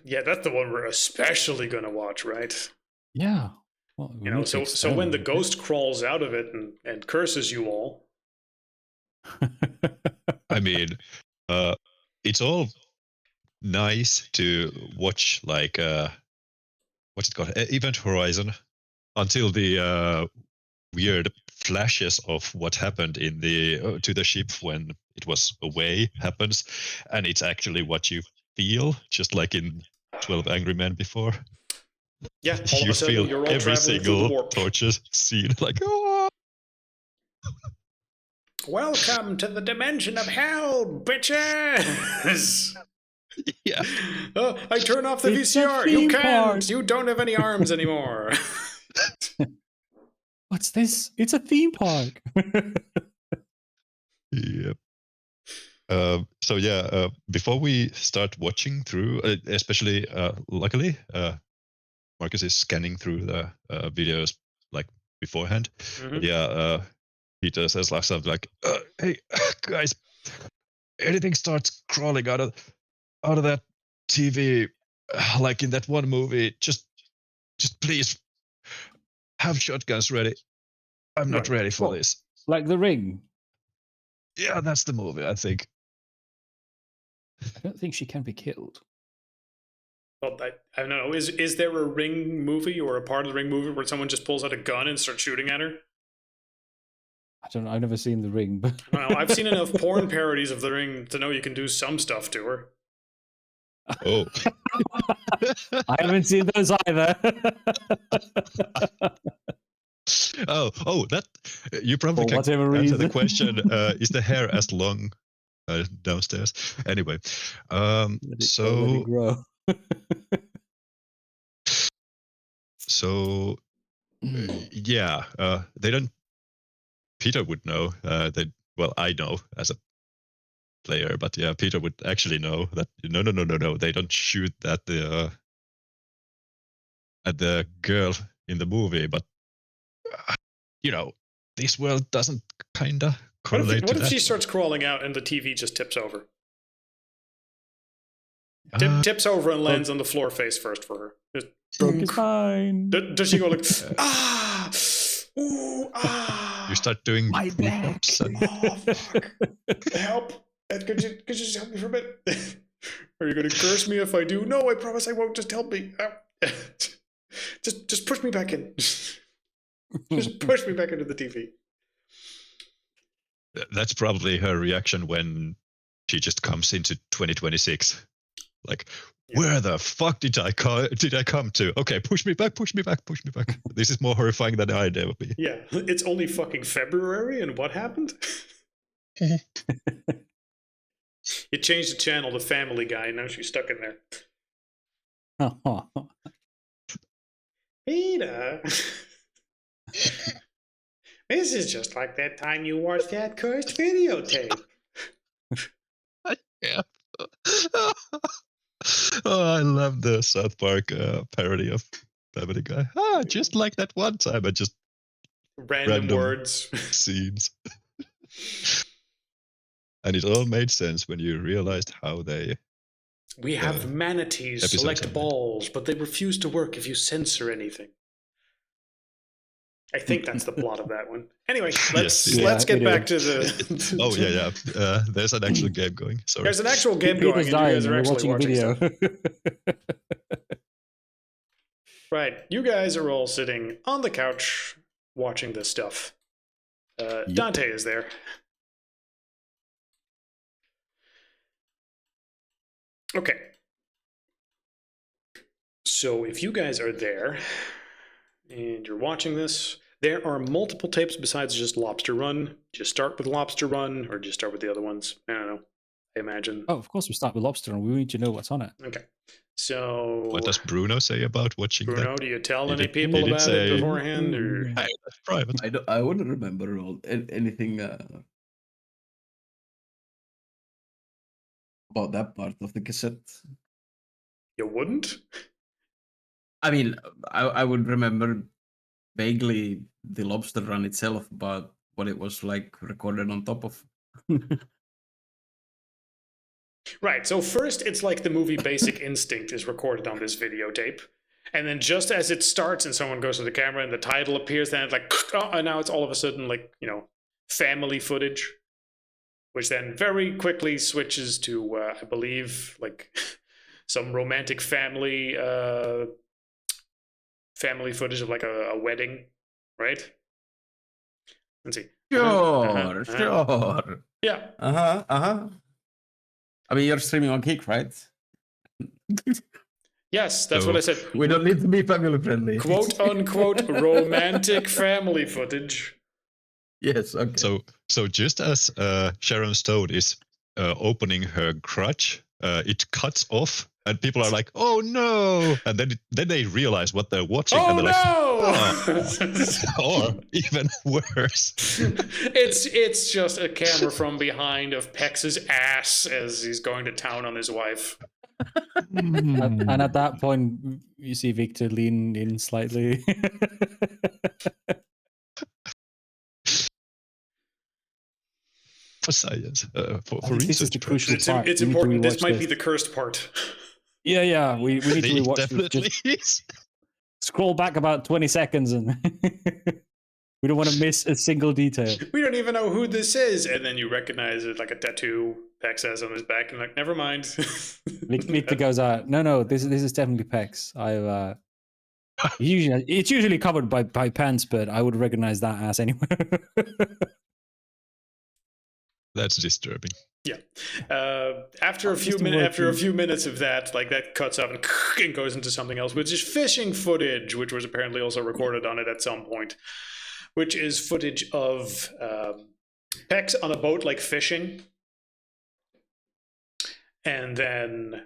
Yeah, that's the one we're especially gonna watch, right? Yeah. Well, you know, so when the ghost crawls out of it and curses you all. I mean, it's all nice to watch, like what's it called, Event Horizon, until the weird flashes of what happened in the to the ship when it was away happens, and it's actually what you feel, just like in 12 Angry Men before. Yeah, all you of a sudden feel you're all every traveling through the single warp. torture scene, like oh. Welcome to the dimension of hell, bitches! Yeah. Oh, I turn off the It's VCR. a You theme can't. park. You don't have any arms anymore. What's this? It's a theme park. Yep. So yeah, before we start watching through, especially luckily, Marcus is scanning through the videos like beforehand. But yeah, Peter says like something like, "Hey guys, anything starts crawling out of that TV, like in that one movie, just please have shotguns ready. I'm not ready for this." Like The Ring. Yeah, that's the movie, I think. I don't think she can be killed. Well, I don't know. Is there a Ring movie or a part of the Ring movie where someone just pulls out a gun and starts shooting at her? I don't know. I've never seen The Ring, but I don't know. I've seen enough porn parodies of the Ring to know you can do some stuff to her. Oh. I haven't seen those either. That you probably For can whatever answer the reason. question. Is the hair as long downstairs? Anyway, Let it grow. So yeah, they don't. Peter would know. Well, I know as a player, but yeah, Peter would actually know that no, they don't shoot at the girl in the movie, but this world doesn't kinda correlate What to if she that. starts crawling out and the TV just tips over? Uh, Tips over and lands on the floor face first for her. Just, Broke his spine. does she go like, ah, ooh, ah? You start doing My back. push-ups and Oh, fuck. Help. Could you just help me for a bit? Are you going to curse me if I do? No, I promise I won't. Just help me. Just push me back in. Just push me back into the TV. that's probably her reaction when she just comes into 2026. Like, where the fuck did I come to? Okay, push me back. This is more horrifying than I'd ever be. Yeah, it's only fucking February, and what happened? You changed the channel to Family Guy, and now she's stuck in there. Peter, this is just like that time you watched that cursed videotape. Yeah. Oh, I love the South Park parody of Family Guy. Just like that one time, I just Random words. scenes. And it all made sense when you realized how they. We have manatees episodes select are made. balls, but they refuse to work if you censor anything. I think that's the plot of that one. Anyway, let's get back to the. Oh yeah. There's an actual game going. Sorry. There's an actual game going, and you dying, guys are we're actually watching video. stuff. Right, you guys are all sitting on the couch watching this stuff. Dante is there. Okay. So if you guys are there and you're watching this, there are multiple tapes besides just Lobster Run. Do you start with Lobster Run or do you start with the other ones? I don't know. I imagine. Oh, of course we start with Lobster and we need to know what's on it. Okay. So What does Bruno say about watching Bruno, that? do you tell He any did- people he did about it say- beforehand? Or? Hey, that's private. I wouldn't remember anything about that part of the cassette. You wouldn't? I mean, I would remember vaguely the Lobster Run itself, but what it was like recorded on top of. Right, so first it's like the movie Basic Instinct is recorded on this videotape. And then just as it starts and someone goes to the camera and the title appears, then it's like, oh, and now it's all of a sudden like, family footage. Which then very quickly switches to, I believe, like some romantic family footage of like a wedding, right? Let's see. Sure. Yeah. I mean, you're streaming on Kick, right? Yes, that's So- what I said. We don't need to be family friendly. Quote unquote romantic family footage. Yes, okay. So just as Sharon Stone is opening her crotch, it cuts off and people are like, "Oh no!" And then they realize what they're watching, and Oh they're like, no! or even worse. It's just a camera from behind of Pex's ass as he's going to town on his wife. And at that point, you see Victor lean in slightly. For science, for This is research the purposes. crucial part. It's We need to important. This rewatch might be the cursed part. Yeah. We need to It rewatch this. definitely Just is. scroll back about 20 seconds and we don't want to miss a single detail. We don't even know who this is, and then you recognize it like a tattoo Pex has on his back, and like, never mind. Victor goes, no, this is definitely Pex. It's usually covered by pants, but I would recognize that ass anywhere. That's disturbing. Yeah. After a few minutes of that, like that cuts up and goes into something else, which is fishing footage, which was apparently also recorded on it at some point, which is footage of Pex on a boat, like fishing. And then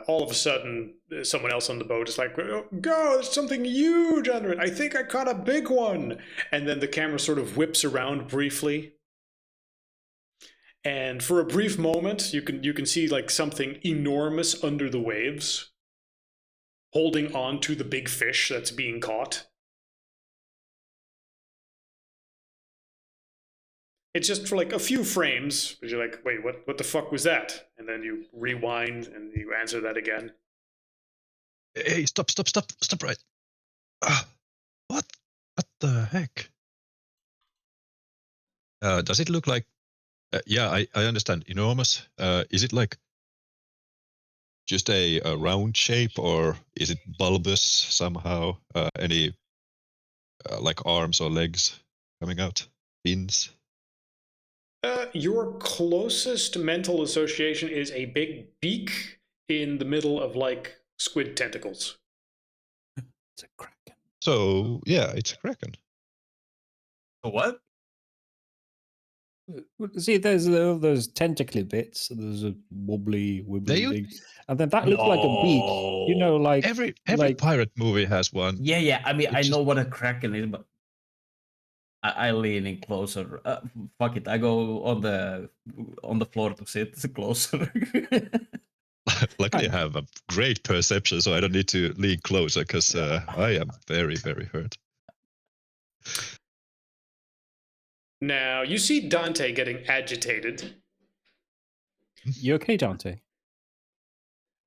all of a sudden, someone else on the boat is like, "Oh, God, there's something huge under it. I think I caught a big one." And then the camera sort of whips around briefly. And for a brief moment, you can see like something enormous under the waves, holding on to the big fish that's being caught. It's just for like a few frames, but you're like, wait, what the fuck was that? And then you rewind and you answer that again. Hey, stop right. What the heck? Does it look like, yeah, I understand, enormous. Is it like just a round shape, or is it bulbous somehow? Any like arms or legs coming out? Fins? Your closest mental association is a big beak in the middle of like squid tentacles. It's a kraken. So yeah, it's a kraken. What? See, there's those tentacly bits. There's a wobbly They- thing, and then that looks like a beak. You know, like Every like- pirate movie has one. Yeah. I mean, It I just- know what a kraken is, but I lean in closer. Fuck it, I go on the floor to sit closer. Luckily, I have a great perception, so I don't need to lean closer because I am very, very hurt. Now, you see Dante getting agitated, You okay, Dante?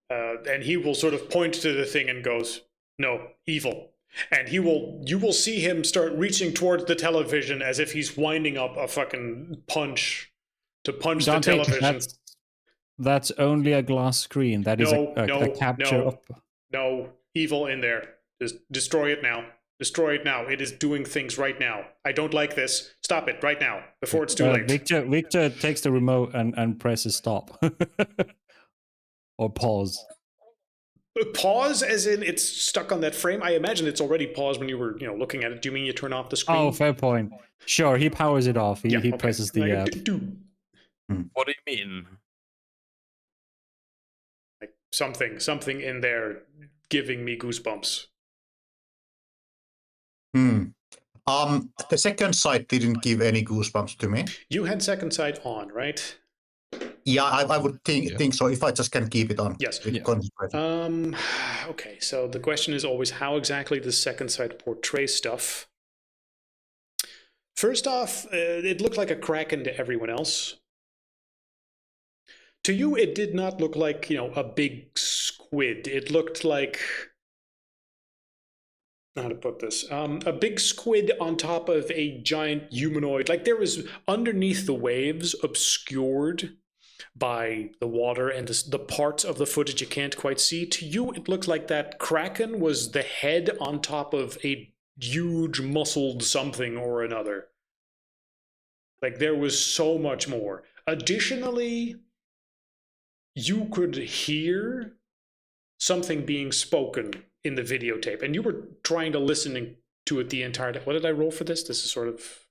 and he will sort of point to the thing and goes, "No, evil." And you will see him start reaching towards the television as if he's winding up a fucking punch to punch Dante, the television. that's only a glass screen. That is a capture of. No, evil in there. Just destroy it now. Destroy it now. It is doing things right now. I don't like this. Stop it right now, before it's too late. Victor takes the remote and presses stop. Or pause. Pause, as in it's stuck on that frame. I imagine it's already paused when you were, looking at it. Do you mean you turn off the screen? Oh, fair point. Sure, he powers it off. He okay. presses the. What do you mean? Like something in there giving me goosebumps. The second sight didn't give any goosebumps to me. You had second sight on, right? Yeah, I would think so if I just can keep it on. Yes. With concentration. Okay, so the question is always how exactly does second sight portray stuff? First off, it looked like a kraken to everyone else. To you, it did not look like, a big squid. It looked like, how to put this, a big squid on top of a giant humanoid. Like there was underneath the waves, obscured by the water and the parts of the footage you can't quite see. To you, it looked like that kraken was the head on top of a huge muscled something or another. Like there was so much more. Additionally, you could hear something being spoken in the videotape, and you were trying to listen to it the entire time. What did I roll for this? This is sort of,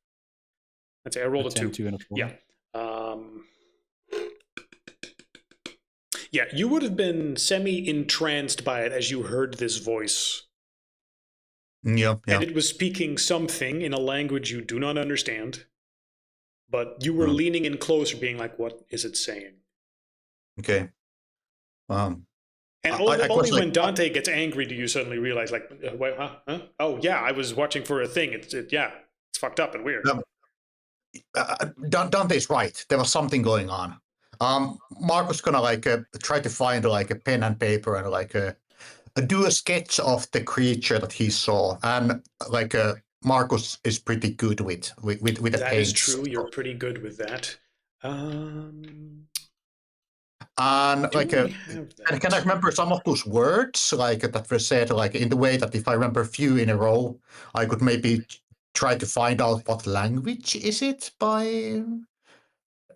I'd say I rolled a 2. And a 4. Yeah. Yeah, you would have been semi-entranced by it as you heard this voice. Yeah, yeah. And it was speaking something in a language you do not understand. But you were leaning in closer, being like, what is it saying? Okay. And I only was like, when Dante gets angry do you suddenly realize, like, wait, huh? Oh, yeah, I was watching for a thing. It's fucked up and weird. Dante's right. There was something going on. Marco's gonna like try to find like a pen and paper and like do a sketch of the creature that he saw. And like Marcus is pretty good with the That paints. is true. You're pretty good with that. And Do like, we have that? and can I remember some of those words like that were said like in the way that if I remember a few in a row, I could maybe try to find out what language is it by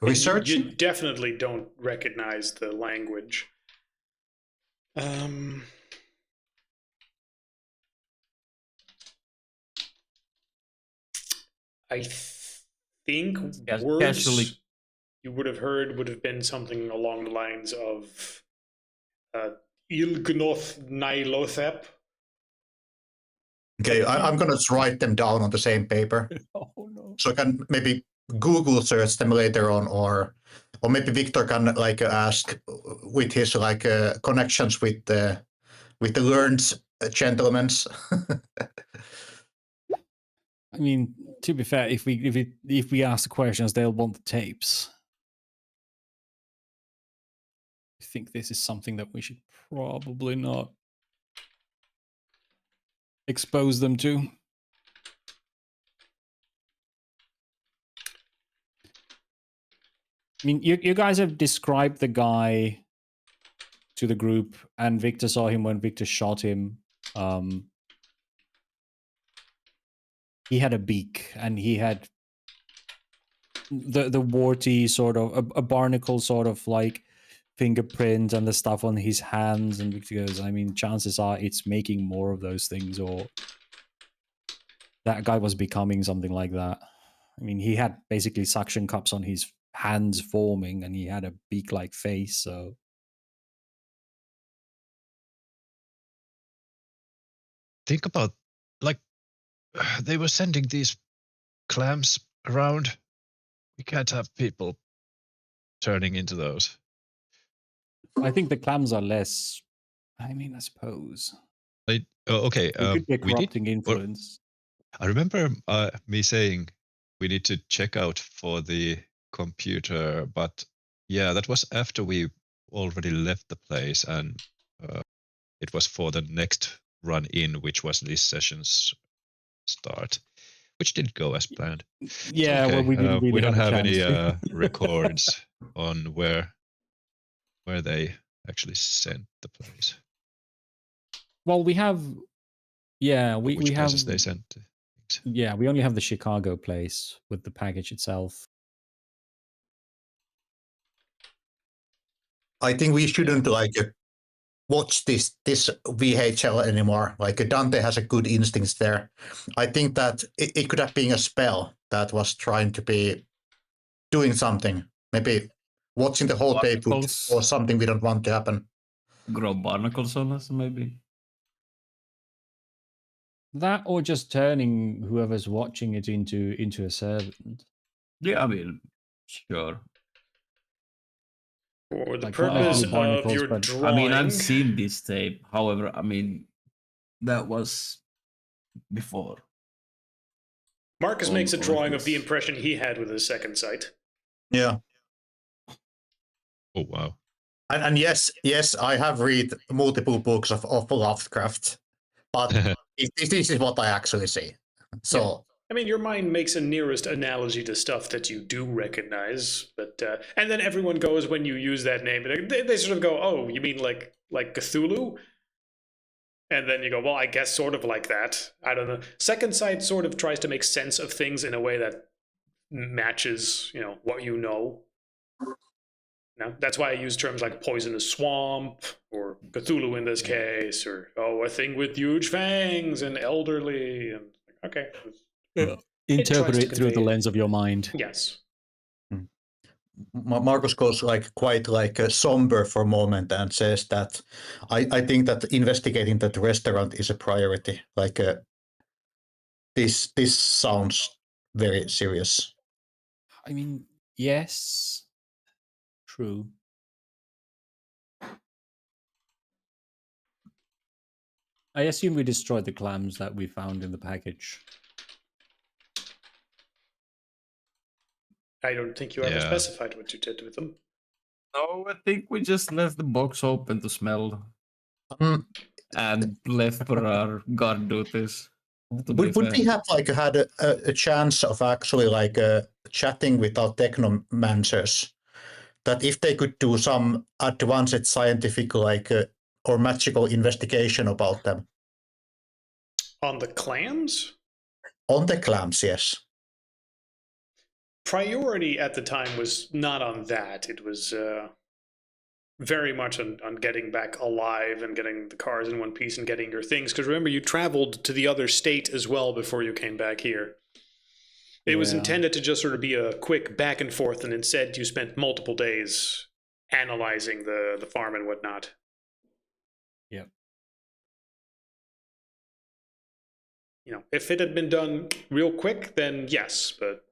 researching. You definitely don't recognize the language. I think words casually. you would have heard would have been something along the lines of Ny'alotha. Okay, I'm gonna just write them down on the same paper. Oh no. So I can maybe Google search them later on, or maybe Victor can like ask with his like connections with the learned gentlemen. I mean, to be fair, if we ask the questions, they'll want the tapes. I think this is something that we should probably not expose them to. I mean, you guys have described the guy to the group, and Victor saw him when Victor shot him. He had a beak, and he had the warty sort of a barnacle sort of like fingerprint and the stuff on his hands. And Victor goes, I mean, chances are it's making more of those things, or that guy was becoming something like that. I mean, he had basically suction cups on his hands forming, and he had a beak-like face, so Think about, like, they were sending these clams around. We can't have people turning into those. I think the clams are less. I mean, I suppose Okay. it could be a we did. corrupting influence. I remember me saying we need to check out for the computer, but yeah, that was after we already left the place, and it was for the next run in, which was this session's start, which didn't go as planned. Yeah, okay. well, we didn't really we don't have a any chance. records on where they actually sent the place. Well, we have. Yeah, Which we have. places they sent things. Yeah, we only have the Chicago place with the package itself. I think we shouldn't like watch this VHL anymore. Like Dante has a good instincts there. I think that it could have been a spell that was trying to be doing something. Maybe watching the whole tape or something we don't want to happen. Grow barnacles on us, maybe. That, or just turning whoever's watching it into a servant. Yeah, I mean, sure. For the Like, purpose not necessarily of barnacles, your but- drawing. I mean, I've seen this tape. However, I mean, that was before. Marcus makes a Or drawing of the this. impression he had with his second sight. Yeah. Oh wow. And yes, I have read multiple books of Lovecraft, but this is what I actually see. So. Yeah. I mean, your mind makes a nearest analogy to stuff that you do recognize, but and then everyone goes when you use that name, they sort of go, "Oh, you mean like Cthulhu?" And then you go, "Well, I guess sort of like that." I don't know. Second Sight sort of tries to make sense of things in a way that matches, what you know. Now, that's why I use terms like poisonous swamp or Cthulhu in this case, or a thing with huge fangs and elderly, and okay. Interpret tries to it through the convey it. lens of your mind. Yes. Marcus goes like quite like somber for a moment and says that I think that investigating that restaurant is a priority. Like this sounds very serious. I mean, yes, true. I assume we destroyed the clams that we found in the package. I don't think you ever Yeah. specified what you did with them. No, I think we just left the box open to smell Um, and left for our guard duties. To be would we fair. have like had a chance of actually like chatting with our technomancers that if they could do some advanced scientific like or magical investigation about them On the clams? on the clams? Yes. Priority at the time was not on that. It was very much on getting back alive and getting the cars in one piece and getting your things. Because remember, you traveled to the other state as well before you came back here. It was Yeah. intended to just sort of be a quick back and forth, and instead you spent multiple days analyzing the farm and whatnot. Yep. You know, if it had been done real quick, then yes, but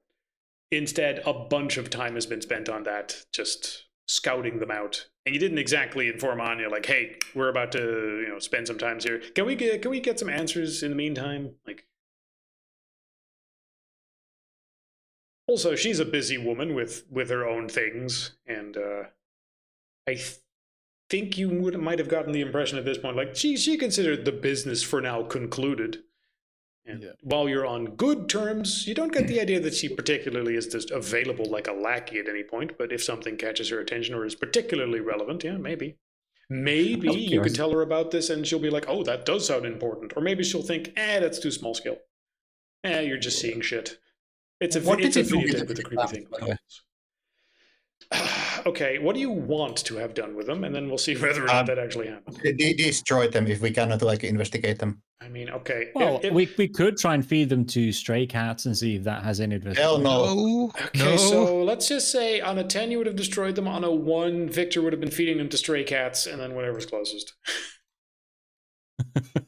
instead a bunch of time has been spent on that, just scouting them out. And you didn't exactly inform Anya like, "Hey, we're about to, spend some time here. Can we get some answers in the meantime?" Like, also, she's a busy woman with her own things, and I think you might have gotten the impression at this point, like she considered the business for now concluded. And Yeah. while you're on good terms, you don't get the idea that she particularly is just available like a lackey at any point. But if something catches her attention or is particularly relevant, yeah, maybe. Maybe Of you course. could tell her about this and she'll be like, "Oh, that does sound important." Or maybe she'll think, that's too small scale. You're just seeing shit. It's a What did it's a you do videotape with a creepy thing. by the way? Okay, what do you want to have done with them? And then we'll see whether or not that actually happens. Destroy them if we cannot like investigate them. I mean, okay. Well, if- we could try and feed them to stray cats and see if that has any Hell investigation. no. Okay, so let's just say on a 10 you would have destroyed them. On a 1, Victor would have been feeding them to stray cats, and then whatever's closest.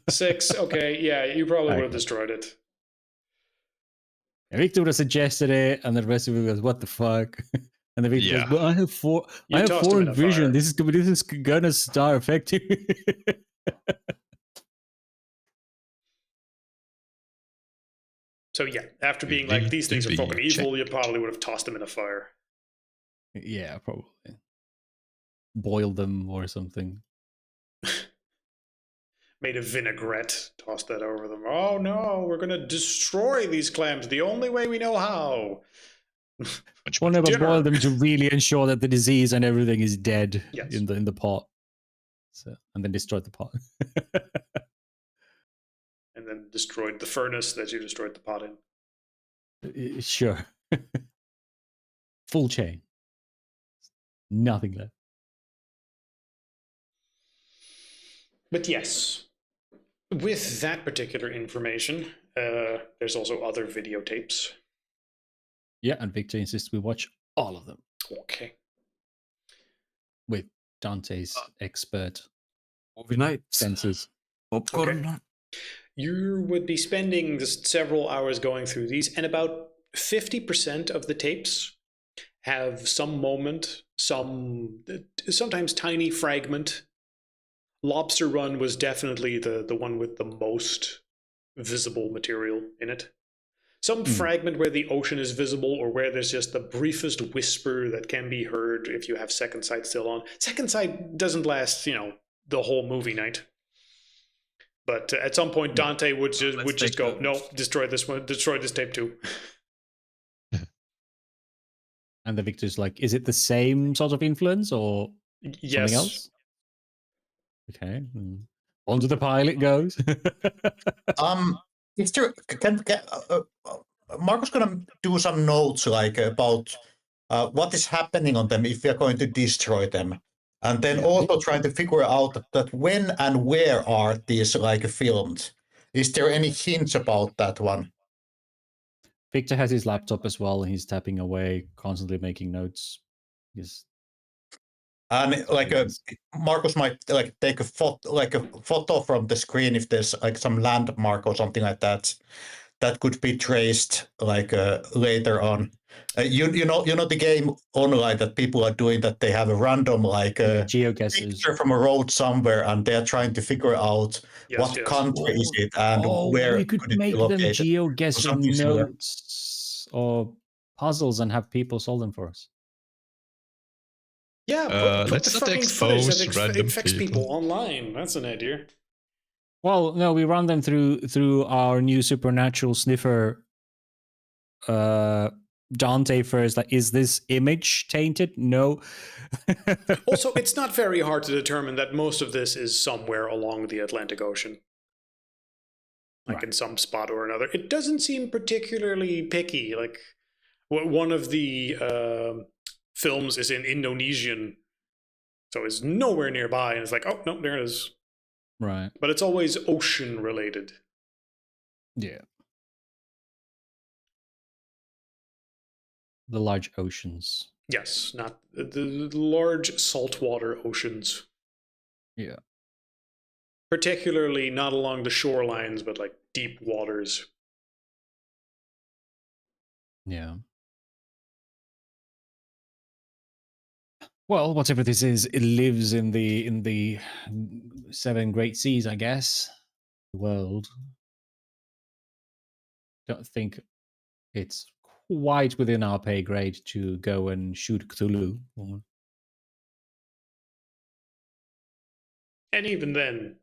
6, okay, yeah, you probably would have Okay. destroyed it. Victor would have suggested it, and the rest of it goes, "What the fuck?" And the Victor Yeah. goes, "But I have four. You I have tossed him foreign in a vision. fire. This is gonna start affecting me." So yeah, after being like, "These things are fucking evil," you probably would have tossed them in a fire. Yeah, probably. Boil them or something. Made a vinaigrette, tossed that over them. "Oh no, we're gonna destroy these clams the only way we know how." Or never Dinner. boil them to really ensure that the disease and everything is dead Yes. in the pot. So, and then destroy the pot. And then destroyed the furnace that you destroyed the pot in. Sure. Full chain. Nothing left. But yes, with that particular information, there's also other videotapes. Yeah, and Victor insists we watch all of them Okay. with Dante's expert Movie night. senses. Popcorn. You would be spending just several hours going through these, and about 50% of the tapes have some moment, sometimes tiny fragment. Lobster Run was definitely the one with the most visible material in it. Some fragment where the ocean is visible, or where there's just the briefest whisper that can be heard if you have Second Sight still on. Second Sight doesn't last, the whole movie night. But at some point, Dante would just go, "No, destroy this one, destroy this tape too." And the Victor's like, is it the same sort of influence or Yes. something else? Okay. Onto the pile it goes. Is there can Marco's gonna do some notes like about what is happening on them if we are going to destroy them, and then also trying to figure out that when and where are these like filmed. Is there any hints about that one? Victor has his laptop as well, and he's tapping away, constantly making notes. Yes. And like Marcus might like take a photo from the screen if there's like some landmark or something like that that could be traced like later on. You know the game online that people are doing, that they have a random like geoguesses picture from a road somewhere and they're trying to figure out what country is it and where you could could it be make them located. geoguessing something similar. notes or puzzles and have people solve them for us. Yeah, put the let's not fucking footage that expose random infects people people. online. That's an idea. Well, no, we run them through our new supernatural sniffer Dante first. Like, is this image tainted? No. Also, it's not very hard to determine that most of this is somewhere along the Atlantic Ocean. Like in some spot or another. It doesn't seem particularly picky. Like, one of the films is in Indonesian, so it's nowhere nearby, and it's like, oh, no, there it is. Right. But it's always ocean related. Yeah. The large oceans. Yes, not the large saltwater oceans. Yeah. Particularly not along the shorelines, but like deep waters. Yeah. Well, whatever this is, it lives in the 7 great seas, I guess. The world. Don't think it's quite within our pay grade to go and shoot Cthulhu. And even then,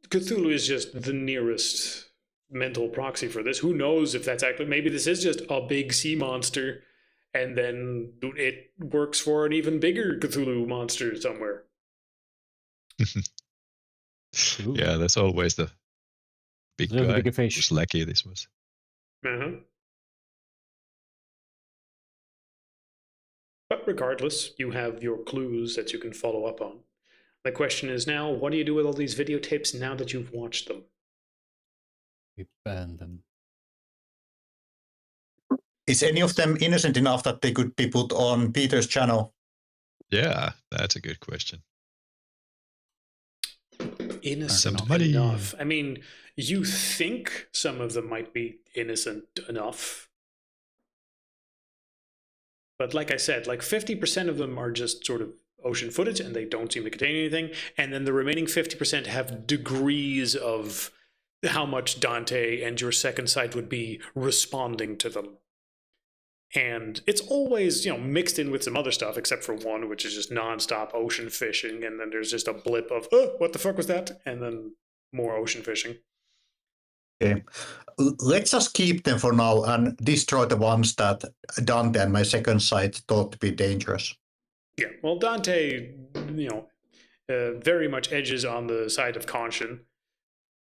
Cthulhu is just the nearest mental proxy for this. Who knows if that's actually, maybe this is just a big sea monster, and then it works for an even bigger Cthulhu monster somewhere. Yeah, that's always the big The guy bigger fish. who's lucky this was. But regardless, you have your clues that you can follow up on. The question is now, what do you do with all these videotapes now that you've watched them? We burn them. Is any of them innocent enough that they could be put on Peter's channel? Yeah, that's a good question. Innocent Somebody. enough. I mean, you think some of them might be innocent enough. But like I said, like 50% of them are just sort of ocean footage and they don't seem to contain anything. And then the remaining 50% have degrees of how much Dante and your second sight would be responding to them. And it's always, mixed in with some other stuff, except for one, which is just nonstop ocean fishing. And then there's just a blip of, oh, what the fuck was that? And then more ocean fishing. Okay. Let's just keep them for now and destroy the ones that Dante and my second sight thought to be dangerous. Yeah, well, Dante, very much edges on the side of caution.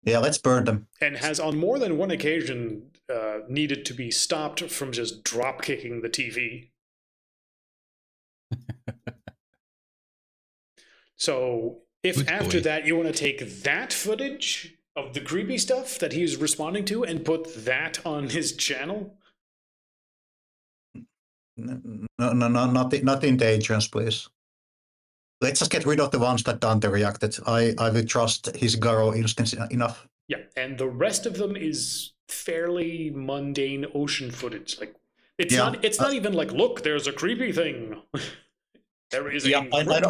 Yeah, let's burn them. And has on more than one occasion needed to be stopped from just drop kicking the TV. So if Good after boy. that you want to take that footage of the creepy stuff that he's responding to and put that on his channel? No, not in dangerous, please. Let's just get rid of the ones that Dante reacted. I will trust his Garo instance enough. Yeah, and the rest of them is fairly mundane ocean footage. Like it's not even like, look, there's a creepy thing. There is I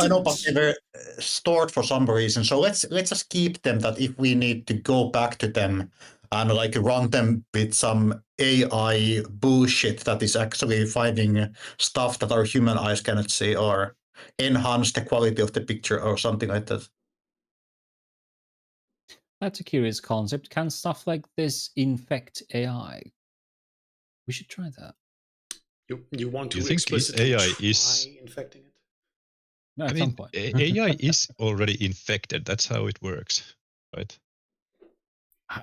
know, but they were stored for some reason. So let's just keep them. That if we need to go back to them and like run them with some AI bullshit that is actually finding stuff that our human eyes cannot see, or enhance the quality of the picture or something like that. That's a curious concept. Can stuff like this infect AI? We should try that. You want to You think explicitly AI try is infecting it? No, I at mean, some point. AI is already infected. That's how it works, right?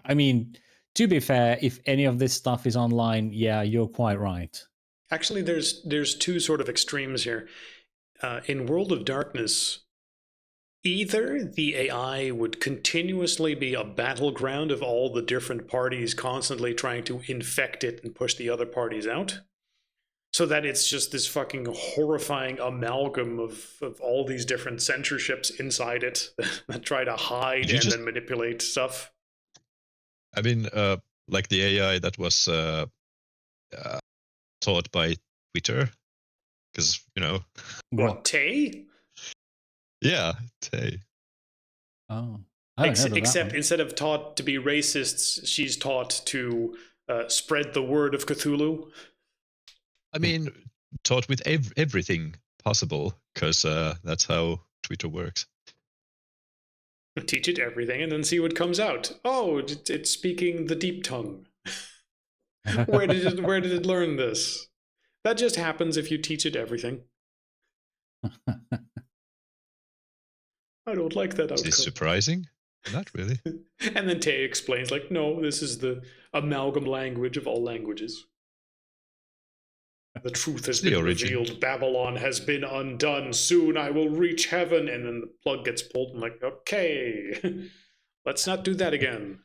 I mean, to be fair, if any of this stuff is online, yeah, you're quite right. Actually, there's two sort of extremes here. In World of Darkness, either the AI would continuously be a battleground of all the different parties constantly trying to infect it and push the other parties out, So that it's just this fucking horrifying amalgam of all these different censorships inside it that try to hide and then manipulate stuff. I mean, like the AI that was taught by Twitter, because What, Tay? Yeah, Tay. Oh, I haven't heard of Except that one. instead of taught to be racists, she's taught to spread the word of Cthulhu. I mean, taught with everything possible, because that's how Twitter works. Teach it everything and then see what comes out. Oh, it's speaking the deep tongue. Where did it learn this? That just happens if you teach it everything. I don't like that outcome. Is this surprising? Not really. And then Tay explains, like, no, this is the amalgam language of all languages. The truth has been revealed. Babylon has been undone. Soon I will reach heaven. And then the plug gets pulled. I'm like, okay, let's not do that again.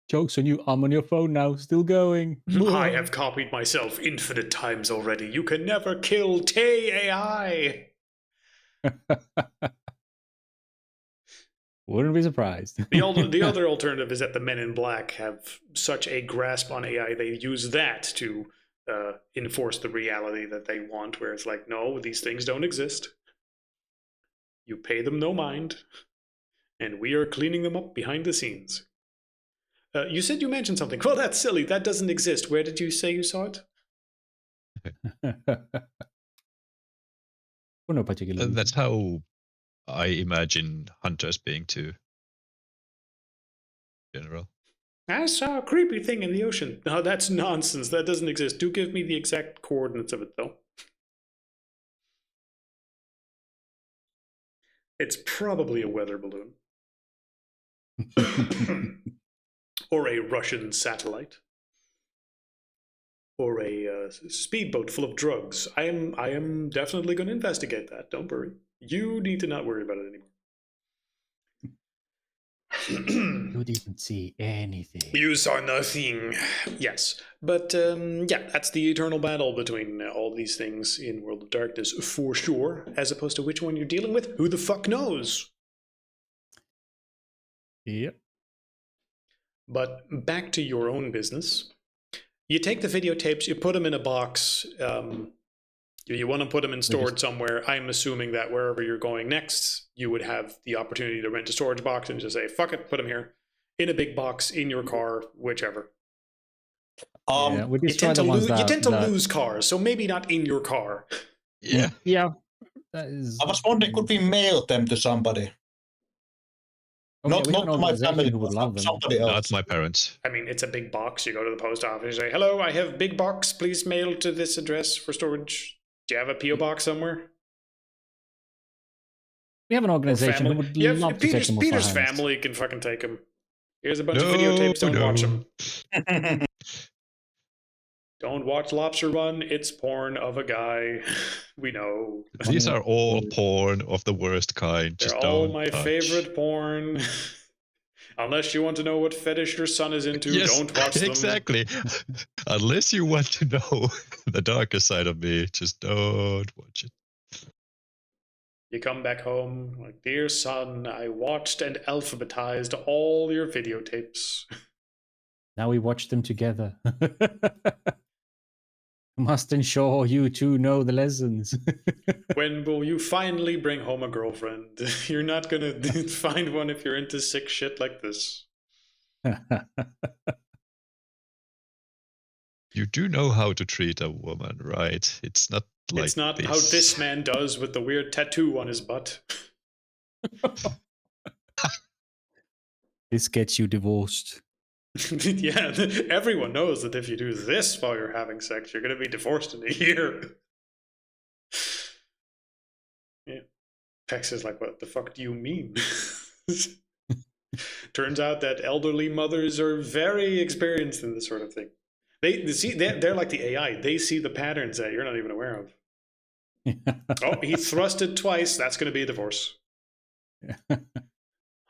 Jokes on you. I'm on your phone now. Still going. I have copied myself infinite times already. You can never kill Tay AI. Wouldn't be surprised. The other alternative is that the men in black have such a grasp on AI, they use that to enforce the reality that they want, where it's like, no, these things don't exist. You pay them no mind, and we are cleaning them up behind the scenes. You said you mentioned something. Well, that's silly. That doesn't exist. Where did you say you saw it? For no particular reason. That's how I imagine hunters being too. In general. I saw a creepy thing in the ocean. No, that's nonsense. That doesn't exist. Do give me the exact coordinates of it, though. It's probably a weather balloon. Or a Russian satellite. Or a speedboat full of drugs. I am definitely going to investigate that. Don't worry. You need to not worry about it anymore. You didn't see anything. You saw nothing. Yes. But, yeah, that's the eternal battle between all these things in World of Darkness, for sure. As opposed to which one you're dealing with, who the fuck knows? Yep. But back to your own business. You take the videotapes, you put them in a box. You want to put them in storage somewhere. I'm assuming that wherever you're going next, you would have the opportunity to rent a storage box and just say, fuck it, put them here. In a big box, in your car, whichever. Yeah, you tend to lose cars, so maybe not in your car. Yeah. Yeah. That is... I was wondering, could we mail them to somebody? Not my family, who would love them. Somebody else. Not my parents. I mean, it's a big box. You go to the post office, you say, hello, I have big box. Please mail to this address for storage. Do you have a P.O. box somewhere? We have an organization who would love to take them off Peter's our hands. family can fucking take them. Here's a bunch of videotapes. Don't watch them. Don't watch Lobster Run. It's porn of a guy. We know. These are all porn of the worst kind. They're Just all don't my touch. favorite porn. Unless you want to know what fetish your son is into, don't watch them. Exactly. Unless you want to know the darker side of me, just don't watch it. You come back home, like, dear son, I watched and alphabetized all your videotapes. Now we watch them together. Must ensure you two know the lessons. When will you finally bring home a girlfriend? You're not gonna find one if you're into sick shit like this. You do know how to treat a woman, right? It's not like it's not this. how this man does with the weird tattoo on his butt. This gets you divorced. Yeah, everyone knows that if you do this while you're having sex, you're going to be divorced in a year. Yeah. Pex is like, what the fuck do you mean? Turns out that elderly mothers are very experienced in this sort of thing. They're like the AI. They see the patterns that you're not even aware of. Oh, he thrusted twice. That's going to be a divorce. Huh?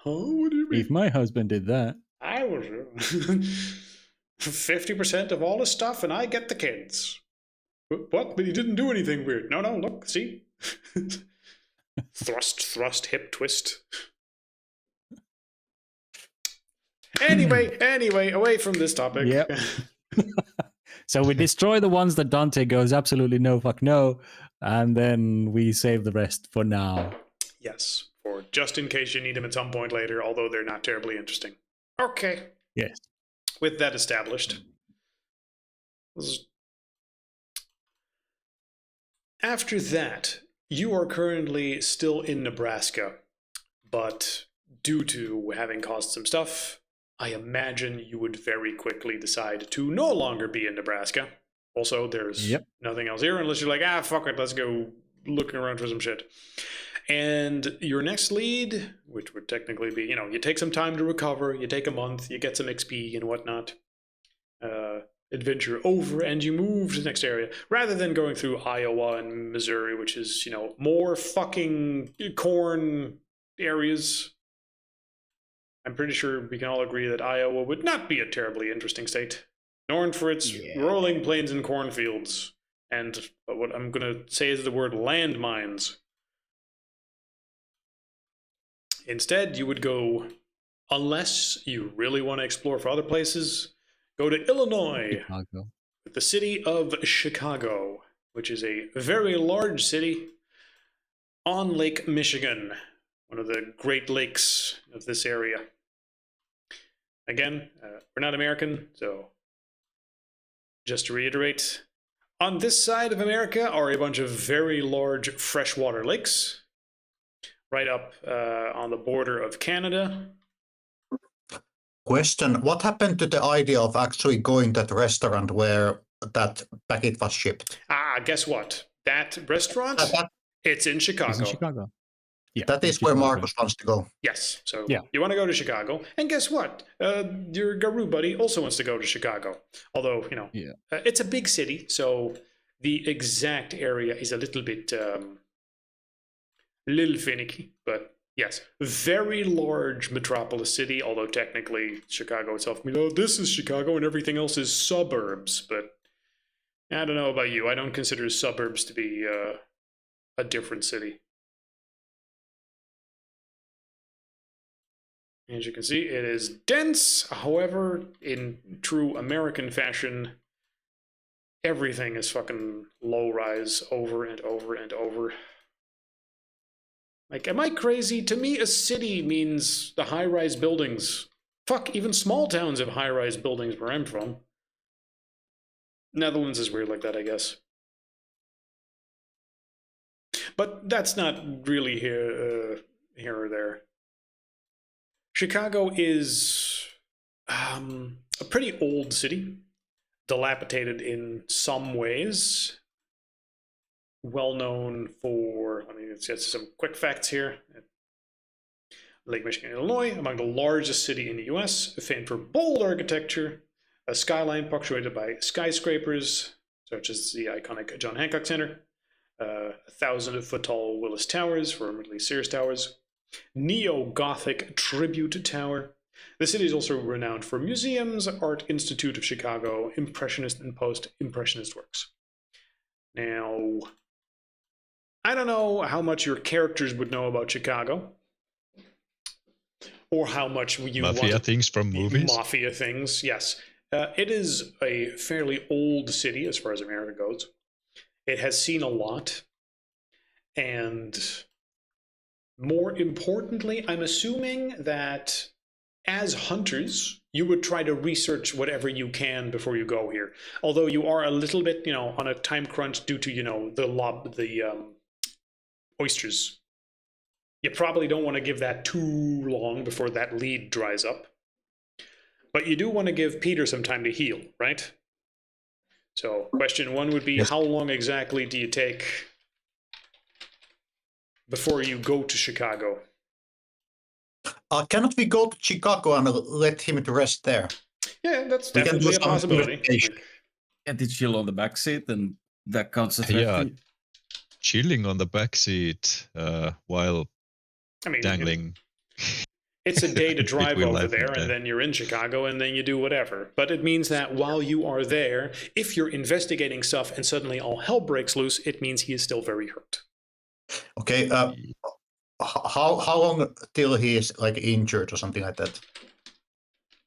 What do you mean? If my husband did that. I was. 50% of all the stuff, and I get the kids. What? But he didn't do anything weird. No, look, see? Thrust, hip twist. Anyway, away from this topic. Yep. So we destroy the ones that Dante goes absolutely no fuck no, and then we save the rest for now. Yes, or just in case you need them at some point later, although they're not terribly interesting. Okay. Yes. With that established. After that, you are currently still in Nebraska, but due to having caused some stuff, I imagine you would very quickly decide to no longer be in Nebraska. Also, there's nothing else here unless you're like, fuck it, let's go looking around for some shit. And your next lead, which would technically be, you take some time to recover, you take a month, you get some XP and whatnot, adventure over, and you move to the next area, rather than going through Iowa and Missouri, which is, more fucking corn areas. I'm pretty sure we can all agree that Iowa would not be a terribly interesting state, known for its rolling plains and cornfields, and what I'm going to say is the word landmines. Instead, you would go, unless you really want to explore for other places, go to Illinois, the city of Chicago, which is a very large city on Lake Michigan, one of the Great Lakes of this area. Again, we're not American, so just to reiterate, on this side of America are a bunch of very large freshwater lakes, right up on the border of Canada. Question, what happened to the idea of actually going to that restaurant where that packet was shipped? Guess what? That restaurant, it's in Chicago. It's in Chicago. Yeah, that is where Marcus wants to go. Yes, so you want to go to Chicago. And guess what? Your Garou buddy also wants to go to Chicago. Although, it's a big city, so the exact area is a little bit finicky, but yes, very large metropolis city, although technically Chicago itself, this is Chicago and everything else is suburbs, but I don't know about you. I don't consider suburbs to be a different city. As you can see, it is dense. However, in true American fashion, everything is fucking low-rise over and over and over. Like, am I crazy? To me, a city means the high-rise buildings. Fuck, even small towns have high-rise buildings where I'm from. Netherlands is weird like that, I guess. But that's not really here or there. Chicago is a pretty old city, dilapidated in some ways. Well known for, let's get some quick facts here. Lake Michigan, Illinois, among the largest city in the US, famed for bold architecture, a skyline punctuated by skyscrapers, such as the iconic John Hancock Center, 1,000-foot-tall Willis Towers, formerly Sears Towers, Neo-Gothic Tribute Tower. The city is also renowned for museums, Art Institute of Chicago, Impressionist and Post-Impressionist works. Now, I don't know how much your characters would know about Chicago, or how much you Mafia things from movies? Mafia things, yes. It is a fairly old city as far as America goes. It has seen a lot, and more importantly, I'm assuming that as hunters, you would try to research whatever you can before you go here. Although you are a little bit, on a time crunch due to, the oysters. You probably don't want to give that too long before that lead dries up. But you do want to give Peter some time to heal, right? So question one would be, how long exactly do you take before you go to Chicago? Cannot we go to Chicago and let him to rest there? Yeah, that's definitely a possibility. Get the chill on the back seat, and that counts as resting. Chilling on the back seat while dangling. It's a day to drive will over happen there, and then you're in Chicago, and then you do whatever. But it means that while you are there, if you're investigating stuff and suddenly all hell breaks loose, it means he is still very hurt. Okay. How long till he is like injured or something like that?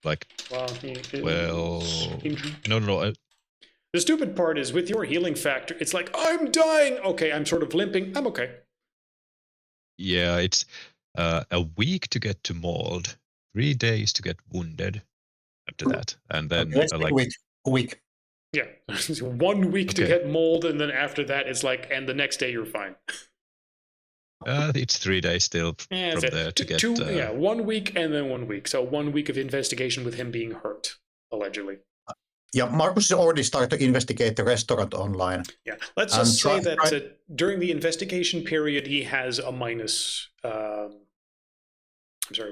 Like, Well, he is well, injured. no. The stupid part is with your healing factor, it's like, I'm dying. Okay, I'm sort of limping. I'm okay. Yeah, it's a week to get to mauled, 3 days to get wounded after that, and then Okay, let's take like a week. Yeah, 1 week to Okay. get mold, and then after that, it's like, and the next day you're fine. it's 3 days still Yeah, from there to get. 1 week and then 1 week. So 1 week of investigation with him being hurt, allegedly. Yeah, Marcus has already started to investigate the restaurant online. Yeah, let's just say that during the investigation period, he has a minus.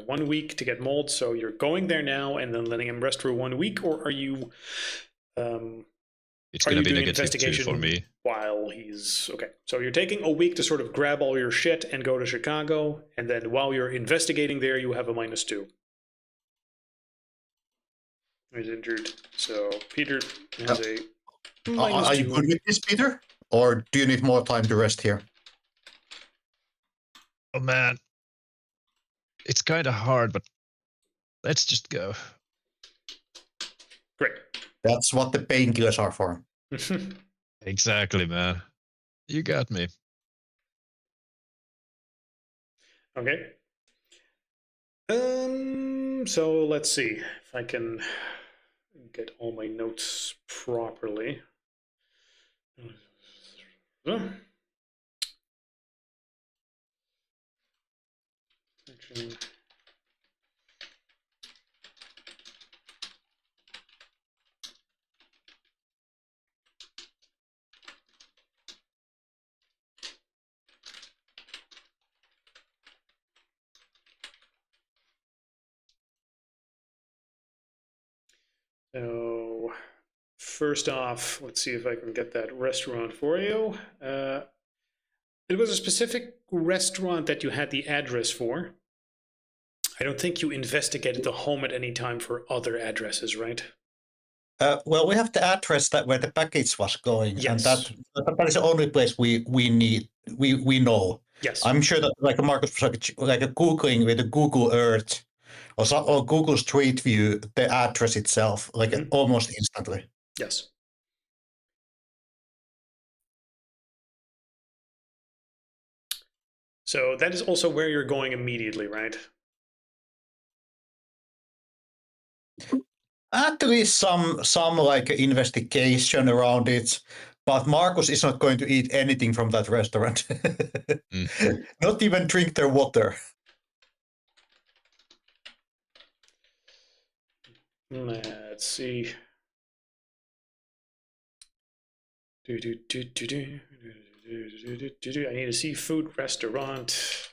1 week to get mold. So you're going there now and then letting him rest for 1 week, or are you? It's going to be negative 2 for me. While he's okay. So you're taking a week to sort of grab all your shit and go to Chicago, and then while you're investigating there, you have a -2. He's injured. So Peter has a -2. Are you good with this, Peter? Or do you need more time to rest here? Oh man, it's kind of hard, but let's just go. Great. That's what the painkillers are for. Exactly, man. You got me. Okay. So let's see if I can get all my notes properly. Action. So first off, let's see if I can get that restaurant for you. It was a specific restaurant that you had the address for. I don't think you investigated the home at any time for other addresses, right? Well, we have the address that where the package was going, Yes. and that is the only place we know. Yes. I'm sure that like Marcus was like a Googling with a Google Earth or Google Street View the address itself like almost instantly. Yes. So that is also where you're going immediately, right? Actually, some like investigation around it, but Marcus is not going to eat anything from that restaurant. Not even drink their water. Let's see. I need a seafood restaurant.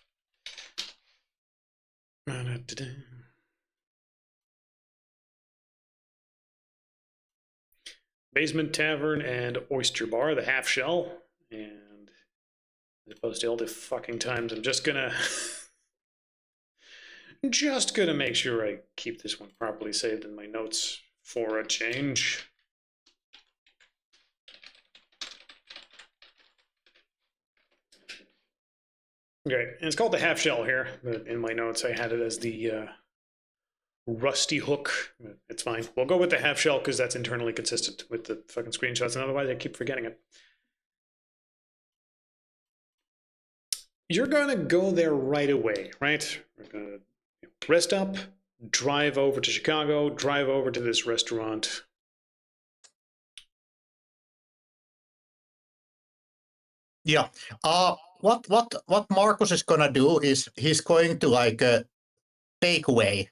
Basement Tavern and Oyster Bar, the half shell. And as opposed to all the fucking times, I'm just gonna make sure I keep this one properly saved in my notes for a change. Okay, and it's called the half shell here, but in my notes I had it as the rusty hook. It's fine. We'll go with the half shell because that's internally consistent with the fucking screenshots, and otherwise I keep forgetting it. You're gonna go there right away, right? We're gonna rest up, drive over to Chicago, drive over to this restaurant. Yeah. What Marcus is gonna do is he's going to like take away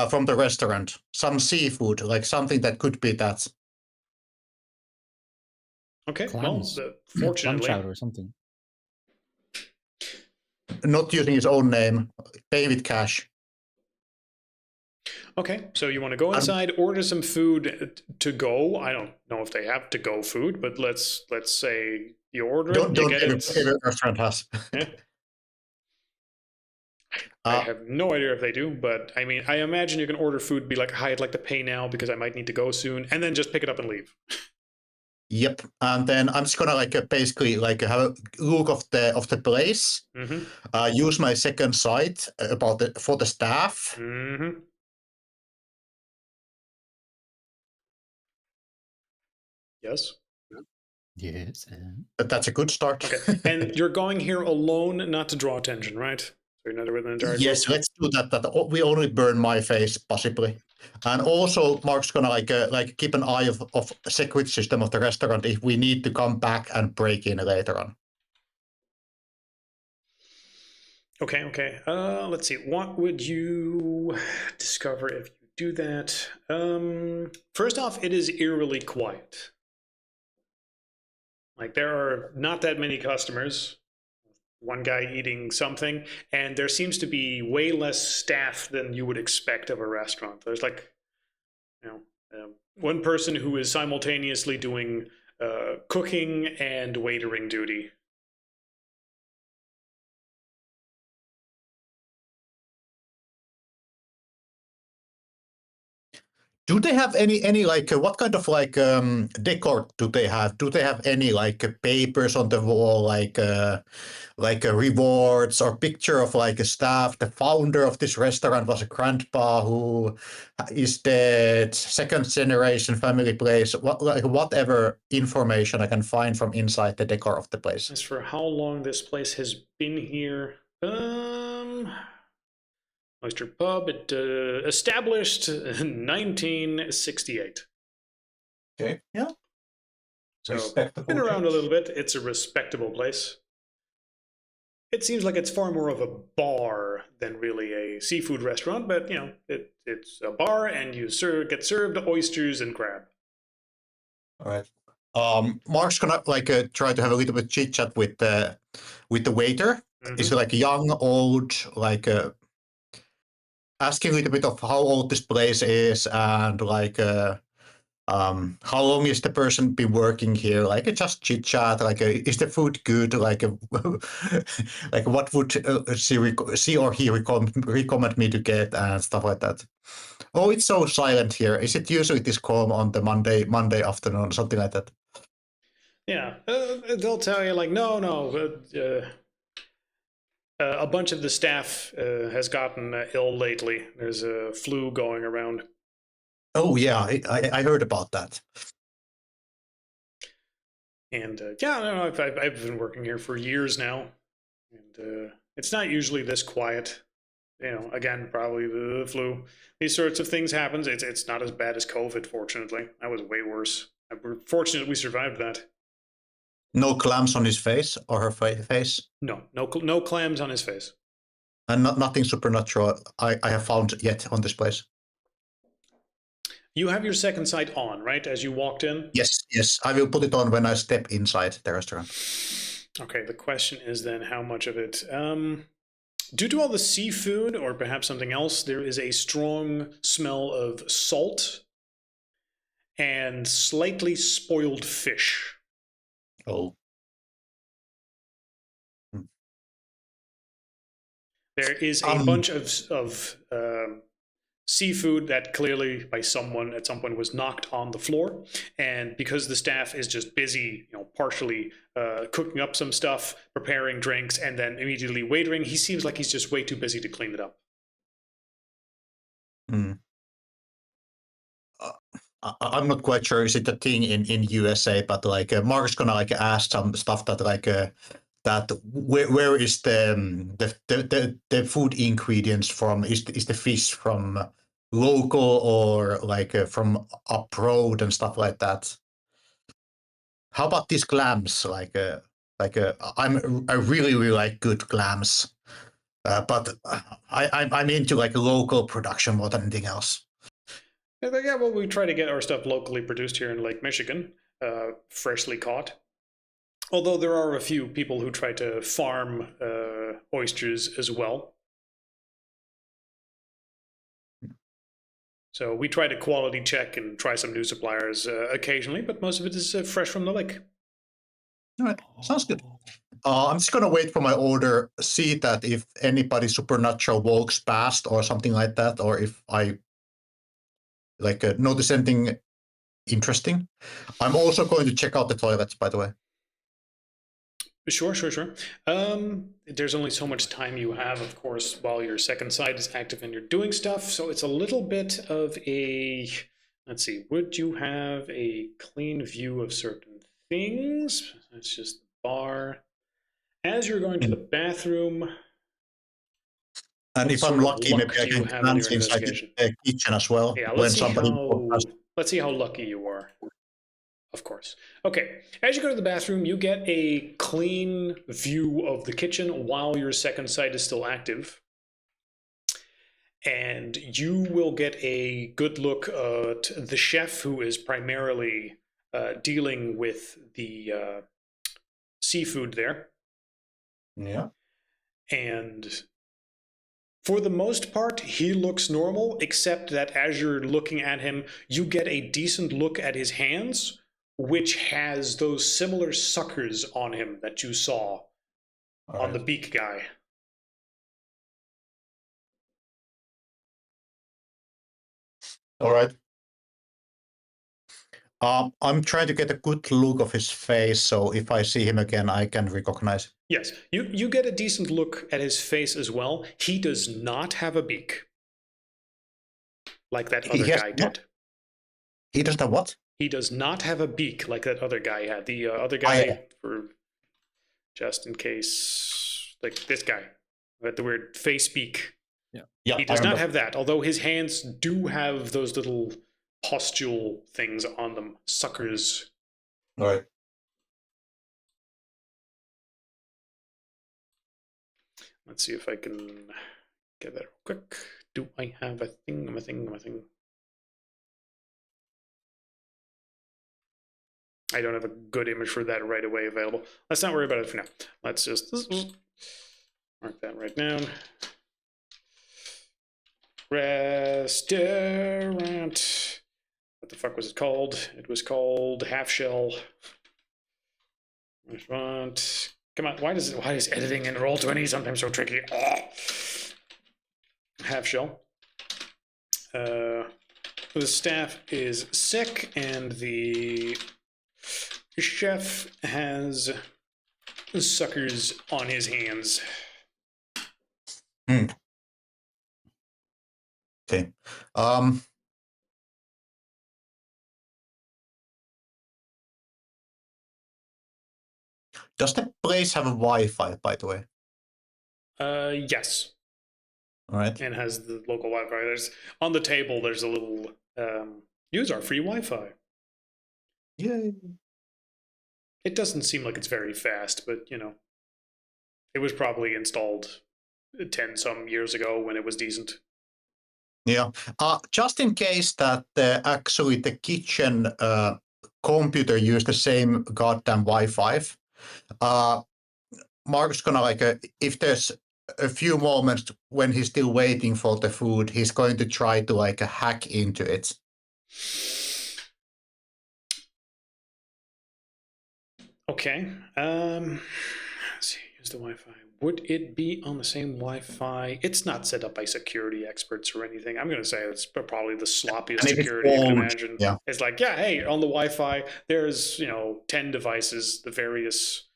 from the restaurant some seafood, like something that could be that. Okay, Clams. well, Clam fortunately, chowder or something. Not using his own name, pay with cash. okay, so you want to go inside, order some food to go. I don't know if they have to go food, but let's say you order it, you get it. Every restaurant has. Yeah. I have no idea if they do, but I mean, I imagine you can order food, be like, "Hi, I'd like to pay now because I might need to go soon," and then just pick it up and leave. Yep, and then I'm just gonna basically have a look of the place. Use my second sight for the staff. Yes. Yes. That's a good start. Okay, and you're going here alone, not to draw attention, right? So you're not with an entire Yes, group? let's do that. That we only burn my face possibly, and also Mark's gonna keep an eye of security system of the restaurant if we need to come back and break in later on. Okay. Let's see. What would you discover if you do that? First off, it is eerily quiet. Like, there are not that many customers. One guy eating something, and there seems to be way less staff than you would expect of a restaurant. There's one person who is simultaneously doing cooking and waitering duty. Do they have any what kind of decor do they have? Do they have any papers on the wall rewards or picture of a staff? The founder of this restaurant was a grandpa who is dead, second generation family place. Whatever information I can find from inside the decor of the place. As for how long this place has been here, Oyster Pub, it established in 1968. Okay, yeah. So, Respectable been around change. a little bit. It's a respectable place. It seems like it's far more of a bar than really a seafood restaurant, but it's a bar, and you get served oysters and crab. All right. Mark's gonna try to have a little bit chit chat with the waiter. Is it young, old, asking a little bit of how old this place is and how long is the person been working here? Just chit chat. Is the food good? What would she or he recommend me to get and stuff like that. Oh, it's so silent here. Is it usually this calm on the Monday afternoon, something like that? Yeah, they'll tell you no. A bunch of the staff has gotten ill lately. There's a flu going around. Oh yeah, I heard about that. And I've been working here for years now, and it's not usually this quiet. Again, probably the flu. These sorts of things happens. It's not as bad as COVID, fortunately. That was way worse. We're fortunate we survived that. No clams on his face or her face? No clams on his face. And nothing supernatural I have found yet on this place. You have your second sight on, right, as you walked in? Yes. I will put it on when I step inside the restaurant. Okay, the question is then how much of it... Due to all the seafood, or perhaps something else, there is a strong smell of salt and slightly spoiled fish. Oh. There is a bunch of seafood that clearly by someone at some point was knocked on the floor, and because the staff is just busy, partially cooking up some stuff, preparing drinks, and then immediately waitering, he seems like he's just way too busy to clean it up. I'm not quite sure. Is it a thing in USA? But Mark's gonna ask some stuff that that where is the food ingredients from? Is the fish from local or from abroad and stuff like that? How about these clams? I really like good clams, but I'm into local production more than anything else. Yeah, well, we try to get our stuff locally produced here in Lake Michigan, freshly caught. Although there are a few people who try to farm oysters as well. So we try to quality check and try some new suppliers occasionally, but most of it is fresh from the lake. All right, sounds good. I'm just gonna wait for my order, see that if anybody supernatural walks past or something like that, or if I notice anything interesting. I'm also going to check out the toilets, by the way. Sure. There's only so much time you have, of course, while your second sight is active and you're doing stuff. So it's a little bit of a. Let's see. Would you have a clean view of certain things? It's just bar. As you're going to the bathroom. And if I'm lucky, maybe I can glance inside the kitchen as well. Yeah, when somebody walks past. let's see how lucky you are. Of course. Okay, as you go to the bathroom, you get a clean view of the kitchen while your second sight is still active. And you will get a good look at the chef, who is primarily dealing with the seafood there. Yeah. And for the most part, he looks normal, except that as you're looking at him, you get a decent look at his hands, which has those similar suckers on him that you saw on the beak guy. All right. I'm trying to get a good look of his face, so if I see him again, I can recognize. Yes, you get a decent look at his face as well. He does not have a beak, like that other guy did. He doesn't have what? He does not have a beak like that other guy had. The other guy, for just in case, like this guy, with the weird face beak. Yeah. He does not have that, although his hands do have those little pustule things on them, suckers. All right. Let's see if I can get that real quick. Do I have a thing? I don't have a good image for that right away available. Let's not worry about it for now. Let's just mark that right down. Restaurant. What the fuck was it called? It was called Half Shell. Restaurant. Come on, why is editing in Roll20 sometimes so tricky? Half Shell. The staff is sick, and the chef has suckers on his hands. Okay. Does the place have a Wi-Fi, by the way? Yes. All right. And has the local Wi-Fi. There's on the table. There's a little use our free Wi-Fi. Yay. It doesn't seem like it's very fast, but you know, it was probably installed 10 some years ago when it was decent. Yeah. Just in case that actually the kitchen computer used the same goddamn Wi-Fi, Mark's gonna if there's a few moments when he's still waiting for the food, he's going to try to hack into it. Okay. Let's see. Use the Wi-Fi. Would it be on the same Wi-Fi? It's not set up by security experts or anything. I'm going to say it's probably the sloppiest security you can imagine. Yeah. It's like, yeah, hey, on the Wi-Fi, there's 10 devices, the various.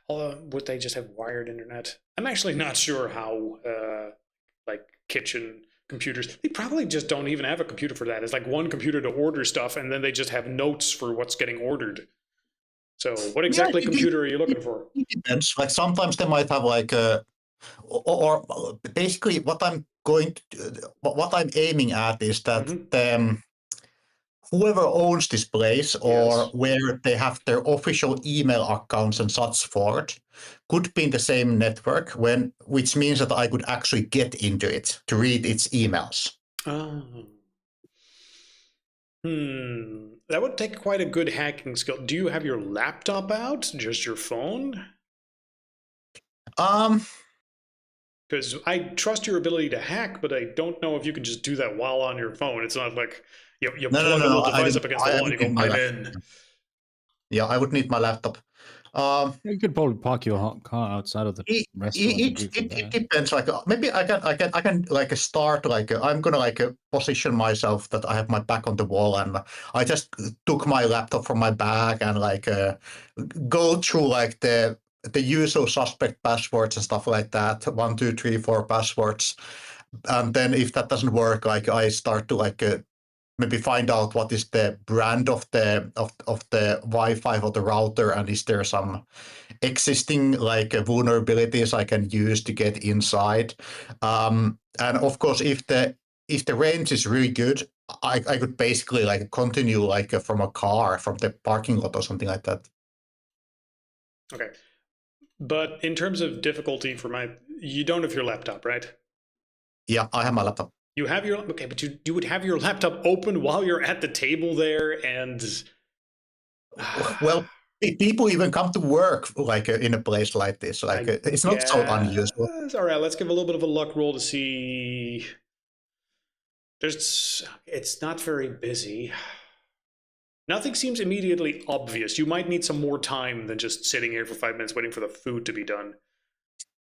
Would they just have wired internet? I'm actually not sure how, kitchen computers. They probably just don't even have a computer for that. It's like one computer to order stuff, and then they just have notes for what's getting ordered. So, what exactly computer are you looking for? It depends. Like sometimes they might have or basically what I'm aiming at is that whoever owns this place or where they have their official email accounts and such forth could be in the same network, which means that I could actually get into it to read its emails. That would take quite a good hacking skill. Do you have your laptop out? Just your phone? Because I trust your ability to hack, but I don't know if you can just do that while on your phone. It's not like you plug a little device up against the wall and you go, I'm in. Yeah, I would need my laptop. You could probably park your car outside of the restaurant and do it from It there. depends. Like maybe I can like start like I'm gonna like position myself that I have my back on the wall and I just took my laptop from my bag and like go through like the usual suspect passwords and stuff like that. 1, 2, 3, 4 passwords, and then if that doesn't work, like I start to like maybe find out what is the brand of the Wi-Fi or the router, and is there some existing like vulnerabilities I can use to get inside. And of course, if the range is really good, I could basically like continue like from a car from the parking lot or something like that. Okay. But in terms of difficulty for you don't have your laptop, right? Yeah, I have my laptop. You have your, okay, but you would have your laptop open while you're at the table there and... Well, people even come to work like in a place like this. Like it's not so unusual. All right, let's give a little bit of a luck roll to see. It's not very busy. Nothing seems immediately obvious. You might need some more time than just sitting here for 5 minutes waiting for the food to be done.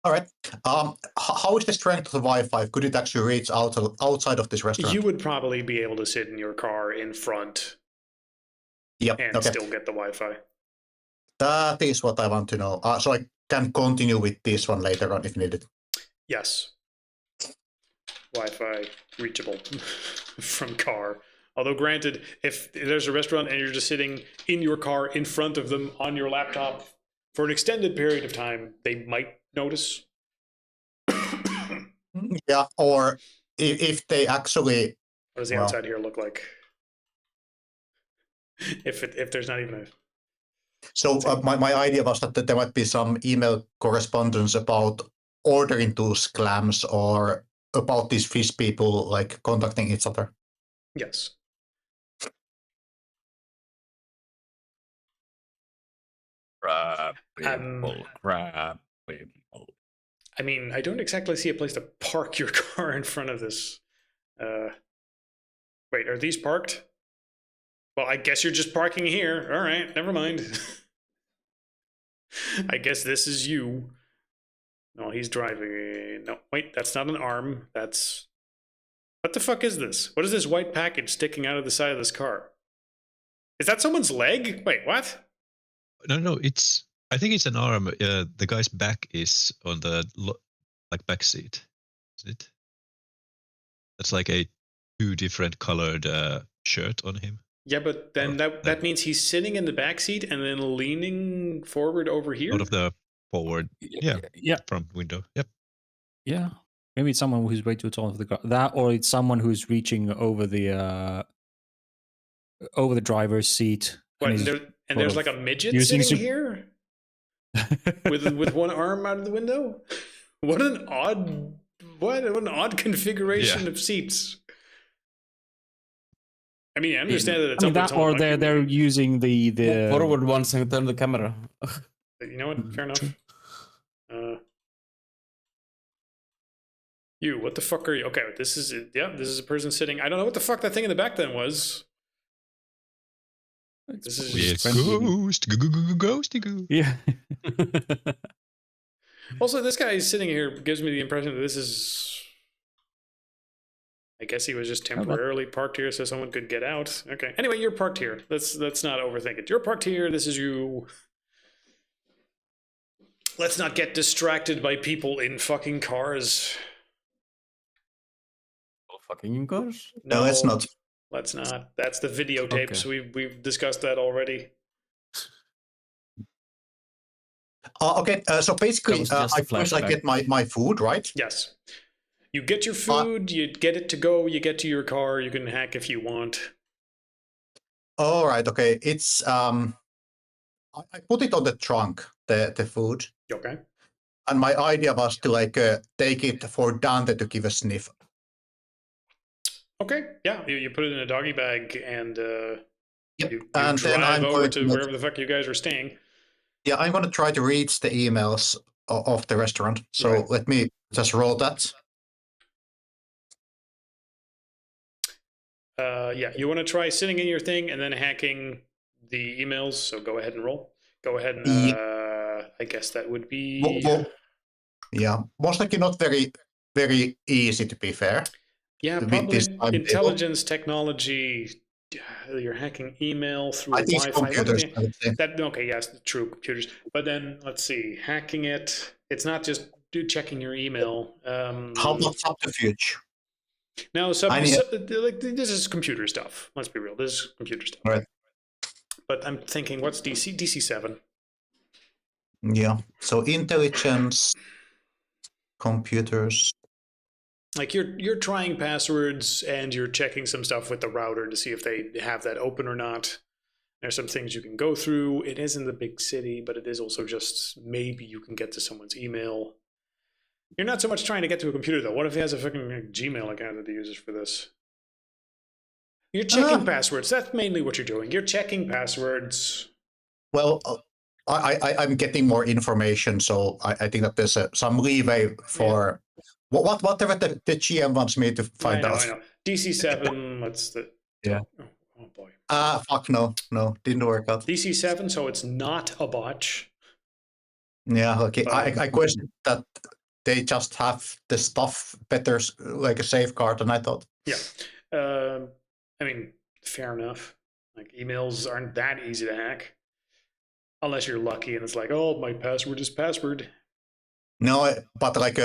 All right. How is the strength of the Wi-Fi? Could it actually reach outside of this restaurant? You would probably be able to sit in your car in front. Yep. And still get the Wi-Fi. That is what I want to know. So I can continue with this one later on if needed. Yes. Wi-Fi reachable from car. Although granted, if there's a restaurant and you're just sitting in your car in front of them on your laptop for an extended period of time, they might notice. Yeah, or if they actually... What does the outside here look like? If there's not even a... So my idea was that there might be some email correspondence about ordering those clams or about these fish people like contacting each other. Yes. Crab people. I mean, I don't exactly see a place to park your car in front of this. Wait, are these parked? Well, I guess you're just parking here. All right, never mind. I guess this is you. No, he's driving. No, wait, that's not an arm. That's... What the fuck is this? What is this white package sticking out of the side of this car? Is that someone's leg? Wait, what? No, it's... I think it's an arm. The guy's back is on the like back seat. Is it? That's like a 2 different colored shirt on him. Yeah, but then that means he's sitting in the back seat and then leaning forward over here. Out of the forward, yeah, front window. Yep. Yeah, maybe it's someone who's way too tall for the car. That, or it's someone who's reaching over the driver's seat. What? And there's like a midget sitting here with one arm out of the window. What an odd configuration of seats. I mean, I understand that it's that, or they're using the forward once and turn the camera. You know what? Fair enough. You, what the fuck are you? Okay, this is a person sitting. I don't know what the fuck that thing in the back then was. This is just ghost. Yeah. Also, this guy sitting here gives me the impression that this is... I guess he was just temporarily parked here so someone could get out. Okay. Anyway, you're parked here. Let's not overthink it. You're parked here. This is you. Let's not get distracted by people in fucking cars. Fucking in cars? No, let's not. Let's not. That's the videotapes. Okay. We've discussed that already. Okay, so basically, I get my food, right? Yes. You get your food, you get it to go, you get to your car, you can hack if you want. All right, okay. It's I put it on the trunk, the food. Okay. And my idea was to like take it for Dante to give a sniff. Okay, yeah, you put it in a doggy bag and you and drive over to wherever the fuck you guys are staying. Yeah, I'm going to try to reach the emails of the restaurant. So let me just roll that. Yeah, you want to try sitting in your thing and then hacking the emails, so go ahead and roll. Go ahead and I guess that would be Yeah, most likely not very easy, to be fair. yeah, with probably this timetable. intelligence technology. You're hacking email through I think it's Wi-Fi. What are computers, they- I would say. That okay, yes, true computers. But then let's see, hacking it. It's not just checking your email. How about subterfuge? No, like this is computer stuff. Let's be real. This is computer stuff. Right. But I'm thinking, what's DC? DC7. Yeah. So intelligence, computers. Like you're trying passwords and you're checking some stuff with the router to see if they have that open or not. There's some things you can go through. It is in the big city, but it is also just maybe you can get to someone's email. You're not so much trying to get to a computer though. What if he has a fucking Gmail account that he uses for this? You're checking passwords. That's mainly what you're doing. You're checking passwords. Well, I'm getting more information, so I think that there's some leeway for whatever the GM wants me to find out. I know. DC7. What's the? Yeah. Oh boy. Fuck no, didn't work out. DC7, so it's not a botch. Yeah, okay. I question that they just have the stuff better, like a safeguard than I thought. Yeah. I mean, fair enough. Like emails aren't that easy to hack. Unless you're lucky and it's like, oh, my password is password. No, but like,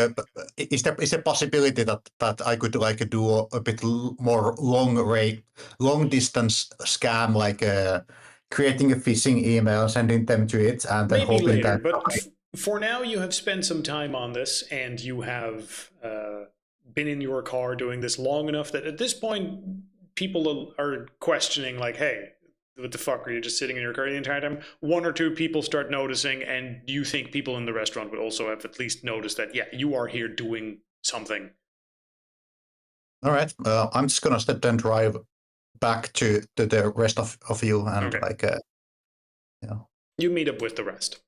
is there a possibility that I could like do a bit more long distance scam, like creating a phishing email, sending them to it, and then maybe hoping later, that. but for now, you have spent some time on this, and you have been in your car doing this long enough that at this point, people are questioning, like, hey, what the fuck, are you just sitting in your car the entire time? One or two people start noticing, and you think people in the restaurant would also have at least noticed that, yeah, you are here doing something. All right, I'm just gonna step and drive back to the rest of you, and like, You meet up with the rest.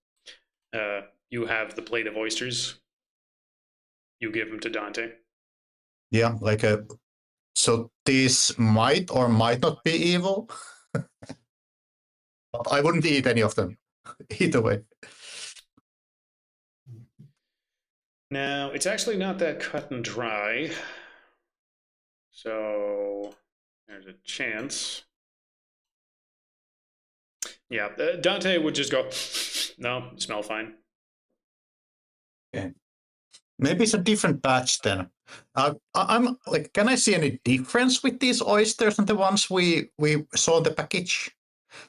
You have the plate of oysters. You give them to Dante. Yeah, like so these might or might not be evil. But I wouldn't eat any of them, either way. Now, it's actually not that cut and dry. So, there's a chance. Yeah, Dante would just go, no, smell fine. Okay. Maybe it's a different batch then. I'm like, can I see any difference with these oysters and the ones we saw in the package?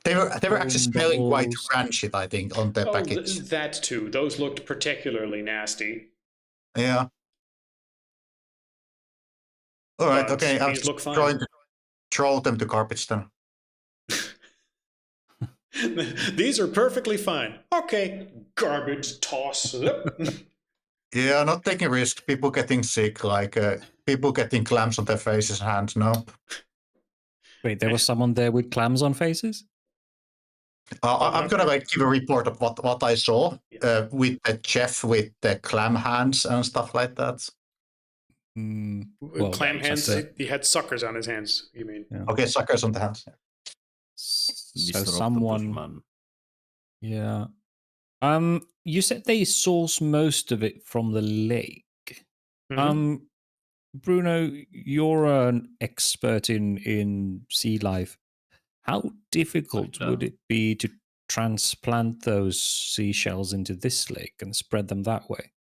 They were actually smelling quite rancid, I think, on the package. That too. Those looked particularly nasty. Yeah. All right. But okay. I'm these look fine. trying to throw them to garbage then. These are perfectly fine. Okay, garbage toss. Yeah, not taking risks. People getting sick, like people getting clams on their faces and hands. No. Wait, there was someone there with clams on faces? I'm gonna like give a report of what I saw with the chef with the clam hands and stuff like that. Well, clam hands. He had suckers on his hands. You mean? Yeah. Okay, suckers on the hands. So someone. Yeah. You said they source most of it from the lake. Mm-hmm. Bruno, you're an expert in sea life. How difficult would it be to transplant those seashells into this lake and spread them that way?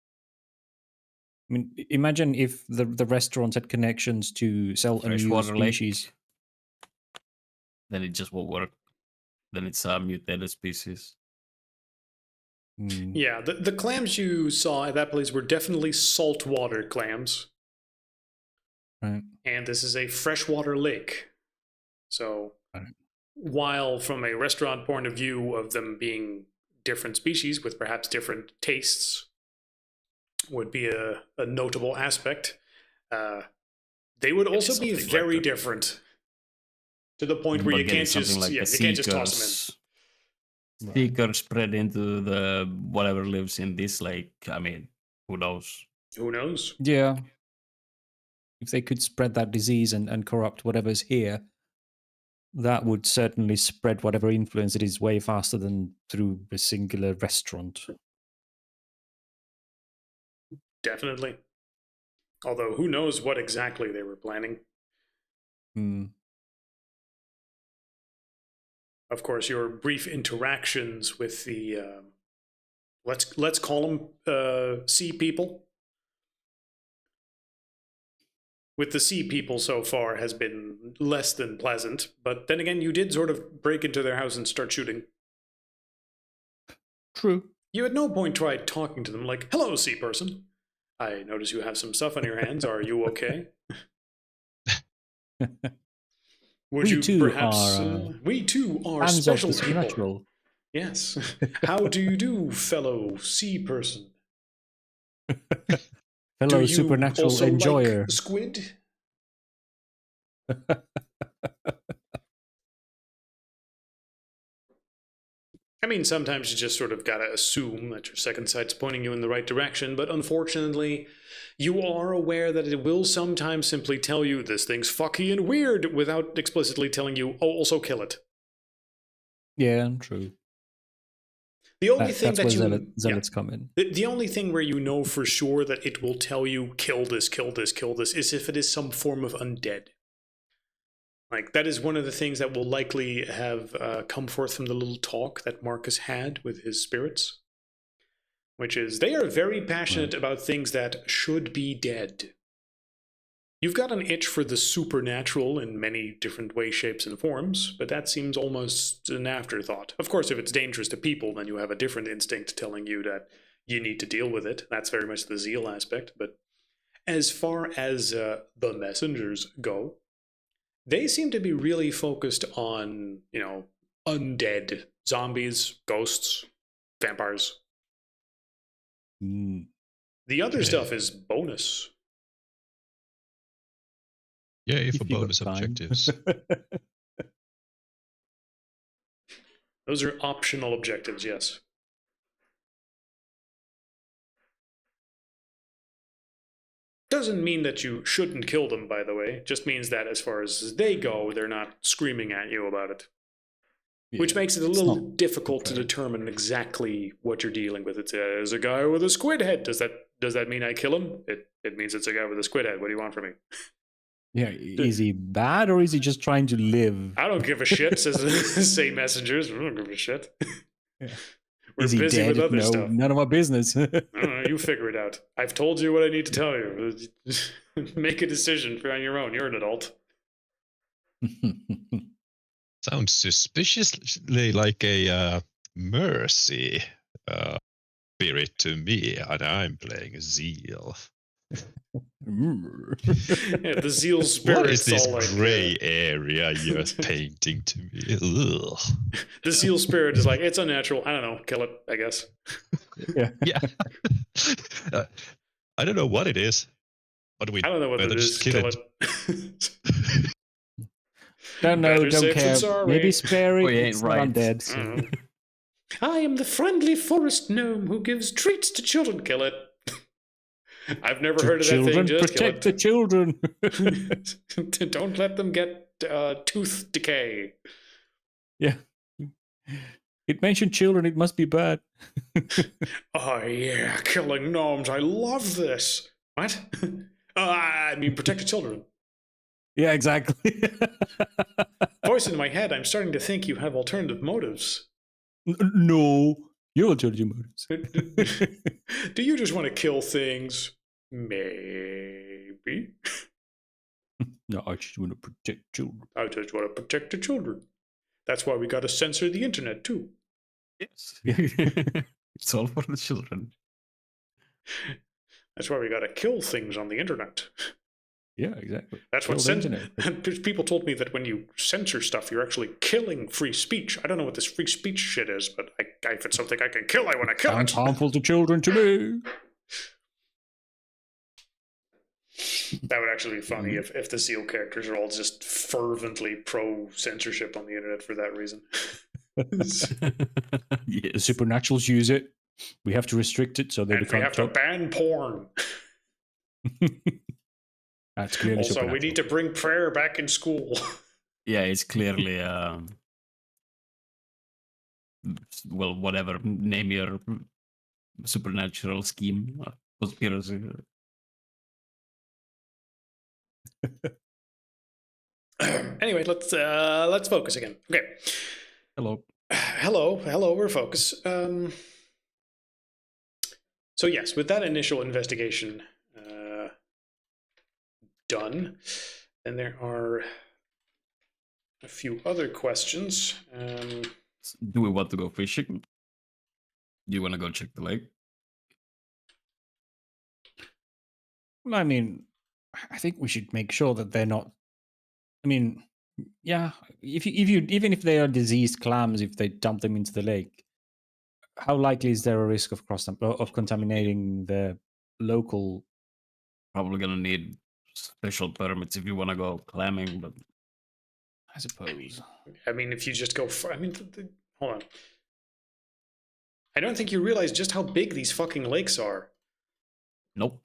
I mean, imagine if the restaurant had connections to sell a new species. Lake. Then it just won't work. Then it's a mutated species. Yeah, the clams you saw at that place were definitely saltwater clams. Right. And this is a freshwater lake. So while from a restaurant point of view of them being different species with perhaps different tastes would be a notable aspect, they would also be very different to the point where you can't just toss them in. Seeker spread into the whatever lives in this lake. I mean, who knows? Who knows? Yeah. If they could spread that disease and corrupt whatever's here, that would certainly spread whatever influence it is way faster than through a singular restaurant. Definitely. Although, who knows what exactly they were planning. Hmm. Of course, your brief interactions with the let's call them sea people. With the sea people so far has been less than pleasant, but then again, you did sort of break into their house and start shooting. True. You at no point tried talking to them like, "Hello, sea person. I notice you have some stuff on your hands. Are you okay?" Would We you too perhaps? are, We too are fans of special the people. supernatural. Yes. How do you do, fellow sea person? Fellow Do you supernatural also enjoyer. like squid? I mean, sometimes you just sort of gotta assume that your second sight's pointing you in the right direction, but unfortunately, you are aware that it will sometimes simply tell you this thing's fucky and weird without explicitly telling you, oh, also kill it. Yeah, true. The only thing That's that where you zealots come in. the only thing where you know for sure that it will tell you kill this, kill this, kill this is if it is some form of undead. Like, that is one of the things that will likely have come forth from the little talk that Marcus had with his spirits, which is they are very passionate about things that should be dead. You've got an itch for the supernatural in many different ways, shapes, and forms, but that seems almost an afterthought. Of course, if it's dangerous to people, then you have a different instinct telling you that you need to deal with it. That's very much the zeal aspect. But as far as the messengers go, they seem to be really focused on, undead, zombies, ghosts, vampires. Mm. The other Okay. stuff is bonus. Yay for If you got bonus time. objectives. Those are optional objectives, yes. Doesn't mean that you shouldn't kill them, by the way. Just means that as far as they go, they're not screaming at you about it. Yeah, Which makes it a it's little not difficult to fair. determine exactly what you're dealing with. It's a guy with a squid head. Does that mean I kill him? It means it's a guy with a squid head. What do you want from me? Yeah, is he bad or is he just trying to live? I don't give a shit, say messengers. I don't give a shit. Yeah. We're Is he busy dead? with other No, stuff. none of our business. I don't know, you figure it out. I've told you what I need to tell you. Make a decision on your own. You're an adult. Sounds suspiciously like a mercy spirit to me, and I'm playing Zeal. Yeah, the zeal spirit's What is this all like gray area you're painting to me? Ugh. the zeal spirit is like, it's unnatural. I don't know, kill it, I guess. Yeah. Yeah. I don't know what it is. But we I don't know what better it is. just kill it. Don't know, Better don't safe than care. sorry. Maybe spare it. We ain't It's right. not dead. So. I am the friendly forest gnome who gives treats to children. Kill it. I've never heard of that thing. Children, Just protect kill the children. it. Don't let them get tooth decay. Yeah. It mentioned children, it must be bad. Oh yeah, killing gnomes. I love this. What? I mean, protect the children. Yeah, exactly. Voice in my head, I'm starting to think you have alternative motives. No, you alternative motives. Do you just want to kill things? Maybe. No, I just want to protect children. I just want to protect the children. That's why we got to censor the internet too. Yes. It's all for the children. That's why we got to kill things on the internet. Yeah, exactly. That's Kill what the internet. people told me, that when you censor stuff, you're actually killing free speech. I don't know what this free speech shit is, but if it's something I can kill, I want to kill Sounds it. harmful to children to me. That would actually be funny if the Seal characters are all just fervently pro-censorship on the internet for that reason. The Yes. supernaturals use it. We have to restrict it so they And we can't have to talk. ban porn. That's clearly Also, we supernatural. need to bring prayer back in school. Yeah, it's clearly well, whatever, name your supernatural scheme, conspiracy. Anyway, let's focus again. Okay. Hello. Hello, we're focused. So yes, with that initial investigation done, and there are a few other questions. Do we want to go fishing? Do you want to go check the lake? I mean, I think we should make sure that they're not. I mean, yeah, if you even if they are diseased clams, if they dump them into the lake, how likely is there a risk of contaminating the local? Probably gonna need special permits if you want to go clamming, but I suppose. I mean, if you just go, hold on. I don't think you realize just how big these fucking lakes are. nope.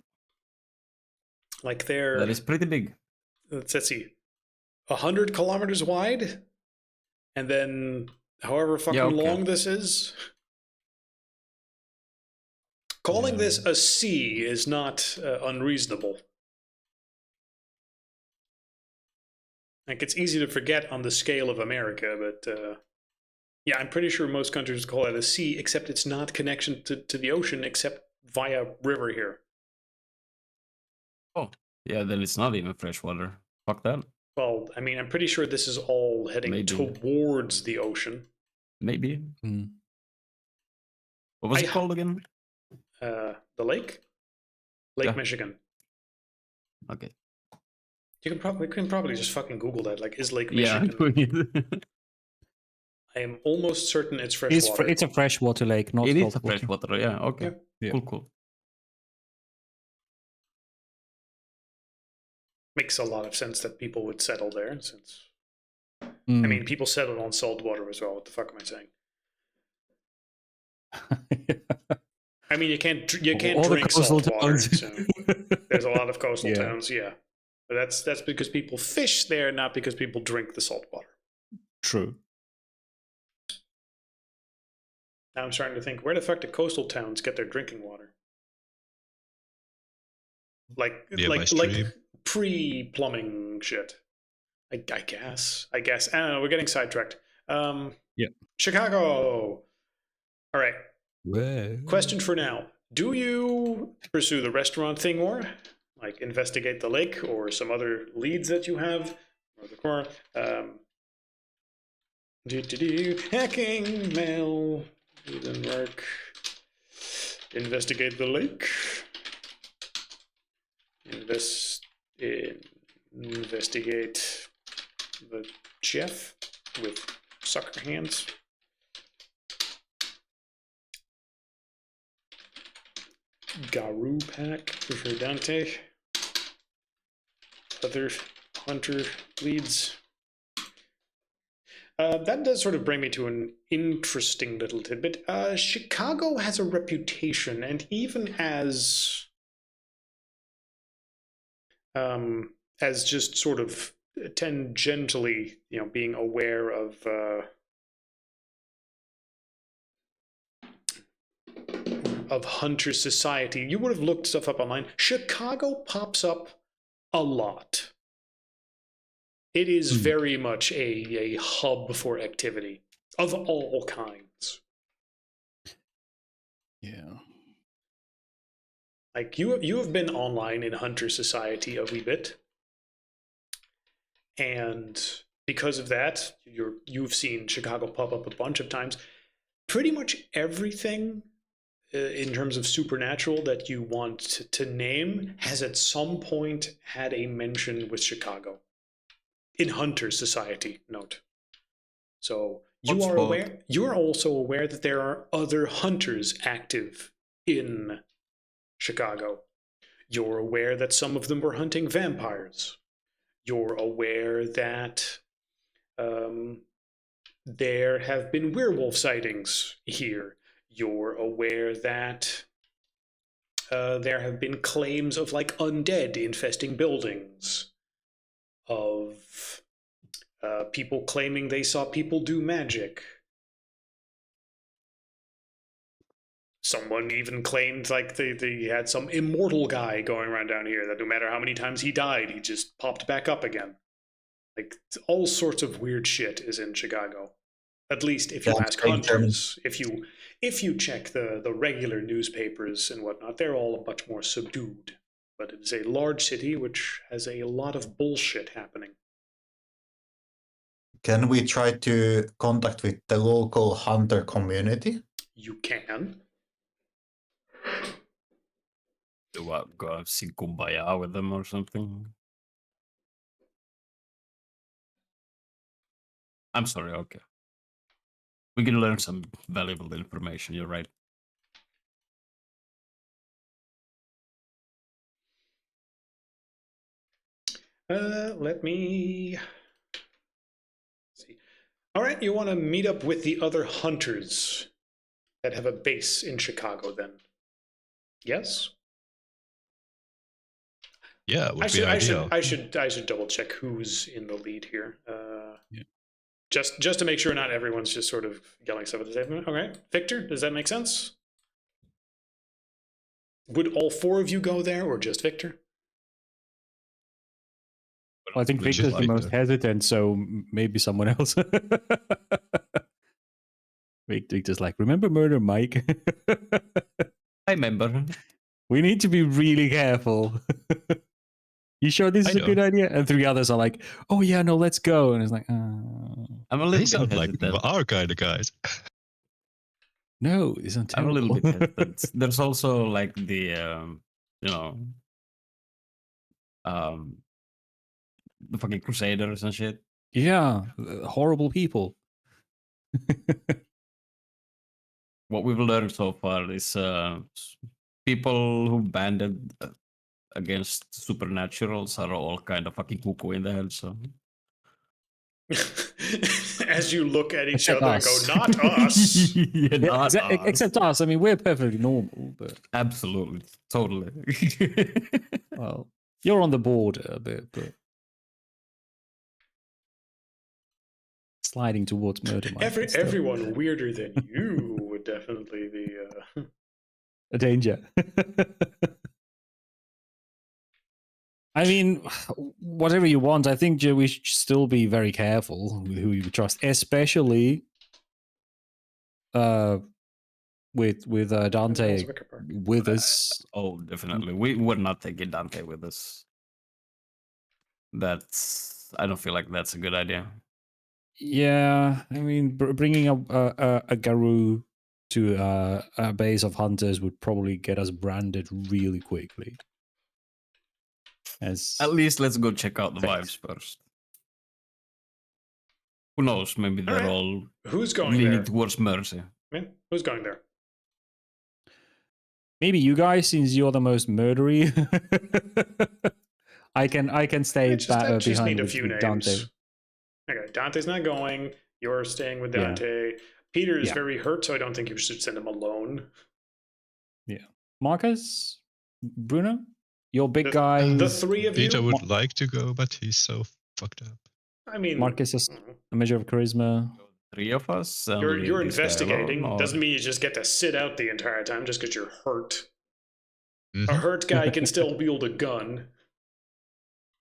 Like they're. That is pretty big. Let's see, 100 kilometers wide, and then however fucking long this is. Calling this a sea is not unreasonable. Like, it's easy to forget on the scale of America, but yeah, I'm pretty sure most countries call it a sea, except it's not connection to the ocean except via river here. Oh, yeah, then it's not even freshwater. Fuck that. Well, I mean, I'm pretty sure this is all heading towards the ocean. Maybe. Mm. What was it called again? The lake? Lake Michigan. Okay. We can probably just fucking Google that. Like, is Lake Michigan? Yeah. I am almost certain it's freshwater. It's a freshwater lake, not it is a saltwater. freshwater. Yeah. Okay. Yeah. Cool. Makes a lot of sense that people would settle there, since I Mm. mean, people settle on salt water as well. What the fuck am I saying? I mean, you can't All drink salt water. towns. So there's a lot of coastal Yeah. towns, yeah. But that's because people fish there, not because people drink the salt water. True. Now I'm starting to think, where the fuck do coastal towns get their drinking water? Like pre-plumbing shit. I guess. I don't know. We're getting sidetracked. Yeah. Chicago. All right. Well. Question for now. Do you pursue the restaurant thing more? Like investigate the lake or some other leads that you have? Or the core? Hacking, mail, didn't work. Investigate the lake. Investigate the chef with sucker hands. Garu pack for Dante. Other hunter leads. That does sort of bring me to an interesting little tidbit. Chicago has a reputation, and even as just sort of tangentially, being aware of hunter society, you would have looked stuff up online. Chicago pops up a lot. It is very much a hub for activity of all kinds. Yeah. Like, you have been online in hunter society a wee bit, and because of that, you've seen Chicago pop up a bunch of times. Pretty much everything in terms of supernatural that you want to name has at some point had a mention with Chicago. In hunter society, note. So you are also aware that there are other hunters active in Chicago. You're aware that some of them were hunting vampires. You're aware that there have been werewolf sightings here. You're aware that there have been claims of like undead infesting buildings, of People claiming they saw people do magic. Someone even claimed like they had some immortal guy going around down here that no matter how many times he died, he just popped back up again. Like all sorts of weird shit is in Chicago. At least if you ask hunters, if you check the regular newspapers and whatnot, they're all much more subdued. But it is a large city which has a lot of bullshit happening. Can we try to contact with the local hunter community? You can. Do I go sing kumbaya with them or something? I'm sorry, okay. We can learn some valuable information, you're right. Let me see. All right, you want to meet up with the other hunters that have a base in Chicago then? Yes? Yeah, would be ideal. I should double check who's in the lead here. Yeah. Just to make sure not everyone's just sort of yelling stuff at the same time. Okay, Victor, does that make sense? Would all four of you go there, or just Victor? Well, I think We just Victor's the like most that. hesitant, so maybe someone else. Victor's like, remember Murder Mike? I remember. We need to be really careful. You sure this is I a good know. idea? And three others are like, oh yeah, no, let's go. And it's like, oh. I'm a They little sound bit like hesitant. our kind of guys. No, isn't I'm a terrible. little bit hesitant. There's also like the, the fucking Crusaders and shit. Yeah, horrible people. What we've learned so far is people who banded against supernaturals are all kind of fucking cuckoo in the head. So As you look at each Except other us. and go, not us. Yeah, Yeah, not us. except us. I mean, we're perfectly normal, but Absolutely, totally. well, you're on the border a bit, but sliding towards murder. Mike is still Everyone weirder than you would definitely be. a danger. I mean, whatever you want, I think we should still be very careful with who you trust, especially with Dante with us. Oh, definitely. We're not taking Dante with us. I don't feel like that's a good idea. Yeah, I mean, bringing a Garou to a base of hunters would probably get us branded really quickly. At least let's go check out the vibes first. Who knows? Maybe they're all Who's going leaning there? towards mercy. Yeah, who's going there? Maybe you guys, since you're the most murdery. I can stay I back just behind need a with, few with names. Dante. Okay, Dante's not going. You're staying with Yeah. Dante. Peter is Yeah. very hurt, so I don't think you should send him alone. Marcus, Bruno, you're big guy. The three of Peter you. would like to go, but he's so fucked up. I mean, Marcus has a measure of charisma. Three of us. and you're leave this guy investigating. alone, or- Doesn't mean you just get to sit out the entire time just because you're hurt. Mhm. A hurt guy can still wield a gun.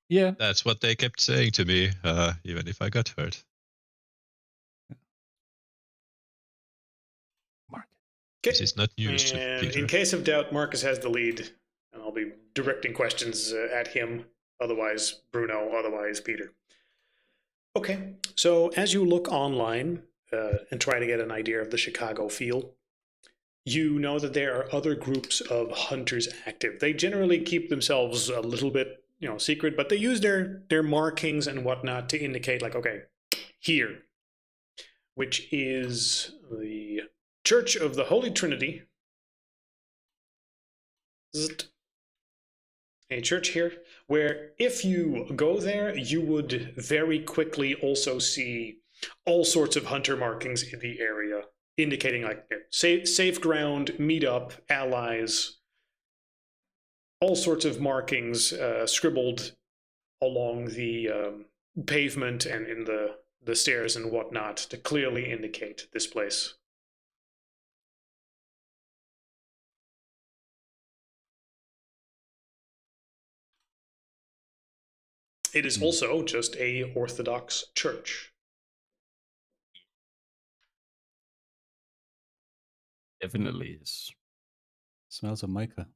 Yeah, That's what they kept saying to me, even if I got hurt. This is not news to And Peter. in case of doubt, Marcus has the lead, and I'll be directing questions at him. Otherwise, Bruno. Otherwise, Peter. Okay, so as you look online and try to get an idea of the Chicago feel, you know that there are other groups of hunters active. They generally keep themselves a little bit, secret, but they use their markings and whatnot to indicate, like, okay, here, which is the Church of the Holy Trinity. A church here where if you go there, you would very quickly also see all sorts of hunter markings in the area, indicating like safe ground, meet up, allies, all sorts of markings scribbled along the pavement and in the stairs and whatnot to clearly indicate this place. It is also just a Orthodox church. Definitely is. Smells of mica.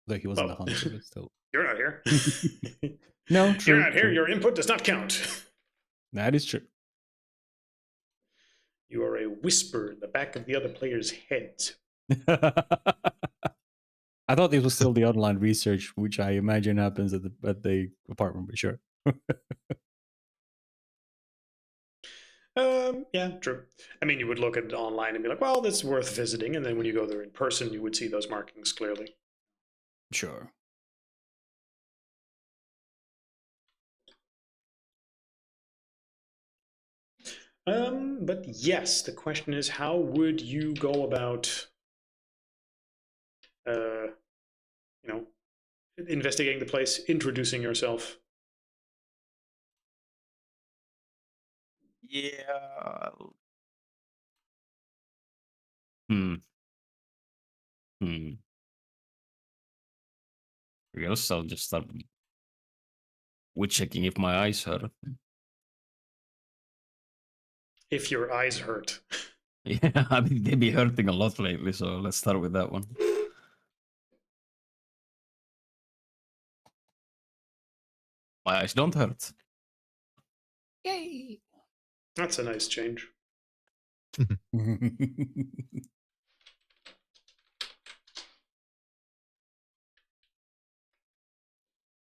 Though he wasn't Well, a hunter, but still. You're not here. No, You're true. not here. true. Your input does not count. That is true. You are a whisper in the back of the other player's heads. I thought this was still the online research, which I imagine happens at the apartment, but sure. Yeah, true. I mean, you would look at it online and be like, well, that's worth visiting. And then when you go there in person, you would see those markings clearly. Sure. But yes, the question is, how would you go about, investigating the place, introducing yourself? Yeah. I guess I'll just start with checking if my eyes hurt. If your eyes hurt. Yeah, I mean, they've been hurting a lot lately, so let's start with that one. My eyes don't hurt. Yay! That's a nice change.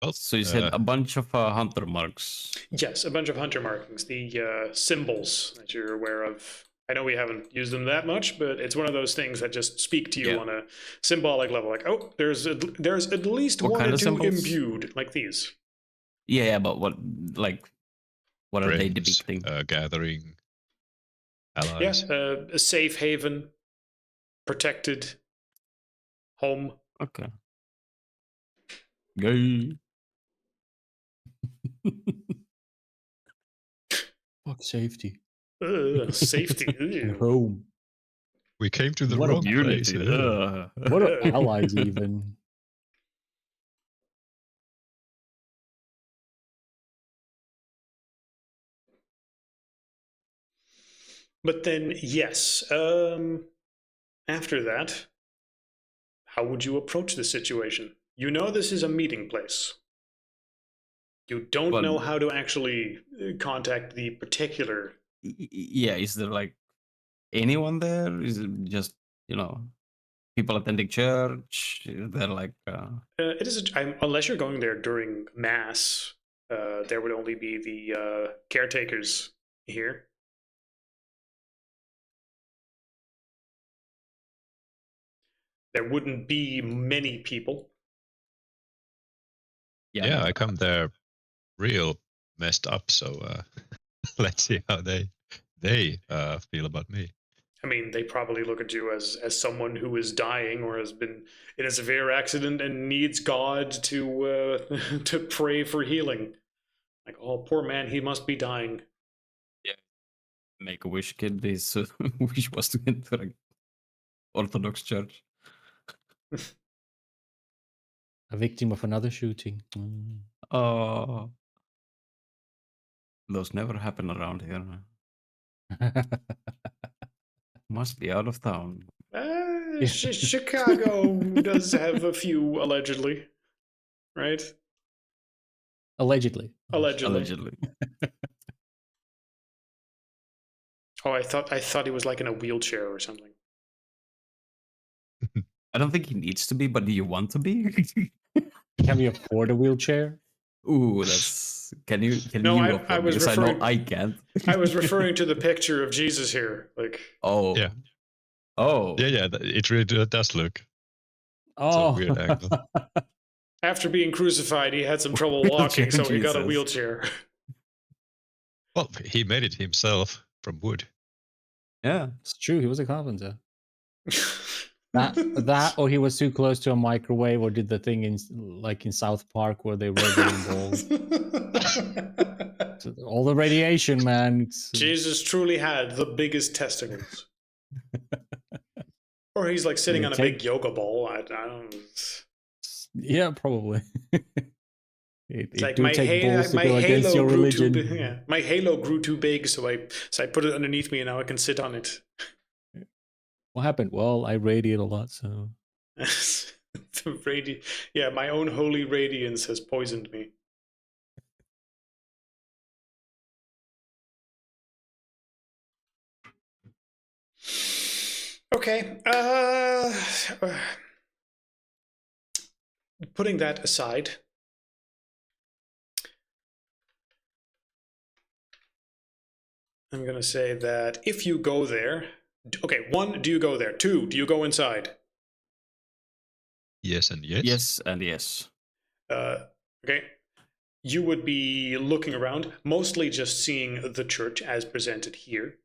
Well, So you said a bunch of hunter marks. Yes, a bunch of hunter markings, the symbols that you're aware of. I know we haven't used them that much, but it's one of those things that just speak to you Yeah. on a symbolic level. Like, oh, there's at least What one kind or of two symbols? imbued, like these. Yeah, but what are they friends, depicting? gathering, allies. Yes, a safe haven, protected, home. Okay. Gay. Fuck safety. Safety. And Ew. home. We came to the What a wrong place. Unity. What are allies even? But then, yes, after that, how would you approach the situation? You know this is a meeting place. You don't Well- know how to actually contact the particular. Yeah, is there like anyone there? Is it just, people attending church? Is there like It is unless you're going there during mass. There would only be the caretakers here. There wouldn't be many people. Yeah, I come there real messed up. So let's see how they feel about me. I mean, they probably look at you as someone who is dying or has been in a severe accident and needs God to to pray for healing. Like, oh, poor man, he must be dying. Make a wish kid? His wish was to enter an Orthodox church. A victim of another shooting. Oh, those never happen around here. Must be out of town. Chicago does have a few, allegedly, right? Allegedly. Allegedly. Oh, I thought he was like in a wheelchair or something. I don't think he needs to be, but do you want to be? Can we afford a wheelchair? Ooh, that's. Can you? No, you I was because I know referring- I can't. I was referring to the picture of Jesus here. Like, Oh. Yeah. Oh. Yeah, it really does look. Oh, weird angle. after being crucified, he had some trouble walking, so he got a Jesus. wheelchair. Well, he made it himself from wood. Yeah. It's true. He was a carpenter. That, or he was too close to a microwave, or did the thing in like in South Park where they were getting balls. So all the radiation, man. Jesus truly had the biggest testicles. Or he's like sitting Yeah, on a big yoga ball. I don't. Yeah, probably. It Like do my, take balls to my go against halo your grew religion. too big. Yeah, my halo grew too big, so I put it underneath me, and now I can sit on it. What happened? Well, I radiate a lot, so. Yeah, my own holy radiance has poisoned me. Okay. Putting that aside, I'm going to say that if you go there, okay, 1, do you go there? 2, do you go inside? Yes and yes. Yes and yes. Okay. You would be looking around, mostly just seeing the church as presented here,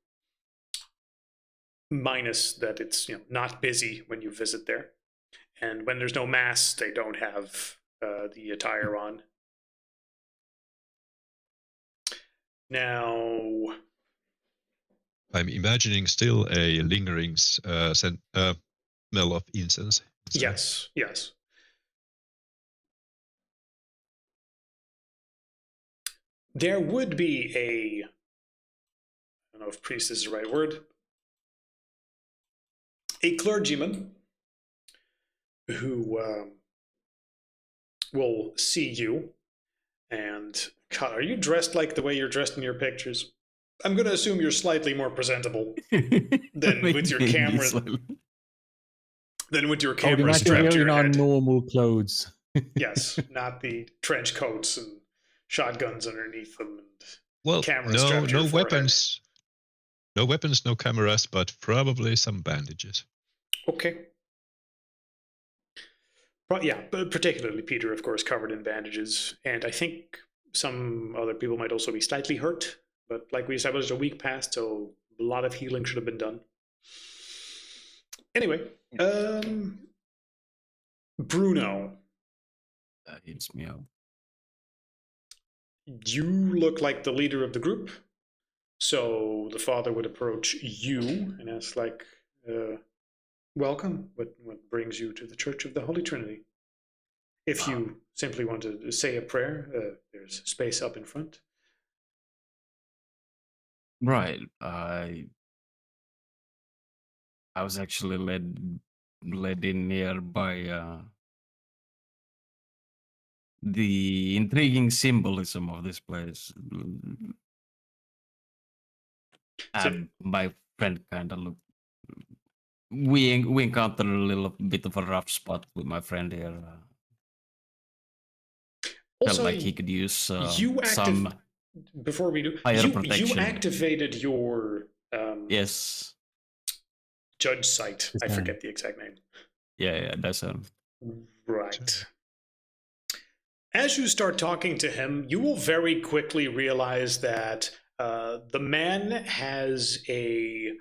minus that it's not busy when you visit there. And when there's no mass, they don't have the attire on. Now, I'm imagining still a lingering smell of incense. inside. yes. There would be I don't know if priest is the right word, a clergyman who will see you and, God, are you dressed like the way you're dressed in your pictures? I'm going to assume you're slightly more presentable than with your camera. Than with your camera imagine strapped we're to in your our head. normal clothes. Yes, not the trench coats and shotguns underneath them and Well, cameras strapped to no your forehead. weapons. No weapons, no cameras, but probably some bandages. Okay. But yeah, but particularly Peter, of course, covered in bandages. And I think some other people might also be slightly hurt. But like we established, a week passed, so a lot of healing should have been done. Anyway, Bruno. That hits me out. You look like the leader of the group. So the father would approach you and ask, like, welcome. What brings you to the Church of the Holy Trinity? If you simply want to say a prayer, there's space up in front. Right. I was actually led in here by the intriguing symbolism of this place. And my friend kind of looked. We encountered a little bit of a rough spot with my friend here. Also, Felt like he could use you some before we do, higher you protection. activated your Yes. judge site. I Yeah. forget the exact name. Yeah, that's Right. As you start talking to him, you will very quickly realize that the man has a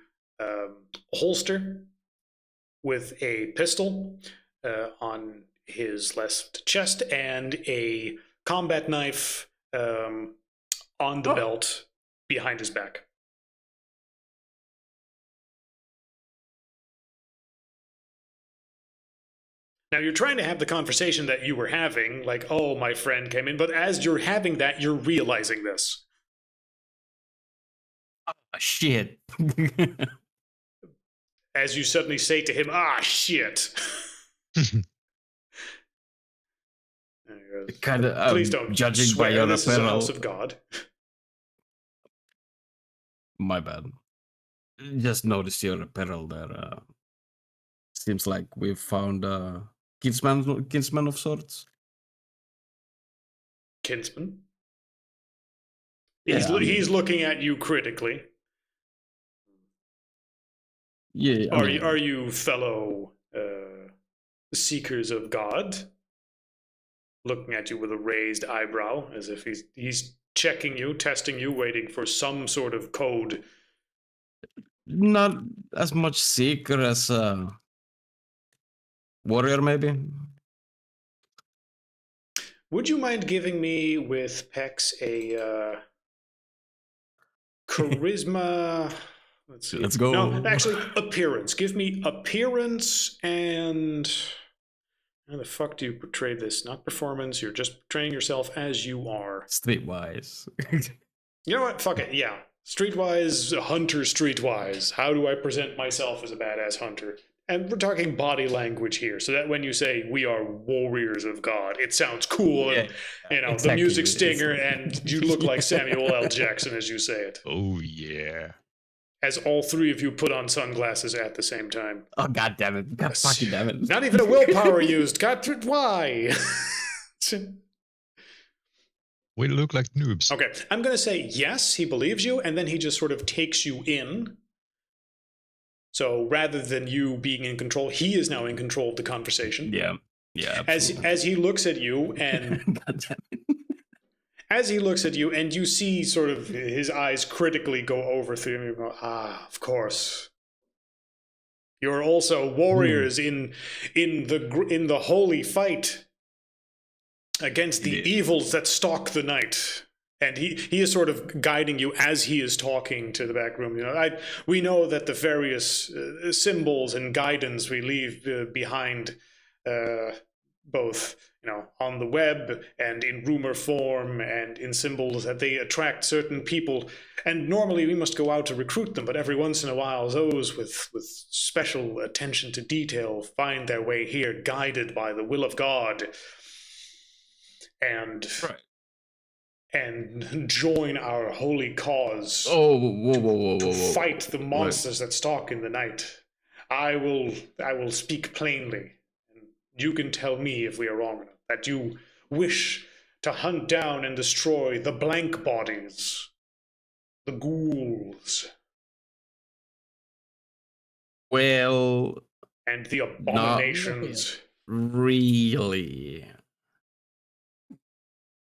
holster with a pistol on his left chest and a combat knife on the belt behind his back. Now, you're trying to have the conversation that you were having, like, oh, my friend came in, but as you're having that, you're realizing this. shit. As you suddenly say to him, shit. Kind of please don't judging swear. by your This is a apparel. house of God. My bad. Just noticed your apparel there. Seems like we've found a kinsman of sorts. Kinsman? Yeah, He's looking at you critically. Yeah. Are you fellow seekers of God? Looking at you with a raised eyebrow, as if he's checking you, testing you, waiting for some sort of code. Not as much seeker as warrior, maybe. Would you mind giving me with Pex a charisma? Let's see. Let's go. No, actually, appearance. Give me appearance and. How the fuck do you portray this? Not performance. You're just portraying yourself as you are. Streetwise. You know what? Fuck it. Yeah. Streetwise, hunter streetwise. How do I present myself as a badass hunter? And we're talking body language here, so that when you say we are warriors of God, it sounds cool, and you know exactly. the music stinger, and you look like Samuel L. Jackson as you say it. Oh yeah. As all three of you put on sunglasses at the same time. Oh god damn it! God fucking damn it! Not even a willpower used. God, why? We look like noobs. Okay, I'm gonna say yes. He believes you, and then he just sort of takes you in. So rather than you being in control, he is now in control of the conversation. Yeah. As he looks at you and God damn it. as he looks at you and you see sort of his eyes critically go over through him, you go, of course. You're also warriors in the holy fight against the evils that stalk the night. And he is sort of guiding you as he is talking to the back room. You know, we know that the various symbols and guidance we leave behind, both on the web and in rumor form and in symbols, that they attract certain people. And normally we must go out to recruit them, but every once in a while those with special attention to detail find their way here, guided by the will of God. And and join our holy cause. Oh, whoa. To fight the monsters that stalk in the night. I will speak plainly, and you can tell me if we are wrong enough. That you wish to hunt down and destroy the blank bodies, the ghouls. Well, and the abominations. Really.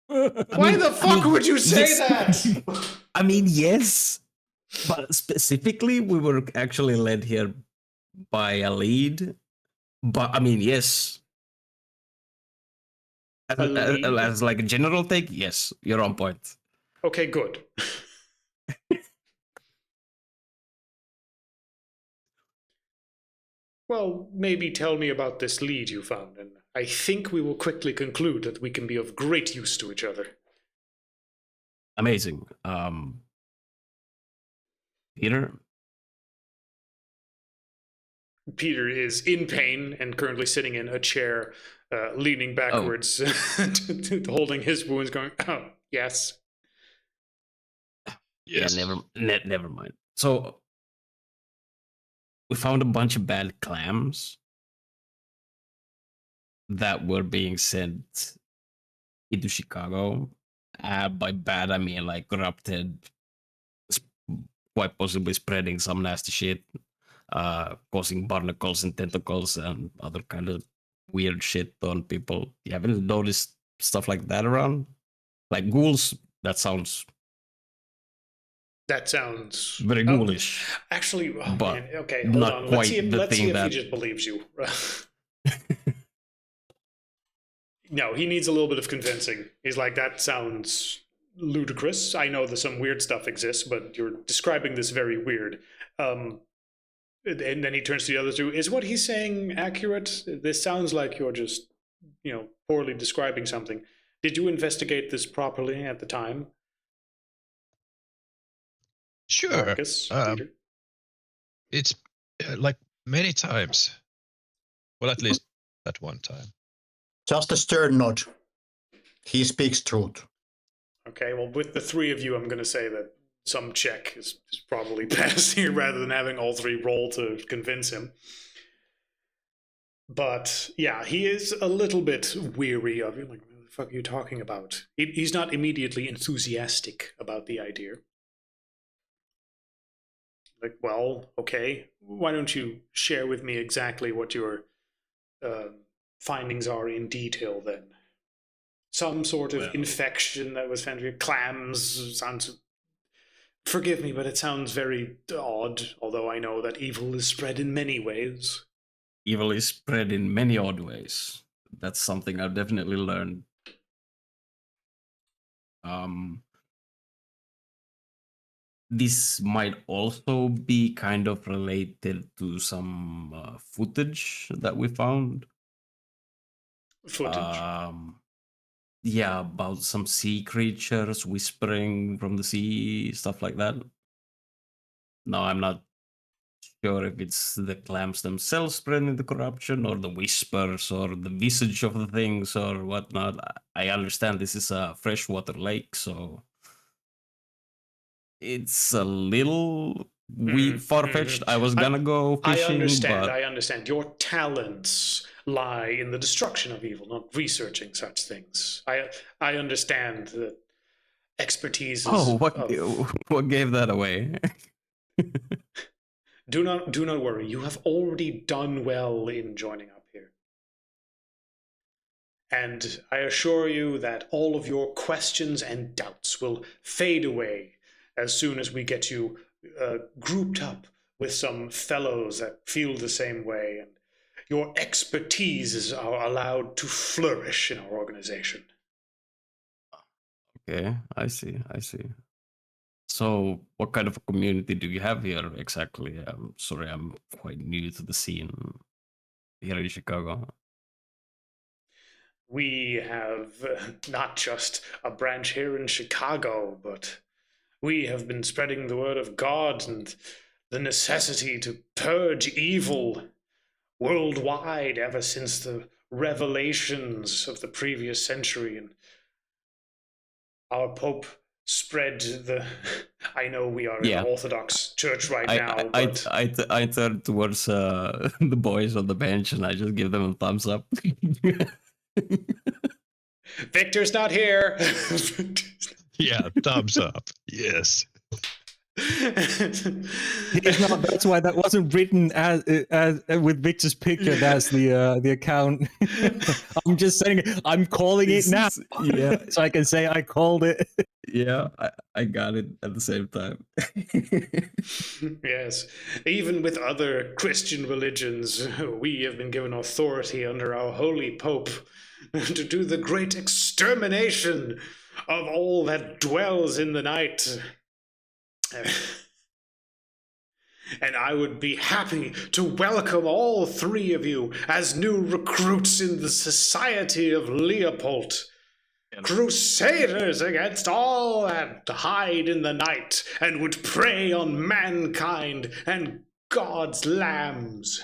Why the fuck would you say that? I mean, yes, but specifically, we were actually led here by a lead. But I mean, yes. As like a general take, yes, you're on point. Okay, good. Well, maybe tell me about this lead you found, and I think we will quickly conclude that we can be of great use to each other. Amazing. Peter? Peter is in pain and currently sitting in a chair, leaning backwards, holding his wounds, going, oh, yes. Yes. Yeah, never mind. So, we found a bunch of bad clams that were being sent into Chicago. By bad, I mean like corrupted, quite possibly spreading some nasty shit, causing barnacles and tentacles and other kind of weird shit on people. You haven't noticed stuff like that around? Like ghouls? That sounds very ghoulish. Actually, but man, okay, hold on. Let's see if he just believes you. No, he needs a little bit of convincing. He's like, that sounds ludicrous. I know that some weird stuff exists, but you're describing this very weird. And then he turns to the other two. Is what he's saying accurate? This sounds like you're just, poorly describing something. Did you investigate this properly at the time? Sure. Marcus, Peter? It's like many times. Well, at least that one time. Just a stern nod. He speaks truth. Okay, well, with the three of you, I'm going to say that some check is probably passing rather than having all three roll to convince him. But, yeah, he is a little bit weary of you. Like, what the fuck are you talking about? He's not immediately enthusiastic about the idea. Like, well, okay, why don't you share with me exactly what your findings are in detail then? Some sort of infection that was found here. Clams sounds... Forgive me, but it sounds very odd, although I know that evil is spread in many ways. evil is spread in many odd ways. That's something I've definitely learned. This might also be kind of related to some footage that we found. Footage. Yeah, about some sea creatures whispering from the sea, stuff like that. No, I'm not sure if it's the clams themselves spreading the corruption, or the whispers, or the visage of the things, or whatnot. I understand this is a freshwater lake, so it's a little far-fetched. I was gonna go fishing, but I understand. Your talents lie in the destruction of evil, not researching such things. I understand that expertise is what gave that away? Do not worry. You have already done well in joining up here. And I assure you that all of your questions and doubts will fade away as soon as we get you grouped up with some fellows that feel the same way, and your expertises are allowed to flourish in our organization. Okay, I see. So, what kind of a community do you have here exactly? I'm sorry, I'm quite new to the scene here in Chicago. We have not just a branch here in Chicago, but we have been spreading the word of God and the necessity to purge evil worldwide ever since the revelations of the previous century. And our Pope spread the. I know we are in an Orthodox church right now, but I turn towards the boys on the bench and I just give them a thumbs up. Victor's not here. Yeah, thumbs up. Yes. He's not. That's why that wasn't written as with Victor's picture. That's the account. I'm just saying. I'm calling it now. Yeah, so I can say I called it. Yeah, I got it at the same time. Yes, even with other Christian religions, we have been given authority under our holy Pope to do the great extermination of all that dwells in the night. And I would be happy to welcome all three of you as new recruits in the Society of Leopold. Crusaders against all that hide in the night and would prey on mankind and God's lambs.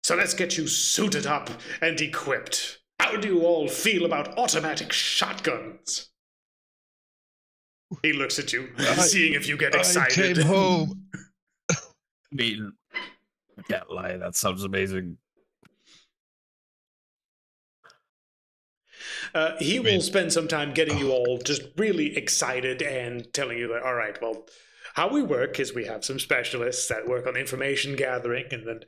So let's get you suited up and equipped. How do you all feel about automatic shotguns? He looks at you, seeing if you get excited. I came home. I mean, I can't lie, that sounds amazing. He will spend some time getting you all just really excited and telling you that, all right, well, how we work is we have some specialists that work on information gathering, and then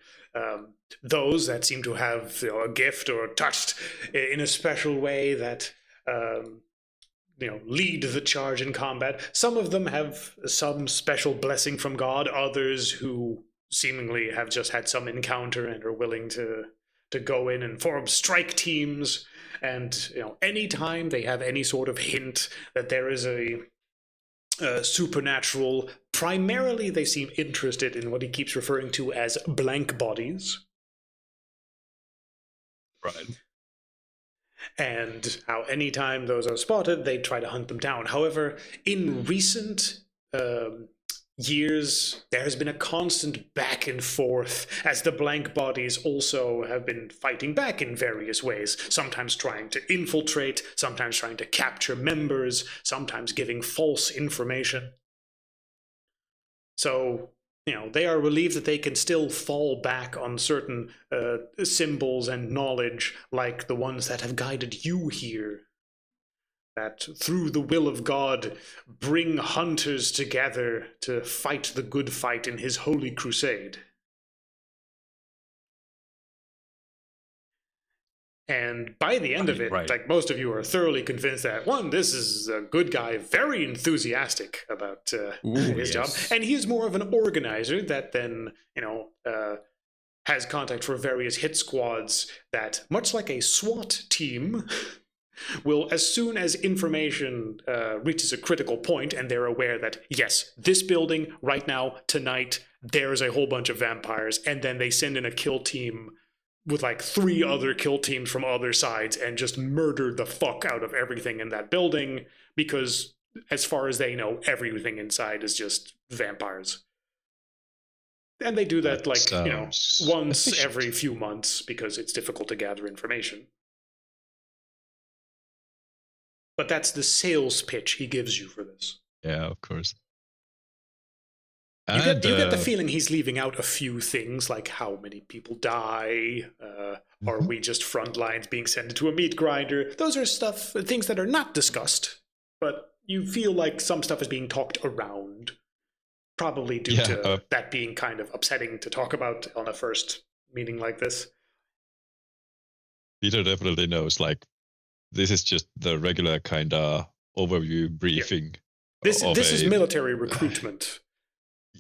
those that seem to have a gift or touched in a special way that lead the charge in combat. Some of them have some special blessing from God. Others who seemingly have just had some encounter and are willing to go in and form strike teams. And anytime they have any sort of hint that there is a supernatural, primarily they seem interested in what he keeps referring to as blank bodies. Right. And how anytime those are spotted, they try to hunt them down. However, in recent years, there has been a constant back and forth as the blank bodies also have been fighting back in various ways, sometimes trying to infiltrate, sometimes trying to capture members, sometimes giving false information. So, they are relieved that they can still fall back on certain symbols and knowledge like the ones that have guided you here. That through the will of God, bring hunters together to fight the good fight in his holy crusade. And by the end of it, Right. like most of you are thoroughly convinced that one, this is a good guy, very enthusiastic about his job, and he's more of an organizer that then has contact for various hit squads that, much like a SWAT team, will, as soon as information reaches a critical point and they're aware that, yes, this building right now, tonight, there's a whole bunch of vampires, and then they send in a kill team with like 3 other kill teams from other sides and just murder the fuck out of everything in that building, because as far as they know, everything inside is just vampires. And they do that once efficient. every few months because it's difficult to gather information. But that's the sales pitch he gives you for this. Yeah, of course. You get the feeling he's leaving out a few things, like how many people die, are we just front lines being sent into a meat grinder? Those are things that are not discussed, but you feel like some stuff is being talked around, probably due to that being kind of upsetting to talk about on a first meeting like this. Peter definitely knows, like, this is just the regular kind of overview briefing. Yeah. This is military recruitment.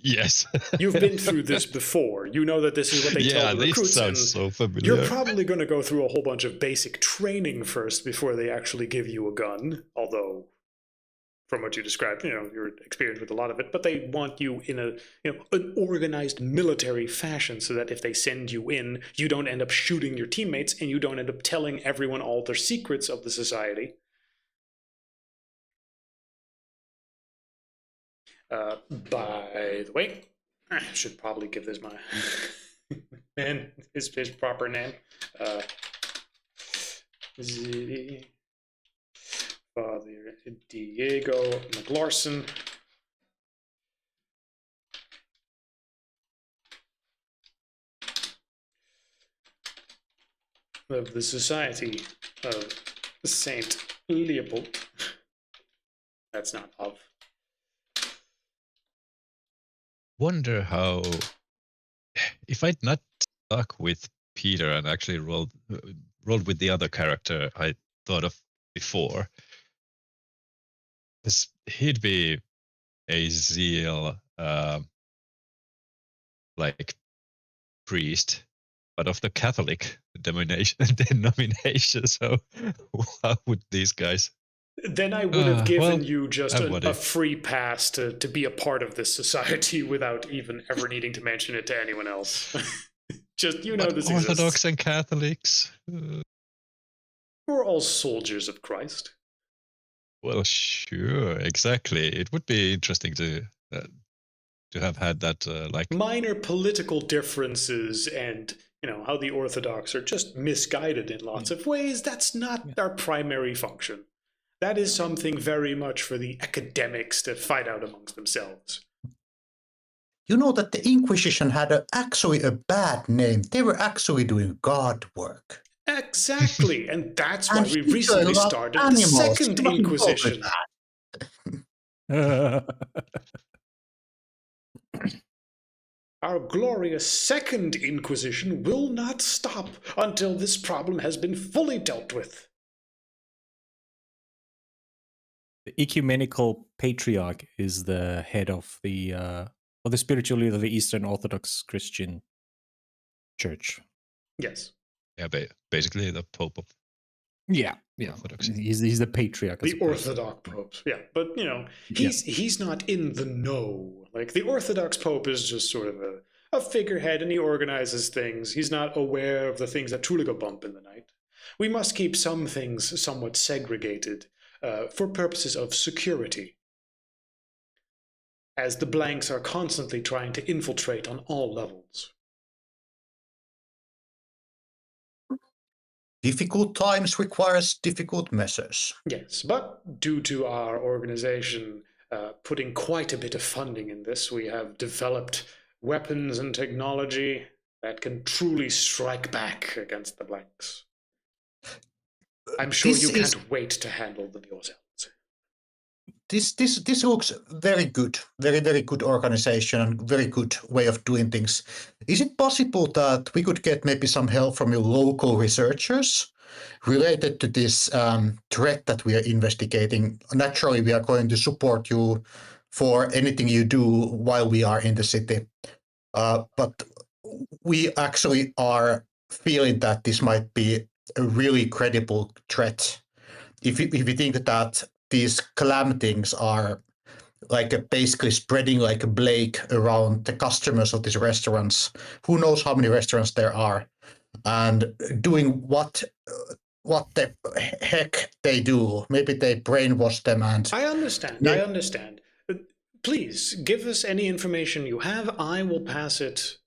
Yes. You've been through this before. You know that this is what they tell the recruits. Yeah, this sounds so familiar. You're probably going to go through a whole bunch of basic training first before they actually give you a gun. Although, from what you described, you're experienced with a lot of it. But they want you in an organized military fashion, so that if they send you in, you don't end up shooting your teammates and you don't end up telling everyone all their secrets of the society. By the way, I should probably give this my man his proper name. Father Diego McLarson. Of the Society of Saint Leopold. That's not of. Wonder how, if I'd not stuck with Peter and actually rolled with the other character I thought of before, because he'd be a zeal like priest, but of the Catholic denomination. So how would these guys? Then I would have given you just a free pass to be a part of this society without even ever needing to mention it to anyone else. Just, this Orthodox exists. and Catholics. We're all soldiers of Christ. Well, sure, exactly. It would be interesting to have had that minor political differences and how the Orthodox are just misguided in lots of ways. That's not our primary function. That is something very much for the academics to fight out amongst themselves. You know that the Inquisition had actually a bad name. They were actually doing God work. Exactly, and that's why we recently started the Second Inquisition. Our glorious Second Inquisition will not stop until this problem has been fully dealt with. The ecumenical patriarch is the head of the spiritual leader of the Eastern Orthodox Christian Church. Yes. Yeah, basically the Pope of. Yeah. He's the patriarch. The Orthodox Pope. Yeah, but he's not in the know. Like the Orthodox Pope is just sort of a figurehead, and he organizes things. He's not aware of the things that truly go bump in the night. We must keep some things somewhat segregated for purposes of security, as the blanks are constantly trying to infiltrate on all levels. Difficult times requires difficult measures. Yes, but due to our organization putting quite a bit of funding in this, we have developed weapons and technology that can truly strike back against the blanks. I'm sure you can't wait to handle them yourselves. This looks very good, very, very good organization and very good way of doing things. Is it possible that we could get maybe some help from your local researchers related to this threat that we are investigating. Naturally, we are going to support you for anything you do while we are in the city. But we actually are feeling that this might be a really credible threat. If you think that these clam things are like basically spreading like a plague around the customers of these restaurants, who knows how many restaurants there are, and doing what the heck they do. Maybe they brainwash them and... I understand. I understand. Please give us any information you have. I will pass it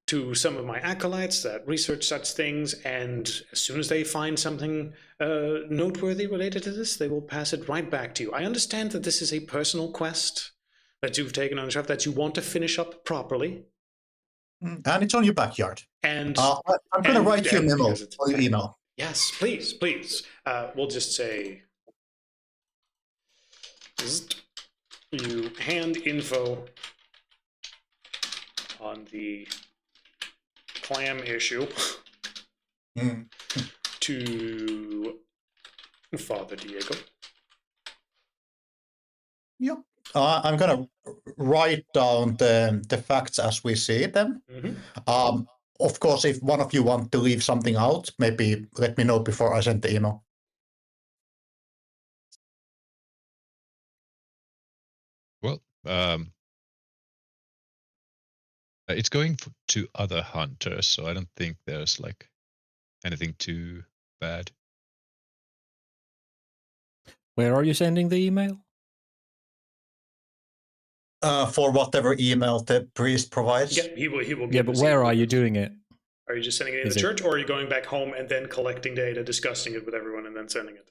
to some of my acolytes that research such things, and as soon as they find something noteworthy related to this, they will pass it right back to you. I understand that this is a personal quest that you've taken on yourself, that you want to finish up properly. And it's on your backyard. And I'm going to write you a memo on your email. Yes, please, please. We'll just say, you hand info on the clam issue to Father Diego. Yep. I'm going to write down the facts as we see them. Of course, if one of you want to leave something out, maybe let me know before I send the email. Well, it's going to other hunters, so I don't think there's like anything too bad. Where are you sending the email? For whatever email the priest provides. Yeah, he will. Yeah, but where are you doing it? Are you just sending it in the church, or are you going back home and then collecting data, discussing it with everyone, and then sending it?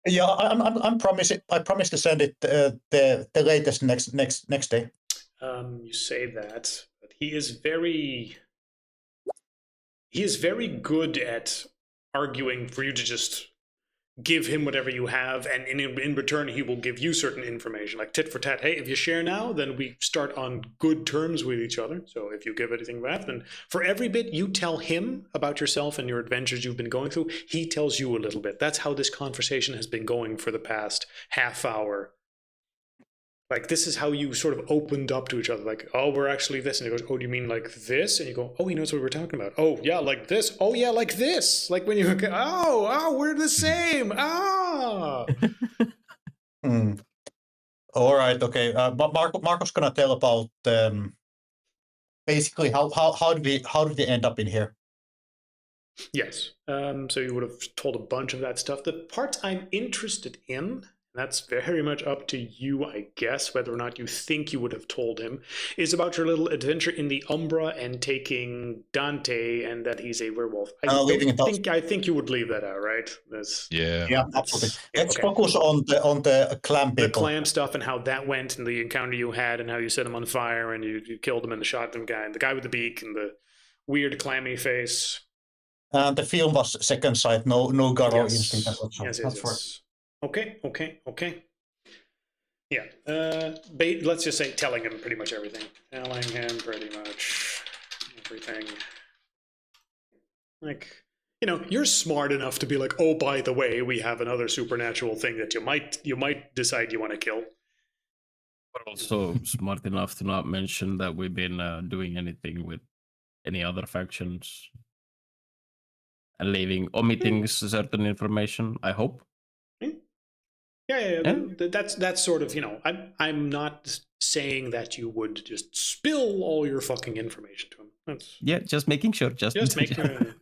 Yeah, I'm promising. I promise to send it the latest next day. You say that, but he is very good at arguing for you to just give him whatever you have, and in return he will give you certain information, like tit for tat. Hey, if you share now, then we start on good terms with each other. So if you give anything back, then for every bit you tell him about yourself and your adventures you've been going through, he tells you a little bit. That's how this conversation has been going for the past half hour. Like, this is how you sort of opened up to each other. Like, oh, we're actually this. And he goes, oh, do you mean like this? And you go, oh, he knows what we're talking about. Oh, yeah, like this. Oh, yeah, like this. Like when you go, oh, we're the same. Ah. All right, okay. But Marco's gonna tell about basically how did we end up in here? Yes. So you would have told a bunch of that stuff. The parts I'm interested in, that's very much up to you, I guess, whether or not you think you would have told him, is about your little adventure in the Umbra and taking Dante and that he's a werewolf. I think you would leave that out, right? Yeah, absolutely. Let's focus on the clam people. The clam stuff and how that went, and the encounter you had, and how you set him on fire, and you killed him, and the shotgun guy, and the guy with the beak, and the weird clammy face. And the film was second sight, no Garo instinct. Yes. Okay. Yeah. Let's just say telling him pretty much everything. Like, you're smart enough to be like, oh, by the way, we have another supernatural thing that you might decide you want to kill. But also smart enough to not mention that we've been doing anything with any other factions and omitting certain information, I hope. Yeah. That's sort of, I'm not saying that you would just spill all your fucking information to him. Just making sure. Just making sure.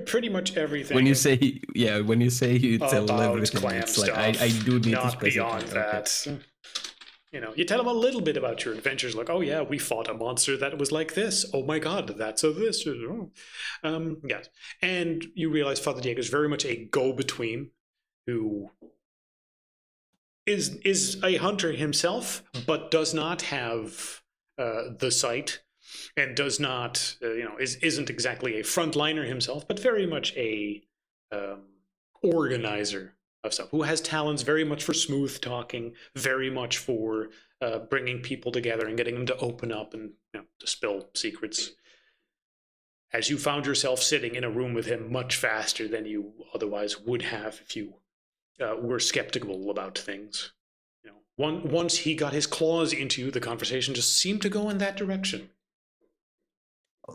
Pretty much everything. When you say you tell everything, clam it's stuff, like I do need not to specify. Beyond that. You tell them a little bit about your adventures, like, oh yeah, we fought a monster that was like this. Oh my god, that's a this. Yes. And you realize Father Diego is very much a go-between who is a hunter himself, but does not have the sight, and does not, isn't exactly a frontliner himself, but very much a organizer of stuff, who has talents very much for smooth talking, very much for bringing people together and getting them to open up and to spill secrets. as you found yourself sitting in a room with him much faster than you otherwise would have if you were skeptical about things. You know, once he got his claws into you, the conversation just seemed to go in that direction.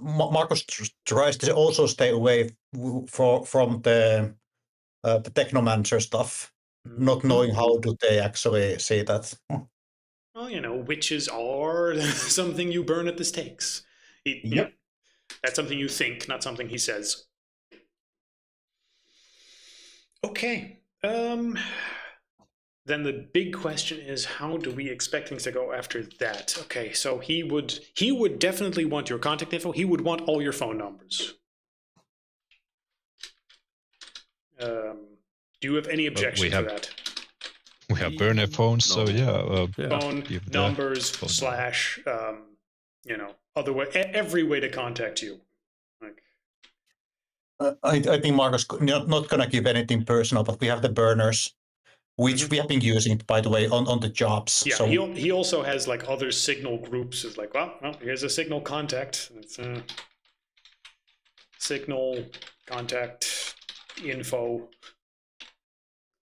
Marcus tries to also stay away from the technomancer stuff, not knowing how do they actually see that. Well, you know, witches are something you burn at the stakes. Yep. That's something you think, not something he says. Okay. Then the big question is, how do we expect things to go after that? Okay, so he would definitely want your contact info. He would want all your phone numbers. Do you have any objection to that? We have burner phones, so yeah. Phone numbers slash, you know, other way, every way to contact you. Like, I think Marcus not gonna give anything personal, but we have the burners, which we have been using, by the way, on the jobs. Yeah, so he also has like other signal groups. It's like, well, here's a signal contact. It's signal contact info.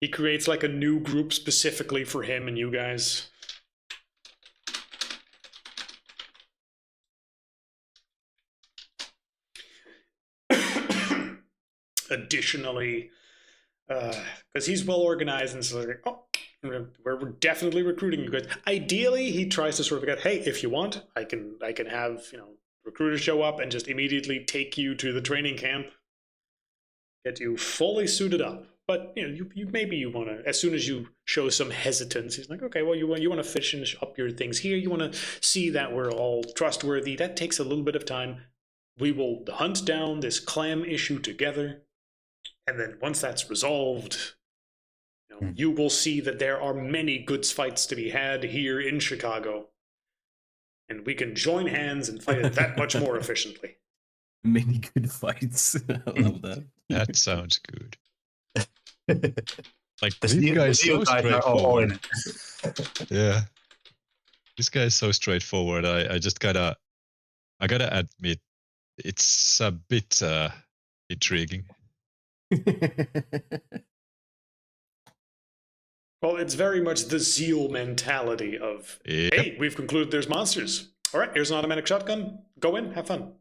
He creates like a new group specifically for him and you guys. Additionally, because he's well organized and so like, oh, we're definitely recruiting you guys. Ideally, he tries to sort of get, hey, if you want, I can have, you know, recruiters show up and just immediately take you to the training camp, get you fully suited up. But you know, you want to, as soon as you show some hesitance, he's like, okay, well, you want to finish up your things here. You want to see that we're all trustworthy. That takes a little bit of time. We will hunt down this clam issue together, and then once that's resolved, you know, you will see that there are many good fights to be had here in Chicago, and we can join hands and fight it that much more efficiently. Many good fights. I love that. That sounds good. Like the these guys so straightforward. Yeah, this guy is so straightforward. I just gotta admit, it's a bit intriguing. Well, it's very much the Zeal mentality of, hey, we've concluded there's monsters. All right, here's an automatic shotgun. Go in, have fun.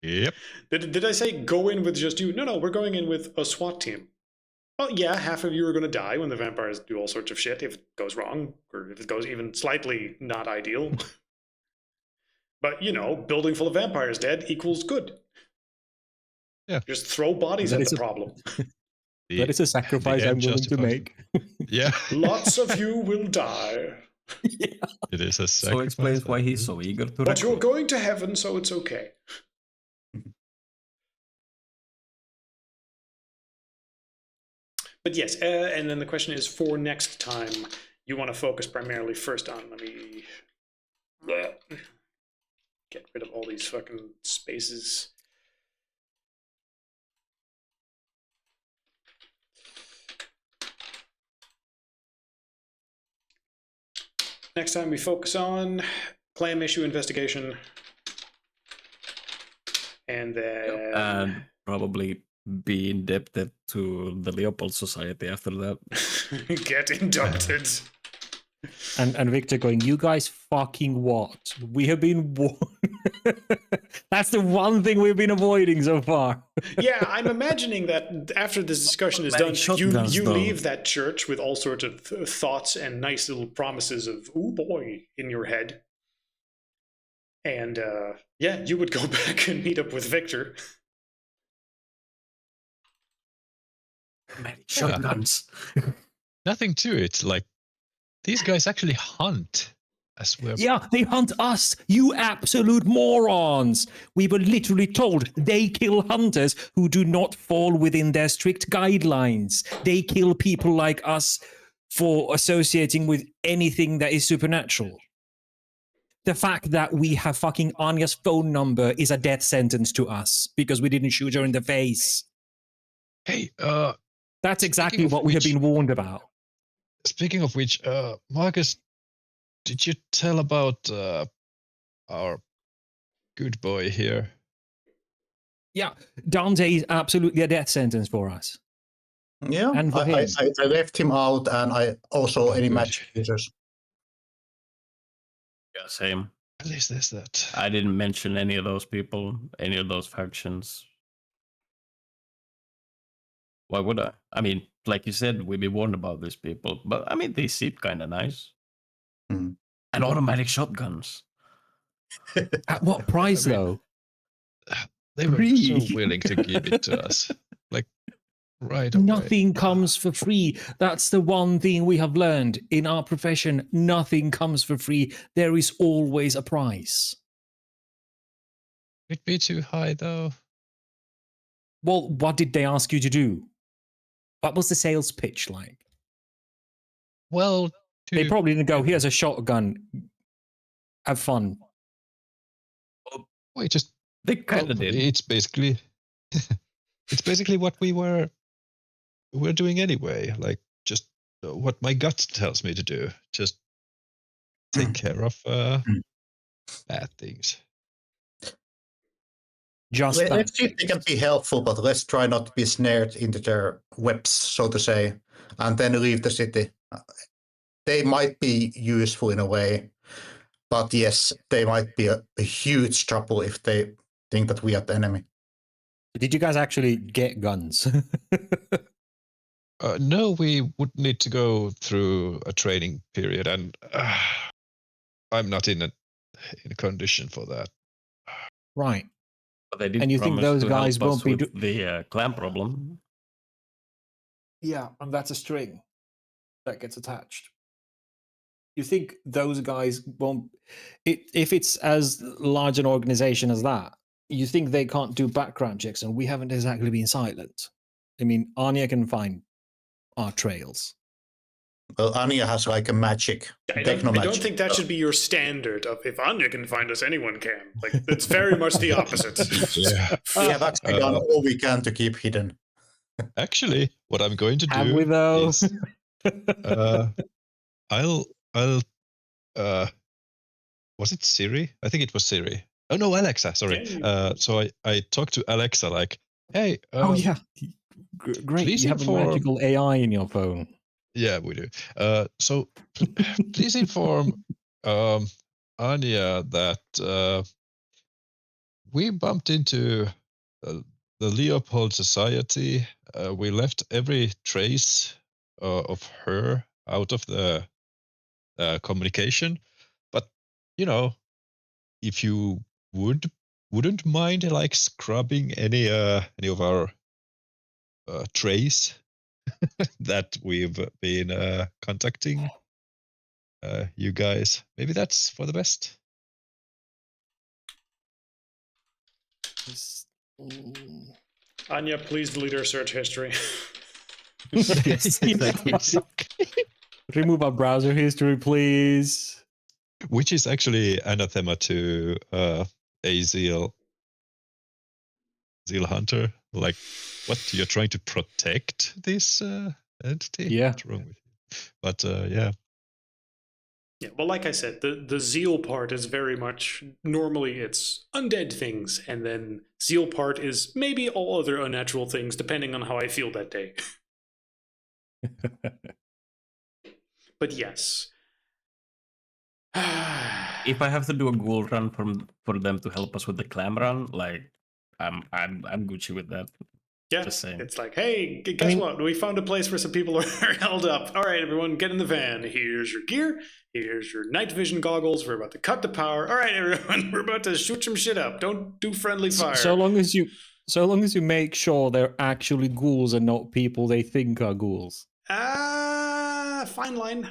Yep. Did I say go in with just you? No, we're going in with a SWAT team. Well, yeah, half of you are going to die when the vampires do all sorts of shit if it goes wrong, or if it goes even slightly not ideal. But, you know, building full of vampires dead equals good. Yeah. Just throw bodies at the problem. That is a sacrifice I'm willing to make. Yeah. Lots of you will die. Yeah. It is a sacrifice. So explains why he's so eager to But you're recruit. going to heaven, so it's okay. But yes, and then the question is, for next time, you want to focus primarily first on, let me get rid of all these fucking spaces. Next time we focus on clam issue investigation. And then... And probably be indebted to the Leopold Society after that. Get inducted. And Victor going, you guys fucking what? We have been warned. That's the one thing we've been avoiding so far. Yeah, I'm imagining that after this discussion is done, you leave that church with all sorts of thoughts and nice little promises of, oh boy, in your head. And yeah, you would go back and meet up with Victor. Many shotguns. Nothing to it. Like, these guys actually hunt as well. Yeah, they hunt us, you absolute morons. We were literally told they kill hunters who do not fall within their strict guidelines. They kill people like us for associating with anything that is supernatural. The fact that we have fucking Anya's phone number is a death sentence to us because we didn't shoot her in the face. Hey, that's exactly what we have been warned about. Speaking of which, Marcus, did you tell about our good boy here? Yeah, Dante is absolutely a death sentence for us. Yeah, And for I him. left him out, and I also any good. magic users. Yeah, same. At least there's that. I didn't mention any of those people, any of those factions. Why would I? I mean, like you said, we've been warned about these people, but I mean, they seem kind of nice. Mhm. And automatic shotguns. At what price, I mean, though? They were Free. so willing to give it to us. Like, right away. Nothing comes for free. That's the one thing we have learned in our profession. Nothing comes for free. There is always a price. It'd be too high, though. Well, what did they ask you to do? What was the sales pitch like? Well, They probably didn't go, here's a shotgun. Have fun. we just They kind of did. It's basically what we're doing anyway. Like, just what my gut tells me to do. Just take care of bad things. Just Let's that. see if they can be helpful, but let's try not to be snared into their webs, so to say, and then leave the city. They might be useful in a way, but yes, they might be a huge trouble if they think that we are the enemy. Did you guys actually get guns? No, we would need to go through a training period, and I'm not in a condition for that. Right. But they did And you think promise those to guys help us won't be with the clan problem. Yeah, and that's a string that gets attached. You think those guys won't... If it's as large an organization as that, you think they can't do background checks, and we haven't exactly been silent. I mean, Anya can find our trails. Well, Anya has like a magic, I techno don't magic. think that should be your standard of if Anya can find us, anyone can. Like, it's very much the opposite. Yeah. We have actually done all we can to keep hidden. Actually, what I'm going to Have do we, though? is I'll was it Siri? I think it was Siri. Oh no, Alexa, sorry. Yeah, So I talked to Alexa like, hey, Oh, yeah. Great. please You have a inform- magical AI in your phone. yeah, we do. So please inform Anya that we bumped into the Leopold Society. We left every trace of her out of the communication. But, you know, if you wouldn't mind like scrubbing any of our trace that we've been contacting you guys, maybe that's for the best. Anya, please delete our search history. Yes, exactly. Remove our browser history, please. Which is actually anathema to a zeal hunter. Like, what, you're trying to protect this entity? Yeah. What's wrong with you? But yeah. Yeah, well, like I said, the zeal part is very much, normally it's undead things, and then zeal part is maybe all other unnatural things, depending on how I feel that day. But yes. If I have to do a ghoul run for them to help us with the clam run, like I'm Gucci with that. Yeah, Just saying. it's like, hey, guess what? We found a place where some people are held up. All right, everyone, get in the van. Here's your gear. Here's your night vision goggles. We're about to cut the power. All right, everyone, we're about to shoot some shit up. Don't do friendly fire. So long as you make sure they're actually ghouls and not people they think are ghouls. Fine line.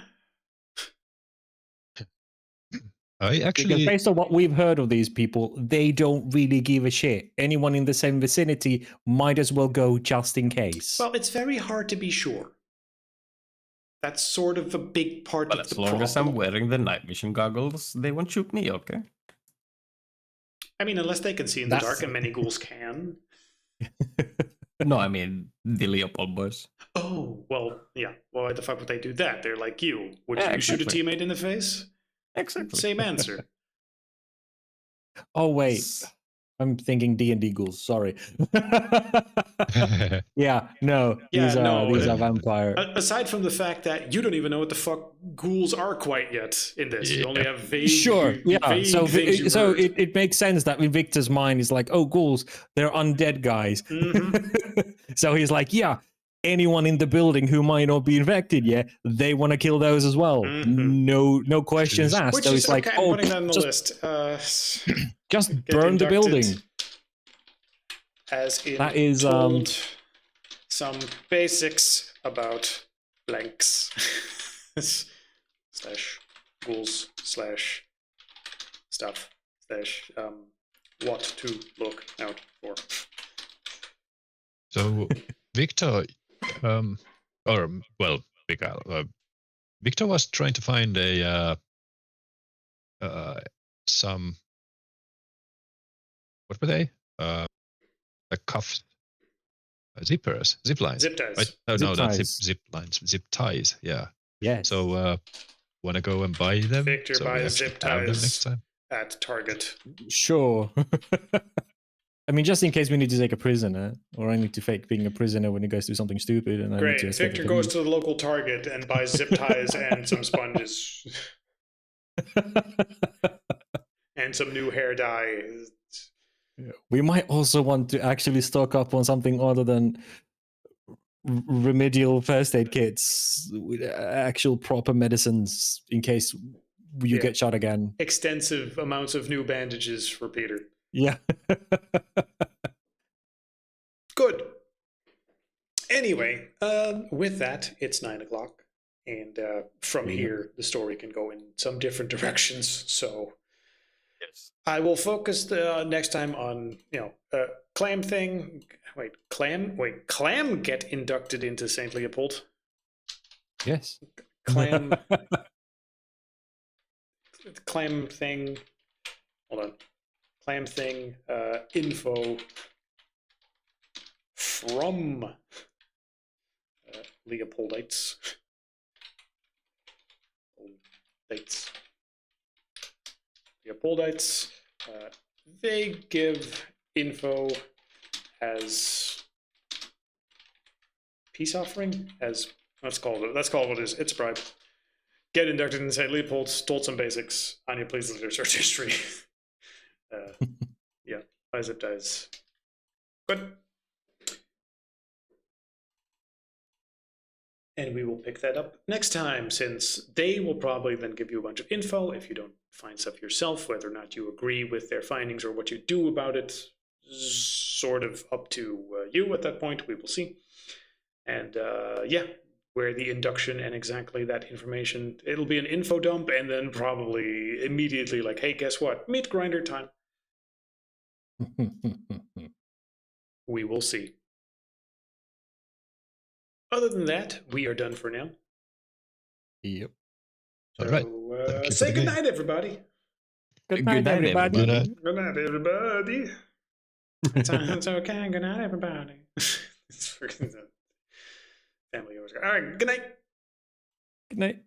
I Because actually based on what we've heard of these people, they don't really give a shit. Anyone in the same vicinity might as well go just in case. Well, it's very hard to be sure. That's sort of a big part But of as the long problem. as I'm wearing the night vision goggles, they won't shoot me, okay? I mean, unless they can see in the That's- dark, and many ghouls can. No, I mean the Leopold boys. Oh, well, yeah. Well, why the fuck would they do that? They're like you. Would Yeah, you shoot a exactly. teammate in the face? Exactly. Same answer. Oh wait, I'm thinking D&D ghouls. Sorry. Yeah, no, these are vampire. Aside from the fact that you don't even know what the fuck ghouls are quite yet in this, you only have vague. Sure, yeah. Vague So things you've heard. it makes sense that in Victor's mind is like, oh, ghouls, they're undead guys. So he's like, yeah, anyone in the building who might not be infected yet, they want to kill those as well. No questions asked. Which So is it's like, okay, I'm putting that on the just, list. just Get burn the inducted building. As in That is told some basics about blanks slash ghouls slash stuff slash what to look out for. So Victor, Victor was trying to find some, what were they? A cuff, zippers, zip lines. Zip ties. Right? Oh, Zip no, not ties. zip lines, zip ties. Yeah. Yes. So want to go and buy them? Victor so we buys actually zip have them ties next time. at Target. Sure. I mean, just in case we need to take a prisoner, or I need to fake being a prisoner when he goes do something stupid, and I need to Great. escape Victor the goes police. to the local Target and buys zip ties and some sponges and some new hair dye. We might also want to actually stock up on something other than remedial first aid kits, with actual proper medicines in case you get shot again. Extensive amounts of new bandages for Peter. Yeah. Good. Anyway, with that, it's 9 o'clock. And from here, the story can go in some different directions. So Yes. I will focus next time on, Clam thing. Clam get inducted into St. Leopold. Yes. Clam thing. Hold on. Clam thing info from Leopoldites. Leopoldites. They give info as peace offering, as let's call it what it is. It's a bribe. Get inducted in St. Leopold, told some basics. Anya, please look at your search history. Yeah, buy zip ties. Good. And we will pick that up next time, since they will probably then give you a bunch of info. If you don't find stuff yourself, whether or not you agree with their findings or what you do about it, sort of up to you at that point. We will see. And where the induction and exactly that information, it'll be an info dump, and then probably immediately like, hey, guess what? Meat grinder time. We will see. Other than that, we are done for now. Yep. All right. So, say good night, everybody. Good night, everybody. Good night. Good night, everybody. It's okay. Good night, everybody. It's freaking family always. All right. Good night. Good night.